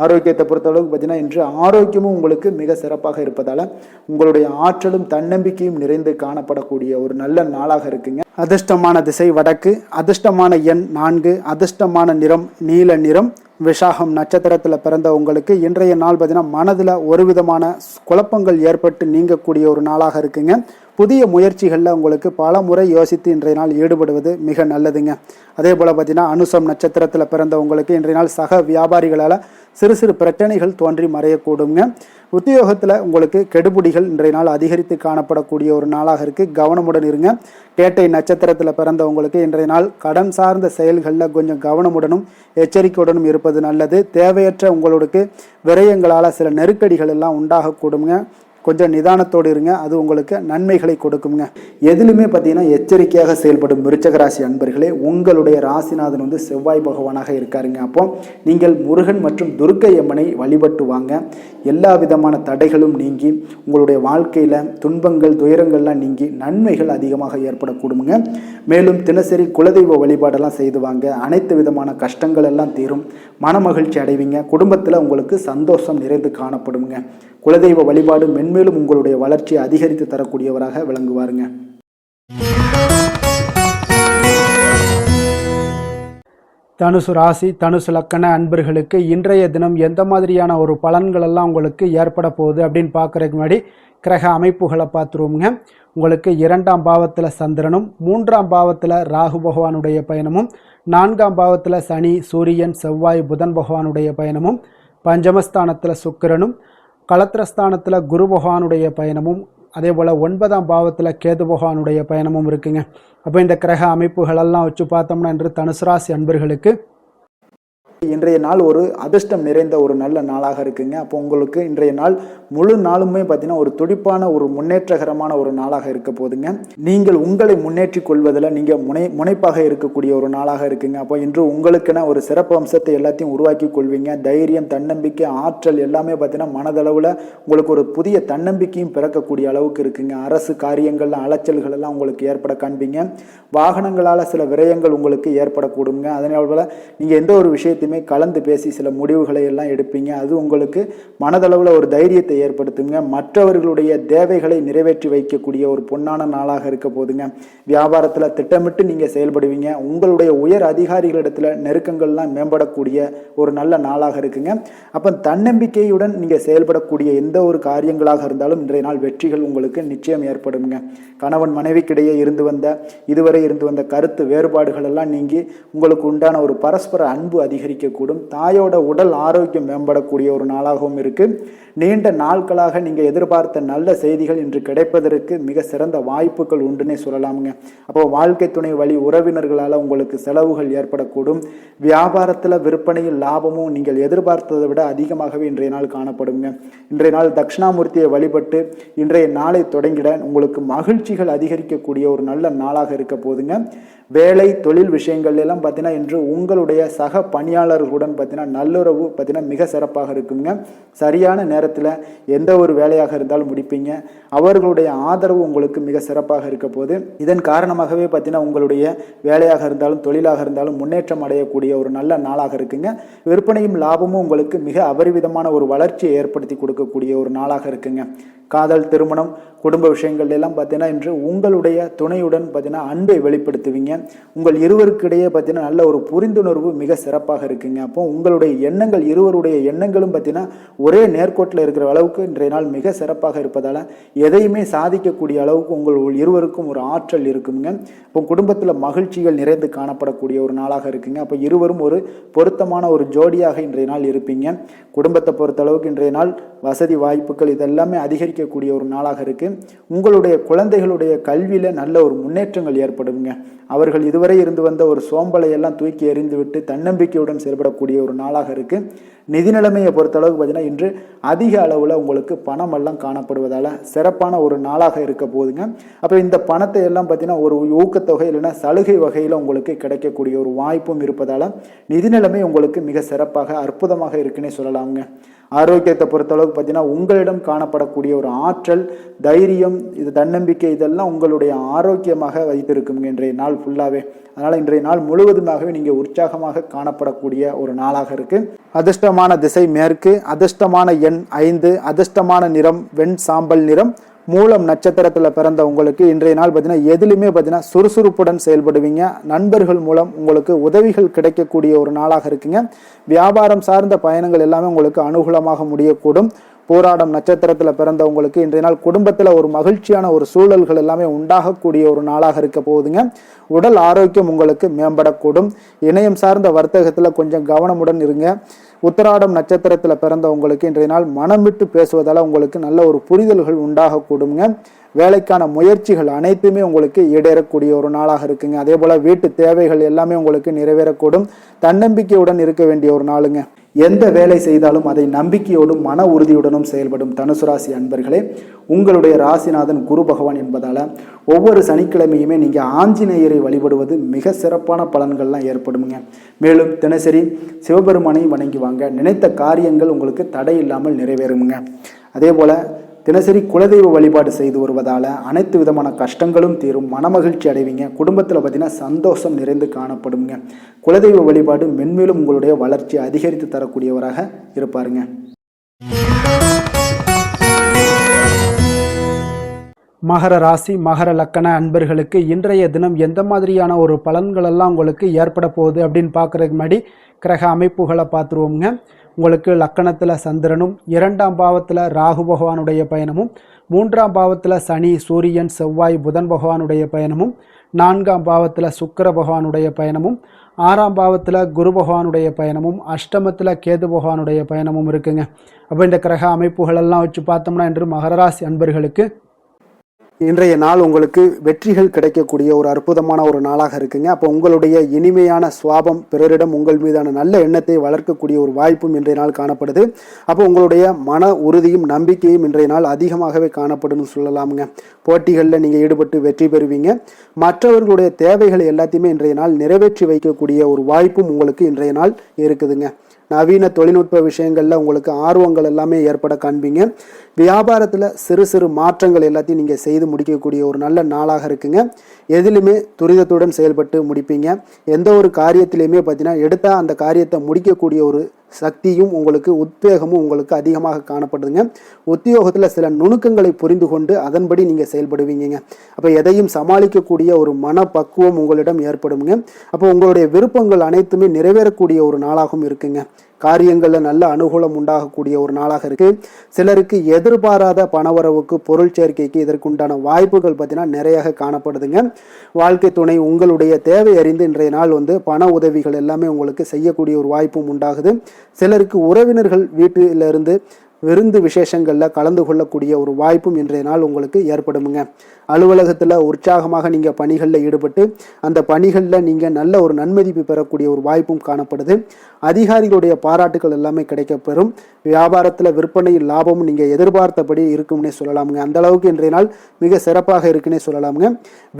ஆரோக்கியத்தை பொறுத்தளவுக்கு பார்த்தீங்கன்னா இன்று ஆரோக்கியமும் உங்களுக்கு மிக சிறப்பாக இருப்பதால் உங்களுடைய ஆற்றலும் தன்னம்பிக்கையும் நிறைந்து காணப்படக்கூடிய ஒரு நல்ல நாளாக இருக்குங்க. அதிர்ஷ்டமான திசை வடக்கு, அதிர்ஷ்டமான எண் 4, அதிர்ஷ்டமான நிறம் நீல நிறம். விஷாகம் நட்சத்திரத்தில் பிறந்த உங்களுக்கு இன்றைய நாள் பார்த்தீங்கன்னா மனதில் ஒரு விதமான குழப்பங்கள் ஏற்பட்டு நீங்கக்கூடிய ஒரு நாளாக இருக்குங்க. புதிய முயற்சிகளில் உங்களுக்கு பல முறை யோசித்து இன்றைய நாள் ஈடுபடுவது மிக நல்லதுங்க. அதே போல் பார்த்தீங்கன்னா அனுசம் நட்சத்திரத்தில் பிறந்த உங்களுக்கு இன்றைய நாள் சக வியாபாரிகளால் சிறு சிறு பிரச்சனைகள் தோன்றி மறையக்கூடுங்க. உத்தியோகத்தில் உங்களுக்கு கெடுபிடிகள் இன்றைய நாள் அதிகரித்து காணப்படக்கூடிய ஒரு நாளாக இருக்குது. கவனமுடன் இருங்க. கேட்டை நட்சத்திரத்தில் பிறந்தவங்களுக்கு இன்றைய நாள் கடன் சார்ந்த செயல்களில் கொஞ்சம் கவனமுடனும் எச்சரிக்கையுடனும் இருப்பது நல்லது. தேவையற்ற உங்களுக்கு விரயங்களால் சில நெருக்கடிகள் எல்லாம் உண்டாகக்கூடுங்க. கொஞ்சம் நிதானத்தோடு இருங்க. அது உங்களுக்கு நன்மைகளை கொடுக்குங்க. எதிலுமே பார்த்தீங்கன்னா எச்சரிக்கையாக செயல்படும் விருச்சக ராசி அன்பர்களே, உங்களுடைய ராசிநாதன் செவ்வாய் பகவானாக இருக்காருங்க. அப்போ நீங்கள் முருகன் மற்றும் துர்க்கை அம்மனை வழிபட்டு வாங்க. எல்லா விதமான தடைகளும் நீங்கி உங்களுடைய வாழ்க்கையில் துன்பங்கள் துயரங்கள்லாம் நீங்கி நன்மைகள் அதிகமாக ஏற்படக்கூடுங்க. மேலும் தினசரி குலதெய்வ வழிபாடெல்லாம் செய்து வாங்க. அனைத்து விதமான கஷ்டங்கள் எல்லாம் தீரும். மன மகிழ்ச்சி அடைவீங்க. குடும்பத்தில் உங்களுக்கு சந்தோஷம் நிறைந்து காணப்படுங்க. குலதெய்வ வழிபாடு மென்மேலும் உங்களுடைய வளர்ச்சியை அதிகரித்து தரக்கூடியவராக விளங்குவாருங்க. தனுசு ராசி, தனுசு லக்கண அன்பர்களுக்கு இன்றைய தினம் எந்த மாதிரியான ஒரு பலன்கள் எல்லாம் உங்களுக்கு ஏற்பட போகுது அப்படின்னு பார்க்குறதுக்கு முன்னாடி கிரக அமைப்புகளை பார்த்துருவோங்க. உங்களுக்கு 2ஆம் பாவத்தில் சந்திரனும், 3ஆம் பாவத்தில் ராகு பகவானுடைய பயணமும், 4ஆம் பாவத்தில் சனி, சூரியன், செவ்வாய், புதன் பகவானுடைய பயணமும், பஞ்சமஸ்தானத்தில் சுக்கிரனும், களத்திரஸ்தானத்தில் குரு பகவானுடைய பயணமும், அதே போல் 9ஆம் பாவத்தில் கேது பகவானுடைய பயணமும் இருக்குங்க. அப்போ இந்த கிரக அமைப்புகளெல்லாம் வச்சு பார்த்தோம்னா இன்று தனுசு ராசி அன்பர்களுக்கு இன்றைய நாள் ஒரு அதிர்ஷ்டம் நிறைந்த ஒரு நல்ல நாளாக இருக்குங்க. அப்போ உங்களுக்கு இன்றைய நாள் முழு நாளுமே பார்த்தீங்கன்னா ஒரு துடிப்பான ஒரு முன்னேற்றகரமான ஒரு நாளாக இருக்க போதுங்க. நீங்கள் உங்களை முன்னேற்றி கொள்வதில் நீங்கள் முனைப்பாக இருக்கக்கூடிய ஒரு நாளாக இருக்குங்க. அப்போ இன்று உங்களுக்கென ஒரு சிறப்பு அம்சத்தை எல்லாத்தையும் உருவாக்கி கொள்வீங்க. தைரியம், தன்னம்பிக்கை, ஆற்றல் எல்லாமே பார்த்தீங்கன்னா மனதளவில் உங்களுக்கு ஒரு புதிய தன்னம்பிக்கையும் பிறக்கக்கூடிய அளவுக்கு இருக்குங்க. அரசு காரியங்கள்ல அலைச்சல்கள் எல்லாம் உங்களுக்கு ஏற்பட காண்பீங்க. வாகனங்களால் சில விரயங்கள் உங்களுக்கு ஏற்படக்கூடுங்க. அதனால நீங்கள் எந்த ஒரு விஷயத்தையும் கலந்து பேசி சில முடிவுகளை எல்லாம் எடுப்பீங்க. அது உங்களுக்கு மனதளவில் ஒரு தைரியத்தை ஏற்படுத்துங்க. மற்றவர்களுடைய தேவைகளை நிறைவேற்றி வைக்கக்கூடிய ஒரு பொன்னான நாளாக இருக்க போதுங்க. வியாபாரத்தில் திட்டமிட்டு நீங்க செயல்படுவீங்க. உங்களுடைய உயர் அதிகாரிகளிடத்துல நெருக்கங்கள்லாம் மேம்படக்கூடிய ஒரு நல்ல நாளாக இருக்குங்க. அப்ப தன்னம்பிக்கையுடன் நீங்க செயல்படக்கூடிய எந்த ஒரு காரியங்களாக இருந்தாலும் இன்றைய நாள் வெற்றிகள் உங்களுக்கு நிச்சயம் ஏற்படுங்க. கணவன் மனைவிக்கிடையே இதுவரை இருந்து வந்த கருத்து வேறுபாடுகள் எல்லாம் நீங்கி உங்களுக்கு உண்டான ஒரு பரஸ்பர அன்பு அதிகரிக்கக்கூடும். தாயோட உடல் ஆரோக்கியம் மேம்படக்கூடிய ஒரு நாளாகவும் இருக்கு. நீண்ட நாட்களாக நீங்க எதிர்பார்த்த நல்ல செய்திகள் இன்று கிடைப்பதற்கு மிக சிறந்த வாய்ப்புகள் உண்டுன்னே சொல்லலாமுங்க. அப்போ வாழ்க்கை துணை வழி உறவினர்களால் உங்களுக்கு செலவுகள் ஏற்படக்கூடும். வியாபாரத்தில் விற்பனையில் லாபமும் நீங்கள் எதிர்பார்த்ததை விட அதிகமாகவே இன்றைய நாள் காணப்படுங்க. இன்றைய நாள் தட்சிணாமூர்த்தியை வழிபட்டு இன்றைய நாளை தொடங்கிட உங்களுக்கு மகிழ்ச்சிகள் அதிகரிக்கக்கூடிய ஒரு நல்ல நாளாக இருக்க போதுங்க. வேலை தொழில் விஷயங்கள் எல்லாம் பார்த்தீங்கன்னா இன்று உங்களுடைய சக பணியாளர்களுடன் பார்த்தீங்கன்னா நல்லுறவு பார்த்தீங்கன்னா மிக சிறப்பாக இருக்குங்க. சரியான நேரத்தில் எந்த ஒரு வேலையாக இருந்தாலும் முடிப்பீங்க. அவர்களுடைய ஆதரவு உங்களுக்கு மிக சிறப்பாக இருக்க போது இதன் காரணமாகவே பார்த்தீங்கன்னா உங்களுடைய வேலையாக இருந்தாலும் தொழிலாக இருந்தாலும் முன்னேற்றம் அடையக்கூடிய ஒரு நல்ல நாளாக இருக்குங்க. விற்பனையும் லாபமும் உங்களுக்கு மிக அபரிவிதமான ஒரு வளர்ச்சியை ஏற்படுத்தி கொடுக்கக்கூடிய ஒரு நாளாக இருக்குங்க. காதல், திருமணம், குடும்ப விஷயங்கள் எல்லாம் பார்த்தீங்கன்னா இன்று உங்களுடைய துணையுடன் பார்த்தீங்கன்னா அன்பை வெளிப்படுத்துவீங்க. உங்கள் இருவருக்கிடையே பார்த்தீங்கன்னா நல்ல ஒரு புரிந்துணர்வு மிக சிறப்பாக இருக்குங்க. அப்போ உங்களுடைய எண்ணங்கள், இருவருடைய எண்ணங்களும் பார்த்தீங்கன்னா ஒரே நேர்கோட்டில் இருக்கிற அளவுக்கு இன்றைய நாள் மிக சிறப்பாக இருப்பதால் எதையுமே சாதிக்கக்கூடிய அளவுக்கு உங்கள் இருவருக்கும் ஒரு ஆற்றல் இருக்குங்க. இப்போ குடும்பத்தில் மகிழ்ச்சிகள் நிறைந்து காணப்படக்கூடிய ஒரு நாளாக இருக்குங்க. அப்போ இருவரும் ஒரு பொருத்தமான ஒரு ஜோடியாக இன்றைய நாள் இருப்பீங்க. குடும்பத்தை பொறுத்த அளவுக்கு இன்றைய நாள் வசதி வாய்ப்புகள் இதெல்லாமே அதிகரிக்கக்கூடிய ஒரு நாளாக இருக்கு. உங்களுடைய குழந்தைகளுடைய கல்வியில நல்ல ஒரு முன்னேற்றங்கள் ஏற்படுங்க. அவர்கள் இதுவரை இருந்து வந்த ஒரு சோம்பலை எல்லாம் தூக்கி எறிந்துவிட்டு தன்னம்பிக்கையுடன் செயல்படக்கூடிய ஒரு நாளாக இருக்கு. நிதி நிலைமையை பொறுத்த அளவுக்கு பார்த்தீங்கன்னா இன்று அதிக அளவில் உங்களுக்கு பணம் எல்லாம் காணப்படுவதால் சிறப்பான ஒரு நாளாக இருக்க போகுதுங்க. அப்போ இந்த பணத்தை எல்லாம் பார்த்தீங்கன்னா ஒரு ஊக்கத்தொகை இல்லைன்னா சலுகை வகையில் உங்களுக்கு கிடைக்கக்கூடிய ஒரு வாய்ப்பும் இருப்பதால் நிதி நிலைமை உங்களுக்கு மிக சிறப்பாக அற்புதமாக இருக்குன்னே சொல்லலாமுங்க. ஆரோக்கியத்தை பொறுத்தளவுக்கு பார்த்தீங்கன்னா உங்களிடம் காணப்படக்கூடிய ஒரு ஆற்றல், தைரியம், இது தன்னம்பிக்கை இதெல்லாம் உங்களுடைய ஆரோக்கியமாக வைத்திருக்குங்க இன்றைய நாள் ஃபுல்லாகவே. அதனால் இன்றைய நாள் முழுவதுமாகவே நீங்கள் உற்சாகமாக காணப்படக்கூடிய ஒரு நாளாக இருக்குது. அதிர்ஷ்டமான திசை மேற்கு, அதிர்ஷ்டமான எண் 5, அதிர்ஷ்டமான நிறம் வெண் சாம்பல் நிறம். மூலம் நட்சத்திரத்தில் பிறந்த உங்களுக்கு இன்றைய நாள் பார்த்தீங்கன்னா எதிலுமே பார்த்தீங்கன்னா சுறுசுறுப்புடன் செயல்படுவீங்க. நண்பர்கள் மூலம் உங்களுக்கு உதவிகள் கிடைக்கக்கூடிய ஒரு நாளாக இருக்குங்க. வியாபாரம் சார்ந்த பயணங்கள் எல்லாமே உங்களுக்கு அனுகூலமாக முடியக்கூடும். போராடம் நட்சத்திரத்தில் பிறந்த உங்களுக்கு இன்றைய நாள் குடும்பத்தில் ஒரு மகிழ்ச்சியான ஒரு சூழல்கள் எல்லாமே உண்டாகக்கூடிய ஒரு நாளாக இருக்க போகுதுங்க. உடல் ஆரோக்கியம் உங்களுக்கு மேம்படக்கூடும். இணையம் சார்ந்த வர்த்தகத்தில் கொஞ்சம் கவனமுடன் இருங்க. உத்திராடம் நட்சத்திரத்தில் பிறந்த உங்களுக்கு இன்றைய நாள் மனம் விட்டு பேசுவதால் உங்களுக்கு நல்ல ஒரு புரிதல்கள் உண்டாகக்கூடுங்க. வேலைக்கான முயற்சிகள் அனைத்துமே உங்களுக்கு ஈடேறக்கூடிய ஒரு நாளாக இருக்குங்க. அதே போல வீட்டு தேவைகள் எல்லாமே உங்களுக்கு நிறைவேறக்கூடும். தன்னம்பிக்கையுடன் இருக்க வேண்டிய ஒரு நாளுங்க. எந்த வேலை செய்தாலும் அதை நம்பிக்கையோடும் மன உறுதியுடனும் செயல்படும் தனுசு ராசி அன்பர்களே, உங்களுடைய ராசிநாதன் குரு பகவான் என்பதால் ஒவ்வொரு சனிக்கிழமையுமே நீங்கள் ஆஞ்சநேயரை வழிபடுவது மிக சிறப்பான பலன்கள்லாம் ஏற்படுங்க. மேலும் தினசரி சிவபெருமானை வணங்கி வாங்க, நினைத்த காரியங்கள் உங்களுக்கு தடை இல்லாமல் நிறைவேறுங்க. அதே போல் தினசரி குலதெய்வ வழிபாடு செய்து வருவதால் அனைத்து விதமான கஷ்டங்களும் தீரும், மனமகிழ்ச்சி அடைவீங்க. குடும்பத்தில் பார்த்தீங்கன்னா சந்தோஷம் நிறைந்து காணப்படுங்க. குலதெய்வ வழிபாடு மென்மேலும் உங்களுடைய வளர்ச்சி அதிகரித்து தரக்கூடியவராக இருப்பாருங்க. மகர ராசி மகர லக்கண அன்பர்களுக்கு இன்றைய தினம் எந்த மாதிரியான ஒரு பலன்களெல்லாம் உங்களுக்கு ஏற்பட போகுது அப்படின்னு பார்க்குறதுக்கு முன்னாடி கிரக அமைப்புகளை பார்த்துருவோங்க. உங்களுக்கு லக்கணத்தில் சந்திரனும், 2ஆம் பாவத்தில் ராகு பகவானுடைய பயணமும், 3ஆம் பாவத்தில் சனி சூரியன் செவ்வாய் புதன் பகவானுடைய பயணமும், 4ஆம் பாவத்தில் சுக்கிர பகவானுடைய பயணமும், 6ஆம் பாவத்தில் குரு பகவானுடைய பயணமும், அஷ்டமத்தில் கேது பகவானுடைய பயணமும் இருக்குங்க. அப்போ இந்த கிரக அமைப்புகளெல்லாம் வச்சு பார்த்தோம்னா இன்று மகர ராசி அன்பர்களுக்கு இன்றைய நாள் உங்களுக்கு வெற்றிகள் கிடைக்கக்கூடிய ஒரு அற்புதமான ஒரு நாளாக இருக்குங்க. அப்போ உங்களுடைய இனிமையான சுவாபம் பிறரிடம் உங்கள் மீதான நல்ல எண்ணத்தை வளர்க்கக்கூடிய ஒரு வாய்ப்பும் இன்றைய நாள் காணப்படுது. அப்போ உங்களுடைய மன உறுதியும் நம்பிக்கையும் இன்றைய நாள் அதிகமாகவே காணப்படும்னு சொல்லலாமுங்க. போட்டிகளில் நீங்கள் ஈடுபட்டு வெற்றி பெறுவீங்க. மற்றவர்களுடைய தேவைகளை எல்லாத்தையுமே இன்றைய நாள் நிறைவேற்றி வைக்கக்கூடிய ஒரு வாய்ப்பும் உங்களுக்கு இன்றைய நாள் இருக்குதுங்க. நவீன தொழில்நுட்ப விஷயங்களில் உங்களுக்கு ஆர்வங்கள் எல்லாமே ஏற்பட காண்பீங்க. வியாபாரத்தில் சிறு சிறு மாற்றங்கள் எல்லாத்தையும் நீங்கள் செய்து முடிக்கக்கூடிய ஒரு நல்ல நாளாக இருக்குங்க. எதிலுமே துரிதத்துடன் செயல்பட்டு முடிப்பீங்க. எந்த ஒரு காரியத்திலையுமே பார்த்தீங்கன்னா எடுத்தால் அந்த காரியத்தை முடிக்கக்கூடிய ஒரு சக்தியும் உங்களுக்கு உத்வேகமும் உங்களுக்கு அதிகமாக காணப்படுதுங்க. உத்தியோகத்தில் சில நுணுக்கங்களை புரிந்து கொண்டு அதன்படி நீங்கள் செயல்படுவீங்க. அப்போ எதையும் சமாளிக்கக்கூடிய ஒரு மனப்பக்குவம் உங்களிடம் ஏற்படுங்க. அப்போ உங்களுடைய விருப்பங்கள் அனைத்துமே நிறைவேறக்கூடிய ஒரு நாளாகவும் இருக்குங்க. காரியங்களில் நல்ல அனுகூலம் உண்டாகக்கூடிய ஒரு நாளாக இருக்கு. சிலருக்கு எதிர்பாராத பணவரவுக்கு பொருள் சேர்க்கைக்கு இதற்குண்டான வாய்ப்புகள் பார்த்தீங்கன்னா நிறைய காணப்படுதுங்க. வாழ்க்கை துணை உங்களுடைய தேவை அறிந்து இன்றைய நாள் பண உதவிகள் எல்லாமே உங்களுக்கு செய்யக்கூடிய ஒரு வாய்ப்பும் உண்டாகுது. சிலருக்கு உறவினர்கள் வீட்டிலிருந்து விருந்து விசேஷங்களில் கலந்து கொள்ளக்கூடிய ஒரு வாய்ப்பும் இன்றைய நாள் உங்களுக்கு ஏற்படுமுங்க. அலுவலகத்தில் உற்சாகமாக நீங்கள் பணிகளில் ஈடுபட்டு அந்த பணிகளில் நீங்கள் நல்ல ஒரு நன்மதிப்பு பெறக்கூடிய ஒரு வாய்ப்பும் காணப்படுது. அதிகாரிகளுடைய பாராட்டுகள் எல்லாமே கிடைக்கப்பெறும். வியாபாரத்தில் விற்பனை லாபமும் நீங்கள் எதிர்பார்த்தபடி இருக்கும்னே சொல்லலாமுங்க. அந்த அளவுக்கு இன்றைய நாள் மிக சிறப்பாக இருக்குன்னே சொல்லலாமுங்க.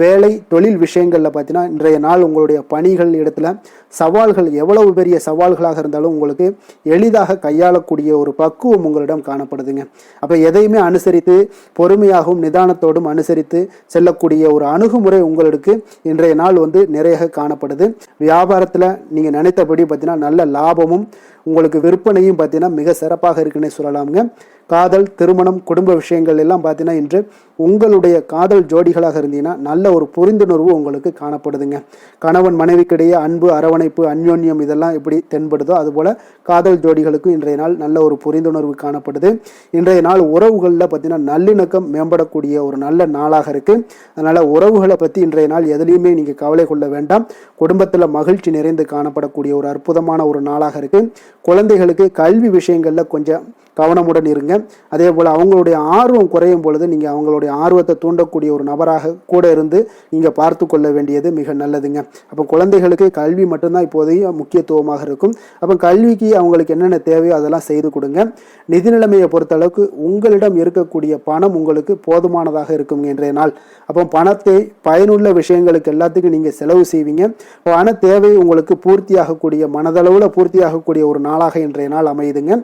வேலை தொழில் விஷயங்களில் பார்த்தீங்கன்னா இன்றைய நாள் உங்களுடைய பணிகள் இடத்துல சவால்கள் எவ்வளவு பெரிய சவால்களாக இருந்தாலும் உங்களுக்கு எளிதாக கையாளக்கூடிய ஒரு பக்குவம் உங்களிடம் காணப்படுதுங்க. அப்போ எதையுமே அனுசரித்து பொறுமையாகவும் நிதானத்தோடும் அனுசரித்து செல்லக்கூடிய ஒரு அணுகுமுறை உங்களுக்கு இன்றைய நாள் நிறைய காணப்படுது. வியாபாரத்தில் நீங்கள் நினைத்தபடி பார்த்தீங்கன்னா நல்ல லாபமும் உங்களுக்கு விற்பனையும் பார்த்தீங்கன்னா மிக சிறப்பாக இருக்குன்னே சொல்லலாமுங்க. காதல், திருமணம், குடும்ப விஷயங்கள் எல்லாம் பார்த்தீங்கன்னா இன்று உங்களுடைய காதல் ஜோடிகளாக இருந்தீங்கன்னா நல்ல ஒரு புரிந்துணர்வு உங்களுக்கு காணப்படுதுங்க. கணவன் மனைவிக்கிடையே அன்பு, அரவணைப்பு, அந்யோன்யம் இதெல்லாம் எப்படி தென்படுதோ அதுபோல் காதல் ஜோடிகளுக்கு இன்றைய நாள் நல்ல ஒரு புரிந்துணர்வு காணப்படுது. இன்றைய நாள் உறவுகளில் பார்த்தீங்கன்னா நல்லிணக்கம் மேம்படக்கூடிய ஒரு நல்ல நாளாக இருக்குது. அதனால் உறவுகளை பற்றி இன்றைய நாள் எதுலேயுமே நீங்கள் கவலை கொள்ள வேண்டாம். குடும்பத்தில் மகிழ்ச்சி நிறைந்து காணப்படக்கூடிய ஒரு அற்புதமான ஒரு நாளாக இருக்குது. குழந்தைகளுக்கு கல்வி விஷயங்களில் கொஞ்சம் கவனமுடன் இருங்க. அதே போல் அவங்களுடைய ஆர்வம் குறையும் பொழுது நீங்கள் அவங்களுடைய ஆர்வத்தை தூண்டக்கூடிய ஒரு நபராக கூட இருந்து நீங்கள் பார்த்து கொள்ள வேண்டியது மிக நல்லதுங்க. அப்போ குழந்தைகளுக்கு கல்வி மட்டும்தான் இப்போதைய முக்கியத்துவமாக இருக்கும். அப்போ கல்விக்கு அவங்களுக்கு என்னென்ன தேவையோ அதெல்லாம் செய்து கொடுங்க. நிதி நிலைமையை பொறுத்தளவுக்கு உங்களிடம் இருக்கக்கூடிய பணம் உங்களுக்கு போதுமானதாக இருக்கும் இன்றைய நாள். அப்போ பணத்தை பயனுள்ள விஷயங்களுக்கு எல்லாத்துக்கும் நீங்கள் செலவு செய்வீங்க. பண தேவை உங்களுக்கு பூர்த்தியாகக்கூடிய மனதளவில் பூர்த்தியாகக்கூடிய ஒரு நாளாக இன்றைய நாள் அமையுதுங்க.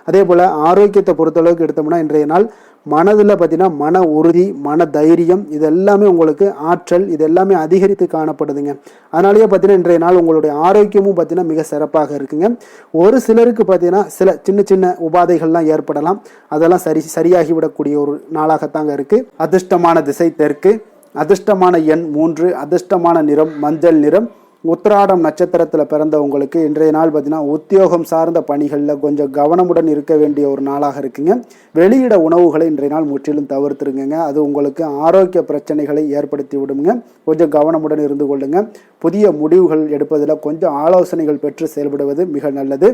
அதே போல் ஆரோக்கியத்தை பொறுத்தளவுக்கு எடுத்தோம்னா இன்றைய நாள் மனதில் பார்த்தீங்கன்னா மன உறுதி, மன தைரியம் இது எல்லாமே உங்களுக்கு ஆற்றல் இது எல்லாமே அதிகரித்து காணப்படுதுங்க. அதனாலேயே பார்த்தீங்கன்னா இன்றைய நாள் உங்களுடைய ஆரோக்கியமும் பார்த்தீங்கன்னா மிக சிறப்பாக இருக்குங்க. ஒரு சிலருக்கு பார்த்தீங்கன்னா சில சின்ன சின்ன உபாதைகள்லாம் ஏற்படலாம். அதெல்லாம் சரியாகிவிடக்கூடிய ஒரு நாளாகத்தாங்க இருக்குது. அதிர்ஷ்டமான திசை தெற்கு, அதிர்ஷ்டமான எண் 3, அதிர்ஷ்டமான நிறம் மஞ்சள் நிறம். உத்திராடம் நட்சத்திரத்தில் பிறந்தவங்களுக்கு இன்றைய நாள் பார்த்தீங்கன்னா உத்தியோகம் சார்ந்த பணிகளில் கொஞ்சம் கவனமுடன் இருக்க வேண்டிய ஒரு நாளாக இருக்குங்க. வெளியிட உணவுகளை இன்றைய நாள் முற்றிலும் தவிர்த்துருங்க. அது உங்களுக்கு ஆரோக்கிய பிரச்சனைகளை ஏற்படுத்தி விடுங்க. கொஞ்சம் கவனமுடன் இருந்து கொள்ளுங்க. புதிய முடிவுகள் எடுப்பதில் கொஞ்சம் ஆலோசனைகள் பெற்று செயல்படுவது மிக நல்லது.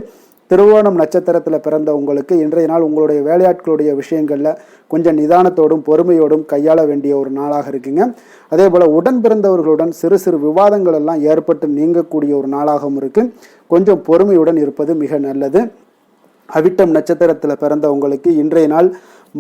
திருவோணம் நட்சத்திரத்தில் பிறந்த உங்களுக்கு இன்றைய நாள் உங்களுடைய வேலையாட்களுடைய விஷயங்களில் கொஞ்சம் நிதானத்தோடும் பொறுமையோடும் கையாள வேண்டிய ஒரு நாளாக இருக்குங்க. அதே போல் உடன் பிறந்தவர்களுடன் சிறு சிறு விவாதங்கள் எல்லாம் ஏற்பட்டு நீங்கக்கூடிய ஒரு நாளாகவும் இருக்குது. கொஞ்சம் பொறுமையுடன் இருப்பது மிக நல்லது. அவிட்டம் நட்சத்திரத்தில் பிறந்த உங்களுக்கு இன்றைய நாள்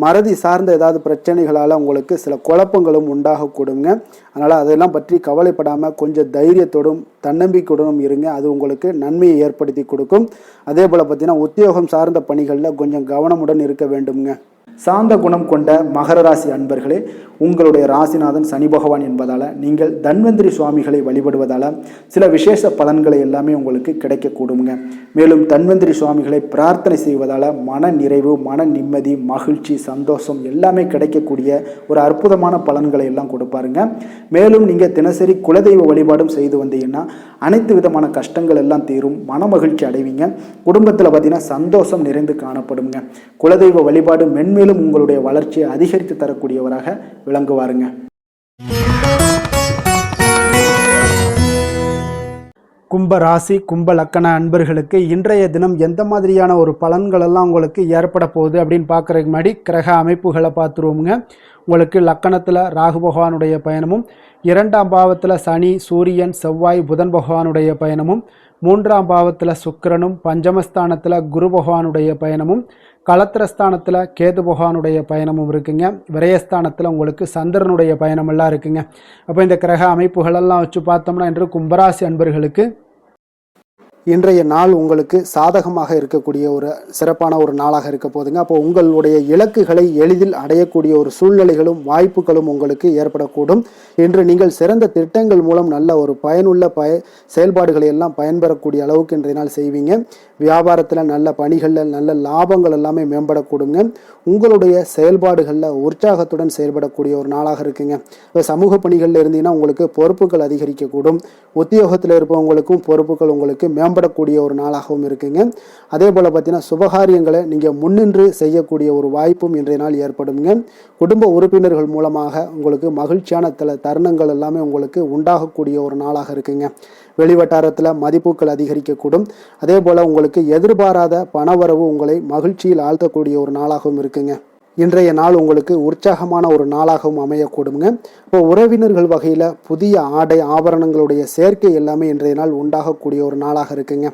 மறதி சார்ந்த ஏதாவது பிரச்சனைகளால் உங்களுக்கு சில குழப்பங்களும் உண்டாகக்கூடுங்க. அதனால் அதெல்லாம் பற்றி கவலைப்படாமல் கொஞ்சம் தைரியத்தோடும் தன்னம்பிக்கையுடனும் இருங்க. அது உங்களுக்கு நன்மையை ஏற்படுத்தி கொடுக்கும். அதே போல் பார்த்தீங்கன்னா உத்தியோகம் சார்ந்த பணிகளில் கொஞ்சம் கவனமுடன் இருக்க வேண்டுங்க. சாந்த குணம் கொண்ட மகர ராசி அன்பர்களே, உங்களுடைய ராசிநாதன் சனி பகவான் என்பதால் நீங்கள் தன்வந்திரி சுவாமிகளை வழிபடுவதால் சில விசேஷ பலன்களை எல்லாமே உங்களுக்கு கிடைக்கக்கூடுங்க. மேலும் தன்வந்திரி சுவாமிகளை பிரார்த்தனை செய்வதால் மன நிறைவு, மன நிம்மதி, மகிழ்ச்சி, சந்தோஷம் எல்லாமே கிடைக்கக்கூடிய ஒரு அற்புதமான பலன்களை எல்லாம் கொடுப்பாருங்க. மேலும் நீங்கள் தினசரி குலதெய்வ வழிபாடும் செய்து வந்தீங்கன்னா அனைத்து விதமான கஷ்டங்கள் எல்லாம் தீரும், மன மகிழ்ச்சி அடைவீங்க. குடும்பத்தில் பார்த்தீங்கன்னா சந்தோஷம் நிறைந்து காணப்படுங்க. குலதெய்வ வழிபாடு மென்மேலும் உங்களுடைய வளர்ச்சியை அதிகரித்து தரக்கூடியவராக விளங்குவாருங்க. கும்ப ராசி, கும்ப லக்கண அன்பர்களுக்கு இன்றைய தினம் எந்த மாதிரியான ஒரு பலன்கள் எல்லாம் உங்களுக்கு ஏற்பட போகுது அப்படின்னு பார்க்குறதுக்கு முன்னாடி கிரக அமைப்புகளை பார்த்துருவோமுங்க. உங்களுக்கு லக்கணத்தில் ராகு பகவானுடைய பயணமும், 2ஆம் பாவத்தில் சனி, சூரியன், செவ்வாய், புதன் பகவானுடைய பயணமும், 3ஆம் பாவத்தில் சுக்கிரனும், பஞ்சமஸ்தானத்தில் குரு பகவானுடைய பயணமும், களத்திரஸ்தானத்தில் கேது பகவானுடைய பயணமும் இருக்குங்க. விரயஸ்தானத்தில் உங்களுக்கு சந்திரனுடைய பயணமெல்லாம் இருக்குங்க. அப்போ இந்த கிரக அமைப்புகளெல்லாம் வச்சு பார்த்தோம்னா இன்று கும்பராசி அன்பர்களுக்கு இன்றைய நாள் உங்களுக்கு சாதகமாக இருக்கக்கூடிய ஒரு சிறப்பான ஒரு நாளாக இருக்க போதுங்க. அப்போ உங்களுடைய இலக்குகளை எளிதில் அடையக்கூடிய ஒரு சூழ்நிலைகளும் வாய்ப்புகளும் உங்களுக்கு ஏற்படக்கூடும். இன்று நீங்கள் சிறந்த திட்டங்கள் மூலம் நல்ல ஒரு பயனுள்ள செயல்பாடுகளை எல்லாம் பயன்பெறக்கூடிய அளவுக்கு இன்றைய நாள் செய்வீங்க. வியாபாரத்தில் நல்ல பணிகளில் நல்ல லாபங்கள் எல்லாமே மேம்படக்கூடுங்க. உங்களுடைய செயல்பாடுகளில் உற்சாகத்துடன் செயல்படக்கூடிய ஒரு நாளாக இருக்குங்க. இப்போ சமூக பணிகளில் இருந்தீங்கன்னா உங்களுக்கு பொறுப்புகள் அதிகரிக்கக்கூடும். உத்தியோகத்தில் இருப்பவங்களுக்கும் பொறுப்புகள் உங்களுக்கு மேம்படக்கூடிய ஒரு நாளாகவும் இருக்குங்க. அதே போல் பார்த்தீங்கன்னா சுபகாரியங்களை நீங்கள் முன்னின்று செய்யக்கூடிய ஒரு வாய்ப்பும் இன்றைய நாள் ஏற்படுங்க. குடும்ப உறுப்பினர்கள் மூலமாக உங்களுக்கு மகிழ்ச்சியான தருணங்கள் எல்லாமே உங்களுக்கு உண்டாகக்கூடிய ஒரு நாளாக இருக்குங்க. வெளிவட்டாரத்தில் மதிப்புகள் அதிகரிக்கக்கூடும். அதே போல் உங்களுக்கு எதிர்பாராத பணவரவு உங்களை மகிழ்ச்சியில் ஆழ்த்தக்கூடிய ஒரு நாளாகவும் இருக்குங்க. இன்றைய நாள் உங்களுக்கு உற்சாகமான ஒரு நாளாகவும் அமையக்கூடுங்க. இப்போ உறவினர்கள் வகையில் புதிய ஆடை ஆபரணங்களுடைய சேர்க்கை எல்லாமே இன்றைய நாள் உண்டாகக்கூடிய ஒரு நாளாக இருக்குங்க.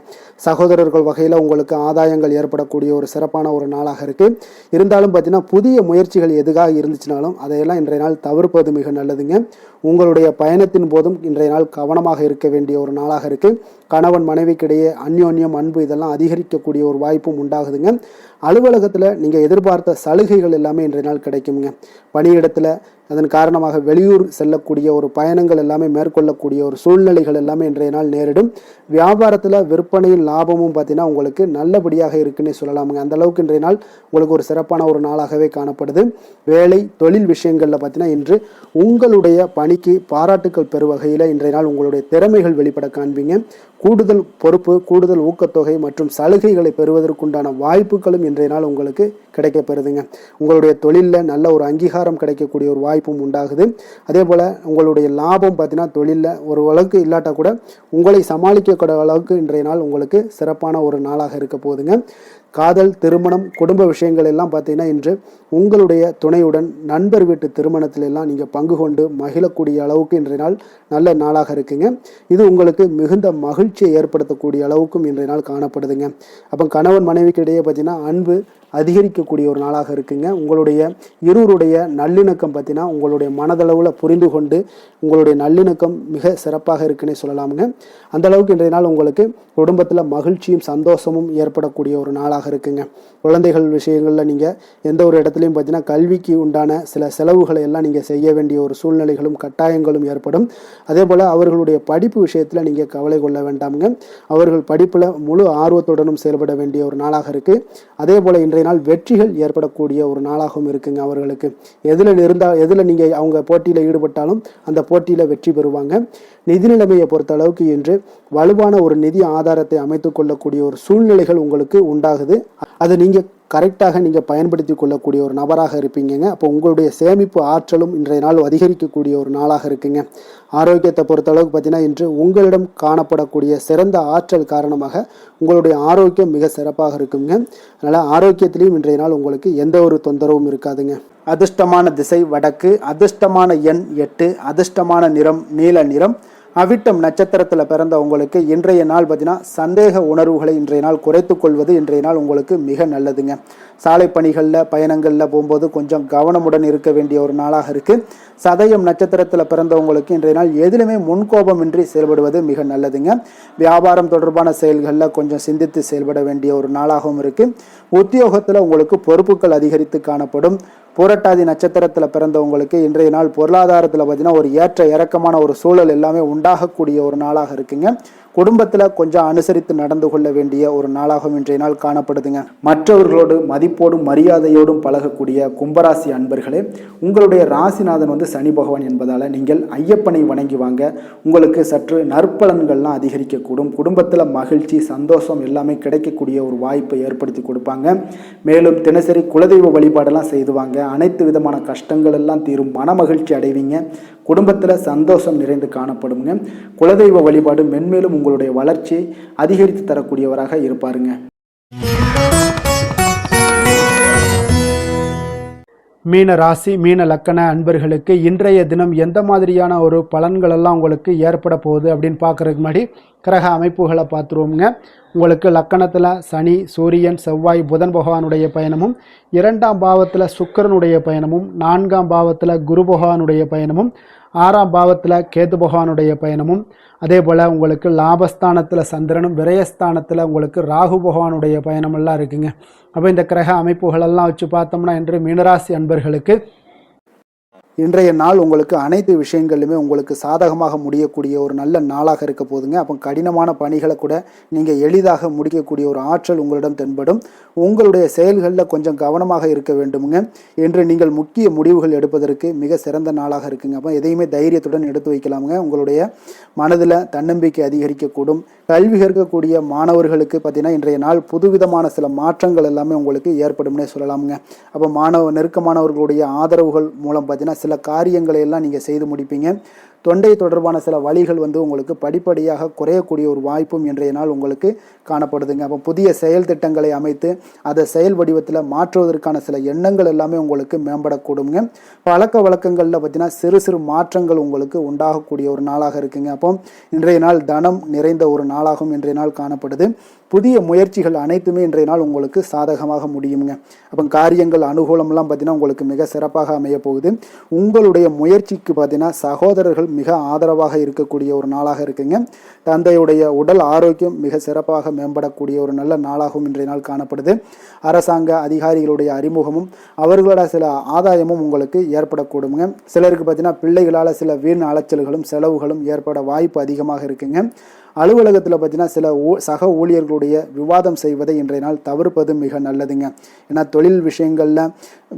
சகோதரர்கள் வகையில் உங்களுக்கு ஆதாயங்கள் ஏற்படக்கூடிய ஒரு சிறப்பான ஒரு நாளாக இருக்குது. இருந்தாலும் பார்த்தீங்கன்னா புதிய முயற்சிகள் எதுக்காக இருந்துச்சுனாலும் அதையெல்லாம் இன்றைய நாள் தவிர்ப்பது மிக நல்லதுங்க. உங்களுடைய பயணத்தின் போதும் இன்றைய நாள் கவனமாக இருக்க வேண்டிய ஒரு நாளாக இருக்குது. கணவன் மனைவிக்கிடையே அந்யோன்யம், அன்பு இதெல்லாம் அதிகரிக்கக்கூடிய ஒரு வாய்ப்பும் உண்டாகுதுங்க. அலுவலகத்தில் நீங்கள் எதிர்பார்த்த சலுகைகள் எல்லாமே இன்றைய நாள் கிடைக்குங்க. பணியிடத்தில் அதன் காரணமாக வெளியூர் செல்லக்கூடிய ஒரு பயணங்கள் எல்லாமே மேற்கொள்ளக்கூடிய ஒரு சூழ்நிலைகள் எல்லாமே இன்றைய நாள் நேரிடும். வியாபாரத்தில் விற்பனையும் லாபமும் பார்த்தீங்கன்னா உங்களுக்கு நல்லபடியாக இருக்குன்னே சொல்லலாமுங்க. அந்த அளவுக்கு இன்றைய நாள் உங்களுக்கு ஒரு சிறப்பான ஒரு நாளாகவே காணப்படுது. வேலை தொழில் விஷயங்களில் பார்த்தீங்கன்னா இன்று உங்களுடைய பணிக்கு பாராட்டுக்கள் பெறும் வகையில் இன்றைய நாள் உங்களுடைய திறமைகள் வெளிப்பட காண்பீங்க. கூடுதல் பொறுப்பு, கூடுதல் ஊக்கத்தொகை மற்றும் சலுகைகளை பெறுவதற்குண்டான வாய்ப்புகளும் இன்றைய நாள் உங்களுக்கு கிடைக்கப்பெறுதுங்க. உங்களுடைய தொழிலில் நல்ல ஒரு அங்கீகாரம் கிடைக்கக்கூடிய ஒரு வாய்ப்பும் உண்டாகுது. அதே போல் உங்களுடைய லாபம் பார்த்தீங்கன்னா தொழிலில் ஒரு அளவுக்கு இல்லாட்டா கூட உங்களை சமாளிக்கக்கூடிய அளவுக்கு இன்றைய நாள் உங்களுக்கு சிறப்பான ஒரு நாளாக இருக்க போகுதுங்க. காதல், திருமணம், குடும்ப விஷயங்கள் எல்லாம் பார்த்தீங்கன்னா இன்று உங்களுடைய துணையுடன் நண்பர் வீட்டு திருமணத்தில் எல்லாம் நீங்கள் பங்கு கொண்டு மகிழக்கூடிய அளவுக்கு இன்றைய நாள் நல்ல நாளாக இருக்குங்க. இது உங்களுக்கு மிகுந்த மகிழ்ச்சியை ஏற்படுத்தக்கூடிய அளவுக்கும் இன்றைய நாள் காணப்படுதுங்க. அப்போ கணவன் மனைவிக்கு இடையே பார்த்தீங்கன்னா அன்பு அதிகரிக்கக்கூடிய ஒரு நாளாக இருக்குங்க. உங்களுடைய இருவருடைய நல்லிணக்கம் பார்த்தீங்கன்னா உங்களுடைய மனதளவில் புரிந்து கொண்டு உங்களுடைய நல்லிணக்கம் மிக சிறப்பாக இருக்குன்னே சொல்லலாமுங்க. அந்த அளவுக்கு இன்றைய நாள் உங்களுக்கு குடும்பத்தில் மகிழ்ச்சியும் சந்தோஷமும் ஏற்படக்கூடிய ஒரு நாளாக இருக்குங்க. குழந்தைகள் விஷயங்களில் நீங்கள் எந்த ஒரு இடத்துலையும் பார்த்தீங்கன்னா கல்விக்கு உண்டான சில செலவுகளை எல்லாம் நீங்கள் செய்ய வேண்டிய ஒரு சூழ்நிலைகளும் கட்டாயங்களும் ஏற்படும். அதே போல் அவர்களுடைய படிப்பு விஷயத்தில் நீங்கள் கவலை கொள்ள வேண்டாமுங்க. அவர்கள் படிப்பில் முழு ஆர்வத்துடனும் செயல்பட வேண்டிய ஒரு நாளாக இருக்குது. அதே போல் இன்றைய நாள் வெற்றிகள் ஏற்படக்கூடிய ஒரு நாளாகவும் இருக்குங்க. அவர்களுக்கு எதில் நீங்கள் அவங்க போட்டியில் ஈடுபட்டாலும் அந்த போட்டியில் வெற்றி பெறுவாங்க. நிதி நிலைமையை பொறுத்த அளவுக்கு இன்று வலுவான ஒரு நிதி ஆதாரத்தை அமைத்துக் கொள்ளக்கூடிய ஒரு சூழ்நிலைகள் உங்களுக்கு உண்டாகுது. அதை நீங்கள் கரெக்டாக நீங்கள் பயன்படுத்தி கொள்ளக்கூடிய ஒரு நபராக இருப்பீங்க. அப்போ உங்களுடைய சேமிப்பு ஆற்றலும் இன்றைய நாள் அதிகரிக்கக்கூடிய ஒரு நாளாக இருக்குங்க. ஆரோக்கியத்தை பொறுத்தளவுக்கு பார்த்தீங்கன்னா இன்று உங்களிடம் காணப்படக்கூடிய சிறந்த ஆற்றல் காரணமாக உங்களுடைய ஆரோக்கியம் மிக சிறப்பாக இருக்குங்க. அதனால் ஆரோக்கியத்திலையும் இன்றைய நாள் உங்களுக்கு எந்த ஒரு தொந்தரவும் இருக்காதுங்க. அதிர்ஷ்டமான திசை வடக்கு, அதிர்ஷ்டமான எண் 8, அதிர்ஷ்டமான நிறம் நீல நிறம். அவிட்டம் நட்சத்திரத்தில் பிறந்த உங்களுக்கு இன்றைய நாள் பார்த்தீங்கன்னா சந்தேக உணர்வுகளை இன்றைய நாள் குறைத்து கொள்வது இன்றைய நாள் உங்களுக்கு மிக நல்லதுங்க. சாலை பணிகளில் பயணங்களில் போகும்போது கொஞ்சம் கவனமுடன் இருக்க வேண்டிய ஒரு நாளாக இருக்குது. சதயம் நட்சத்திரத்தில் பிறந்தவங்களுக்கு இன்றைய நாள் எதிலுமே முன்கோபமின்றி செயல்படுவது மிக நல்லதுங்க. வியாபாரம் தொடர்பான செயல்களில் கொஞ்சம் சிந்தித்து செயல்பட வேண்டிய ஒரு நாளாகவும் இருக்குது. உத்தியோகத்தில் உங்களுக்கு பொறுப்புகள் அதிகரித்து காணப்படும். பூரட்டாதி நட்சத்திரத்தில் பிறந்தவங்களுக்கு இன்றைய நாள் பொருளாதாரத்தில் பார்த்தீங்கன்னா ஒரு ஏற்ற இறக்கமான ஒரு சூழல் எல்லாமே உண்டாகக்கூடிய ஒரு நாளாக இருக்குங்க. குடும்பத்தில் கொஞ்சம் அனுசரித்து நடந்து கொள்ள வேண்டிய ஒரு நாளாகவும் இன்றைய நாள் காணப்படுதுங்க. மற்றவர்களோடு மதிப்போடும் மரியாதையோடும் பழகக்கூடிய கும்பராசி அன்பர்களே, உங்களுடைய ராசிநாதன் சனி பகவான் என்பதால் நீங்கள் ஐயப்பனை வணங்கி வாங்க. உங்களுக்கு சற்று நற்பலன்கள்லாம் அதிகரிக்கக்கூடும். குடும்பத்தில் மகிழ்ச்சி சந்தோஷம் எல்லாமே கிடைக்கக்கூடிய ஒரு வாய்ப்பை ஏற்படுத்தி கொடுப்பாங்க. மேலும் தினசரி குலதெய்வ வழிபாடெல்லாம் செய்துவாங்க. அனைத்து விதமான கஷ்டங்கள் எல்லாம் தீரும். மன மகிழ்ச்சி அடைவீங்க. குடும்பத்தில் சந்தோஷம் நிறைந்து காணப்படுங்க. குலதெய்வ வழிபாடு மென்மேலும் உங்களுடைய வளர்ச்சியை அதிகரித்து தரக்கூடியவராக இருப்பாருங்க. மீன ராசி மீன லக்கண அன்பர்களுக்கு இன்றைய தினம் எந்த மாதிரியான ஒரு பலன்கள் எல்லாம் உங்களுக்கு ஏற்பட போகுது அப்படின்னு பார்க்கறதுக்கு முன்னாடி கிரக அமைப்புகளை பார்த்துருவோங்க. உங்களுக்கு லக்கணத்தில் சனி, சூரியன், செவ்வாய், புதன் பகவானுடைய பயணமும், 2ஆம் பாவத்தில் சுக்கிரனுடைய பயணமும், 4ஆம் பாவத்தில் குரு பகவானுடைய பயணமும், 6ஆம் பாவத்தில் கேது பகவானுடைய பயணமும், அதே போல் உங்களுக்கு லாபஸ்தானத்தில் சந்திரனும், விரயஸ்தானத்தில் உங்களுக்கு ராகு பகவானுடைய பயணமெல்லாம் இருக்குங்க. அப்போ இந்த கிரக அமைப்புகளெல்லாம் வச்சு பார்த்தோம்னா இன்று மீனராசி அன்பர்களுக்கு இன்றைய நாள் உங்களுக்கு அனைத்து விஷயங்களிலுமே உங்களுக்கு சாதகமாக முடியக்கூடிய ஒரு நல்ல நாளாக இருக்க போதுங்க. அப்போ கடினமான பணிகளை கூட நீங்கள் எளிதாக முடிக்கக்கூடிய ஒரு ஆற்றல் உங்களிடம் தென்படும். உங்களுடைய செயல்களில் கொஞ்சம் கவனமாக இருக்க வேண்டுமுங்க. என்று நீங்கள் முக்கிய முடிவுகள் எடுப்பதற்கு மிக சிறந்த நாளாக இருக்குங்க. அப்போ எதையுமே தைரியத்துடன் எடுத்து வைக்கலாமுங்க. உங்களுடைய மனதில் தன்னம்பிக்கை அதிகரிக்கக்கூடும். கல்வி கற்கக்கூடிய மாணவர்களுக்கு பார்த்தீங்கன்னா இன்றைய நாள் புதுவிதமான சில மாற்றங்கள் எல்லாமே உங்களுக்கு ஏற்படும்னே சொல்லலாமுங்க. அப்போ நெருக்கமானவர்களுடைய ஆதரவுகள் மூலம் பார்த்தீங்கன்னா சில காரியங்களை எல்லாம் நீங்கள் செய்து முடிப்பீங்க. தொண்டை தொடர்பான சில வழிகள் உங்களுக்கு படிப்படியாக குறையக்கூடிய ஒரு வாய்ப்பும் இன்றைய நாள் உங்களுக்கு காணப்படுதுங்க. அப்போ புதிய செயல் திட்டங்களை அமைத்து அதை செயல் வடிவத்தில் மாற்றுவதற்கான சில எண்ணங்கள் எல்லாமே உங்களுக்கு மேம்படக்கூடுங்க. பழக்க வழக்கங்களில் பார்த்தீங்கன்னா சிறு சிறு மாற்றங்கள் உங்களுக்கு உண்டாகக்கூடிய ஒரு நாளாக இருக்குங்க. அப்போ இன்றைய நாள் தனம் நிறைந்த ஒரு நாளாகவும் இன்றைய நாள் காணப்படுது. புதிய முயற்சிகள் அனைத்துமே இன்றைய நாள் உங்களுக்கு சாதகமாக முடியுங்க. அப்போ காரியங்கள் அனுகூலம்லாம் பார்த்தீங்கன்னா உங்களுக்கு மிக சிறப்பாக அமைய போகுது. உங்களுடைய முயற்சிக்கு பார்த்தீங்கன்னா சகோதரர்கள் மிக ஆதரவாக இருக்கக்கூடிய ஒரு நாளாக இருக்குங்க. தந்தையுடைய உடல் ஆரோக்கியம் மிக சிறப்பாக மேம்படக்கூடிய ஒரு நல்ல நாளாகவும் இன்றைய நாள் காணப்படுது. அரசாங்க அதிகாரிகளுடைய அறிமுகமும் அவர்களோட சில ஆதாயமும் உங்களுக்கு ஏற்படக்கூடுங்க. சிலருக்கு பார்த்தீங்கன்னா பிள்ளைகளால் சில வீண் அலைச்சல்களும் செலவுகளும் ஏற்பட வாய்ப்பு அதிகமாக இருக்குங்க. அலுவலகத்தில் பார்த்தீங்கன்னா சில சக ஊழியர்களுடைய விவாதம் செய்வதை இன்றைய நாள் தவிர்ப்பது மிக நல்லதுங்க. ஏன்னா தொழில் விஷயங்களில்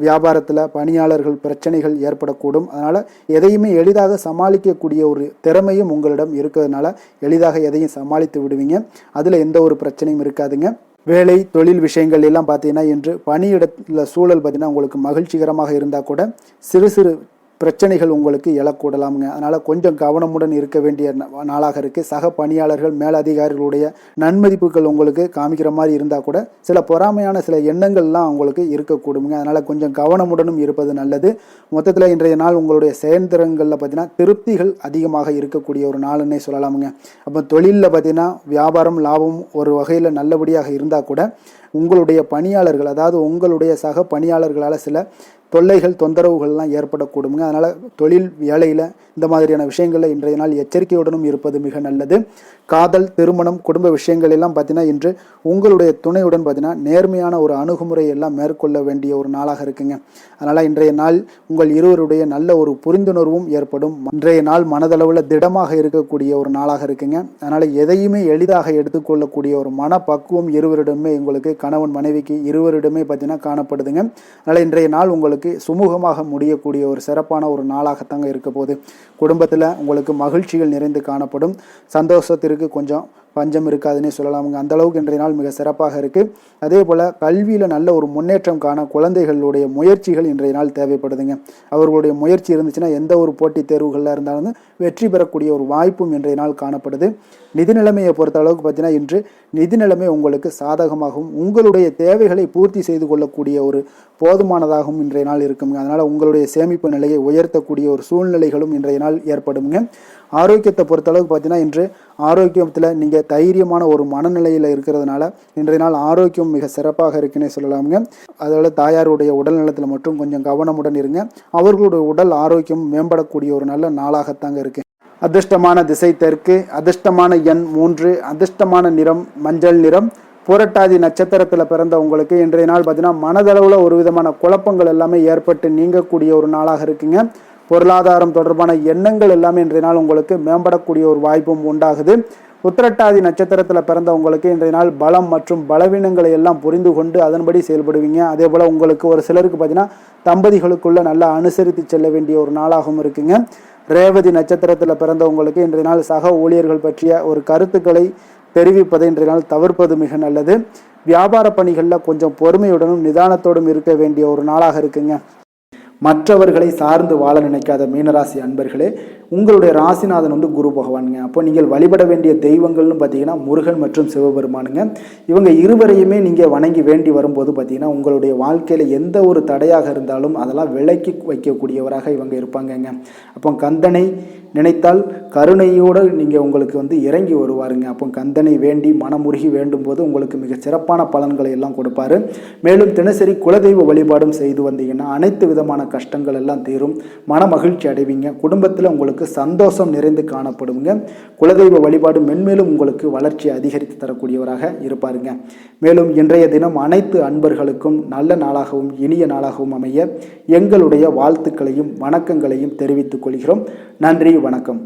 வியாபாரத்தில் பணியாளர்கள் பிரச்சனைகள் ஏற்படக்கூடும். அதனால் எதையுமே எளிதாக சமாளிக்கக்கூடிய ஒரு திறமையும் உங்களிடம் இருக்கிறதுனால எளிதாக எதையும் சமாளித்து விடுவீங்க. அதில் எந்த ஒரு பிரச்சனையும் இருக்காதுங்க. வேலை தொழில் விஷயங்கள் எல்லாம் பார்த்தீங்கன்னா இன்று பணியிடத்தில் சூழல் பார்த்தீங்கன்னா உங்களுக்கு மகிழ்ச்சிகரமாக இருந்தால் கூட சிறு சிறு பிரச்சனைகள் உங்களுக்கு எழக்கூடலாமுங்க. அதனால் கொஞ்சம் கவனமுடன் இருக்க வேண்டிய நாளாக இருக்குது. சக பணியாளர்கள் மேலதிகாரிகளுடைய நன்மதிப்புகள் உங்களுக்கு காமிக்கிற மாதிரி இருந்தால் கூட சில பொறாமையான சில எண்ணங்கள்லாம் உங்களுக்கு இருக்கக்கூடுங்க. அதனால் கொஞ்சம் கவனமுடனும் இருப்பது நல்லது. மொத்தத்தில் இன்றைய நாள் உங்களுடைய செயல்திறன்களில் பார்த்தீங்கன்னா திருப்திகள் அதிகமாக இருக்கக்கூடிய ஒரு நாளுன்னே சொல்லலாமுங்க. அப்போ தொழிலில் பார்த்தீங்கன்னா வியாபாரம் லாபம் ஒரு வகையில் நல்லபடியாக இருந்தால் கூட உங்களுடைய பணியாளர்கள் அதாவது உங்களுடைய சக பணியாளர்களால் சில தொல்லைகள் தொந்தரவுகள்லாம் ஏற்படக்கூடுங்க. அதனால் தொழில் வேலையில் இந்த மாதிரியான விஷயங்களில் இன்றைய நாள் எச்சரிக்கையுடனும் இருப்பது மிக நல்லது. காதல் திருமணம் குடும்ப விஷயங்கள் எல்லாம் பார்த்தீங்கன்னா இன்று உங்களுடைய துணையுடன் பார்த்தீங்கன்னா நேர்மையான ஒரு அணுகுமுறை எல்லாம் மேற்கொள்ள வேண்டிய ஒரு நாளாக இருக்குங்க. அதனால் இன்றைய நாள் உங்கள் இருவருடைய நல்ல ஒரு புரிந்துணர்வும் ஏற்படும். இன்றைய நாள் மனதளவில் திடமாக இருக்கக்கூடிய ஒரு நாளாக இருக்குங்க. அதனால் எதையுமே எளிதாக எடுத்துக்கொள்ளக்கூடிய ஒரு மனப்பக்குவம் இருவரிடமே உங்களுக்கு கணவன் மனைவிக்கு இருவரிடமே பார்த்தீங்கன்னா காணப்படுதுங்க. அதனால் இன்றைய நாள் உங்களுக்கு சுமூகமாக முடியக்கூடிய ஒரு சிறப்பான ஒரு நாளாகத்தாங்க இருக்க போகுது. குடும்பத்தில் உங்களுக்கு மகிழ்ச்சிகள் நிறைந்து காணப்படும். சந்தோஷத்திற்கு கொஞ்சம் பஞ்சம் இருக்காதுன்னே சொல்லலாமுங்க. அந்த அளவுக்கு இன்றைய நாள் மிக சிறப்பாக இருக்குது. அதே போல் கல்வியில் நல்ல ஒரு முன்னேற்றம் காண குழந்தைகளுடைய முயற்சிகள் இன்றைய நாள் தேவைப்படுதுங்க. அவர்களுடைய முயற்சி இருந்துச்சுன்னா எந்த ஒரு போட்டித் தேர்வுகளில் இருந்தாலும் வெற்றி பெறக்கூடிய ஒரு வாய்ப்பும் இன்றைய நாள் காணப்படுது. நிதி நிலைமையை பொறுத்த அளவுக்கு பார்த்தீங்கன்னா இன்று நிதி நிலைமை உங்களுக்கு சாதகமாகவும் உங்களுடைய தேவைகளை பூர்த்தி செய்து கொள்ளக்கூடிய ஒரு போதுமானதாகவும் இன்றைய நாள் இருக்குங்க. அதனால் உங்களுடைய சேமிப்பு நிலையை உயர்த்தக்கூடிய ஒரு சூழ்நிலைகளும் இன்றைய நாள் ஏற்படுங்க. ஆரோக்கியத்தை பொறுத்தளவுக்கு பார்த்தீங்கன்னா இன்று ஆரோக்கியத்தில் நீங்கள் தைரியமான ஒரு மனநிலையில் இருக்கிறதுனால இன்றைய நாள் ஆரோக்கியம் மிக சிறப்பாக இருக்குன்னே சொல்லலாமுங்க. அதோட தாயாருடைய உடல் நலத்தில் மட்டும் கொஞ்சம் கவனமுடன் இருங்க. அவர்களுடைய உடல் ஆரோக்கியம் மேம்படக்கூடிய ஒரு நல்ல நாளாகத்தாங்க இருக்கு. அதிர்ஷ்டமான திசை தெற்கு, அதிர்ஷ்டமான எண் 3, அதிர்ஷ்டமான நிறம் மஞ்சள் நிறம். புரட்டாதி நட்சத்திரத்தில் பிறந்த உங்களுக்கு இன்றைய நாள் பார்த்தீங்கன்னா மனதளவில் ஒரு விதமான குழப்பங்கள் எல்லாமே ஏற்பட்டு நீங்கக்கூடிய ஒரு நாளாக இருக்குங்க. பொருளாதாரம் தொடர்பான எண்ணங்கள் எல்லாமே இன்றைய நாள் உங்களுக்கு மேம்படக்கூடிய ஒரு வாய்ப்பும் உண்டாகுது. உத்திரட்டாதி நட்சத்திரத்தில் பிறந்த உங்களுக்கு இன்றைய நாள் பலம் மற்றும் பலவீனங்களை எல்லாம் புரிந்து கொண்டு அதன்படி செயல்படுவீங்க. அதே போல் உங்களுக்கு ஒரு சிலருக்கு பார்த்தீங்கன்னா தம்பதிகளுக்குள்ள நல்லா அனுசரித்து செல்ல வேண்டிய ஒரு நாளாகவும் இருக்குங்க. ரேவதி நட்சத்திரத்தில் பிறந்தவங்களுக்கு இன்றைய நாள் சக ஊழியர்கள் பற்றிய ஒரு கருத்துக்களை தெரிவிப்பதை இன்றைய நாள் தவிர்ப்பது மிக நல்லது. வியாபார பணிகளில் கொஞ்சம் பொறுமையுடனும் நிதானத்தோடும் இருக்க வேண்டிய ஒரு நாளாக இருக்குங்க. மற்றவர்களை சார்ந்து வாழ நினைக்காத மீனராசி அன்பர்களே, உங்களுடைய ராசிநாதன் குரு பகவானுங்க. அப்போ நீங்கள் வழிபட வேண்டிய தெய்வங்கள்னு பார்த்தீங்கன்னா முருகன் மற்றும் சிவபெருமானுங்க. இவங்க இருவரையுமே நீங்கள் வணங்கி வேண்டி வரும்போது பார்த்தீங்கன்னா உங்களுடைய வாழ்க்கையில் எந்த ஒரு தடையாக இருந்தாலும் அதெல்லாம் விலக்கி வைக்கக்கூடியவராக இவங்க இருப்பாங்கங்க. அப்போ கந்தனை நினைத்தால் கருணையோடு நீங்கள் உங்களுக்கு இறங்கி வருவாருங்க. அப்போ கந்தனை வேண்டி மனமுருகி வேண்டும் போது உங்களுக்கு மிக சிறப்பான பலன்களை எல்லாம் கொடுப்பாரு. மேலும் தினசரி குலதெய்வ வழிபாடும் செய்து வந்தீங்கன்னா அனைத்து விதமான கஷ்டங்கள் எல்லாம் தீரும், மன மகிழ்ச்சி அடைவீங்க. குடும்பத்தில் உங்களுக்கு சந்தோஷம் நிறைந்து காணப்படுங்க. குலதெய்வ வழிபாடு மென்மேலும் உங்களுக்கு வளர்ச்சி அதிகரித்து தரக்கூடியவராக இருப்பாருங்க. மேலும் இன்றைய தினம் அனைத்து அன்பர்களுக்கும் நல்ல நாளாகவும் இனிய நாளாகவும் அமைய எங்களுடைய வாழ்த்துக்களையும் வணக்கங்களையும் தெரிவித்துக் கொள்கிறோம். நன்றி, வணக்கம்.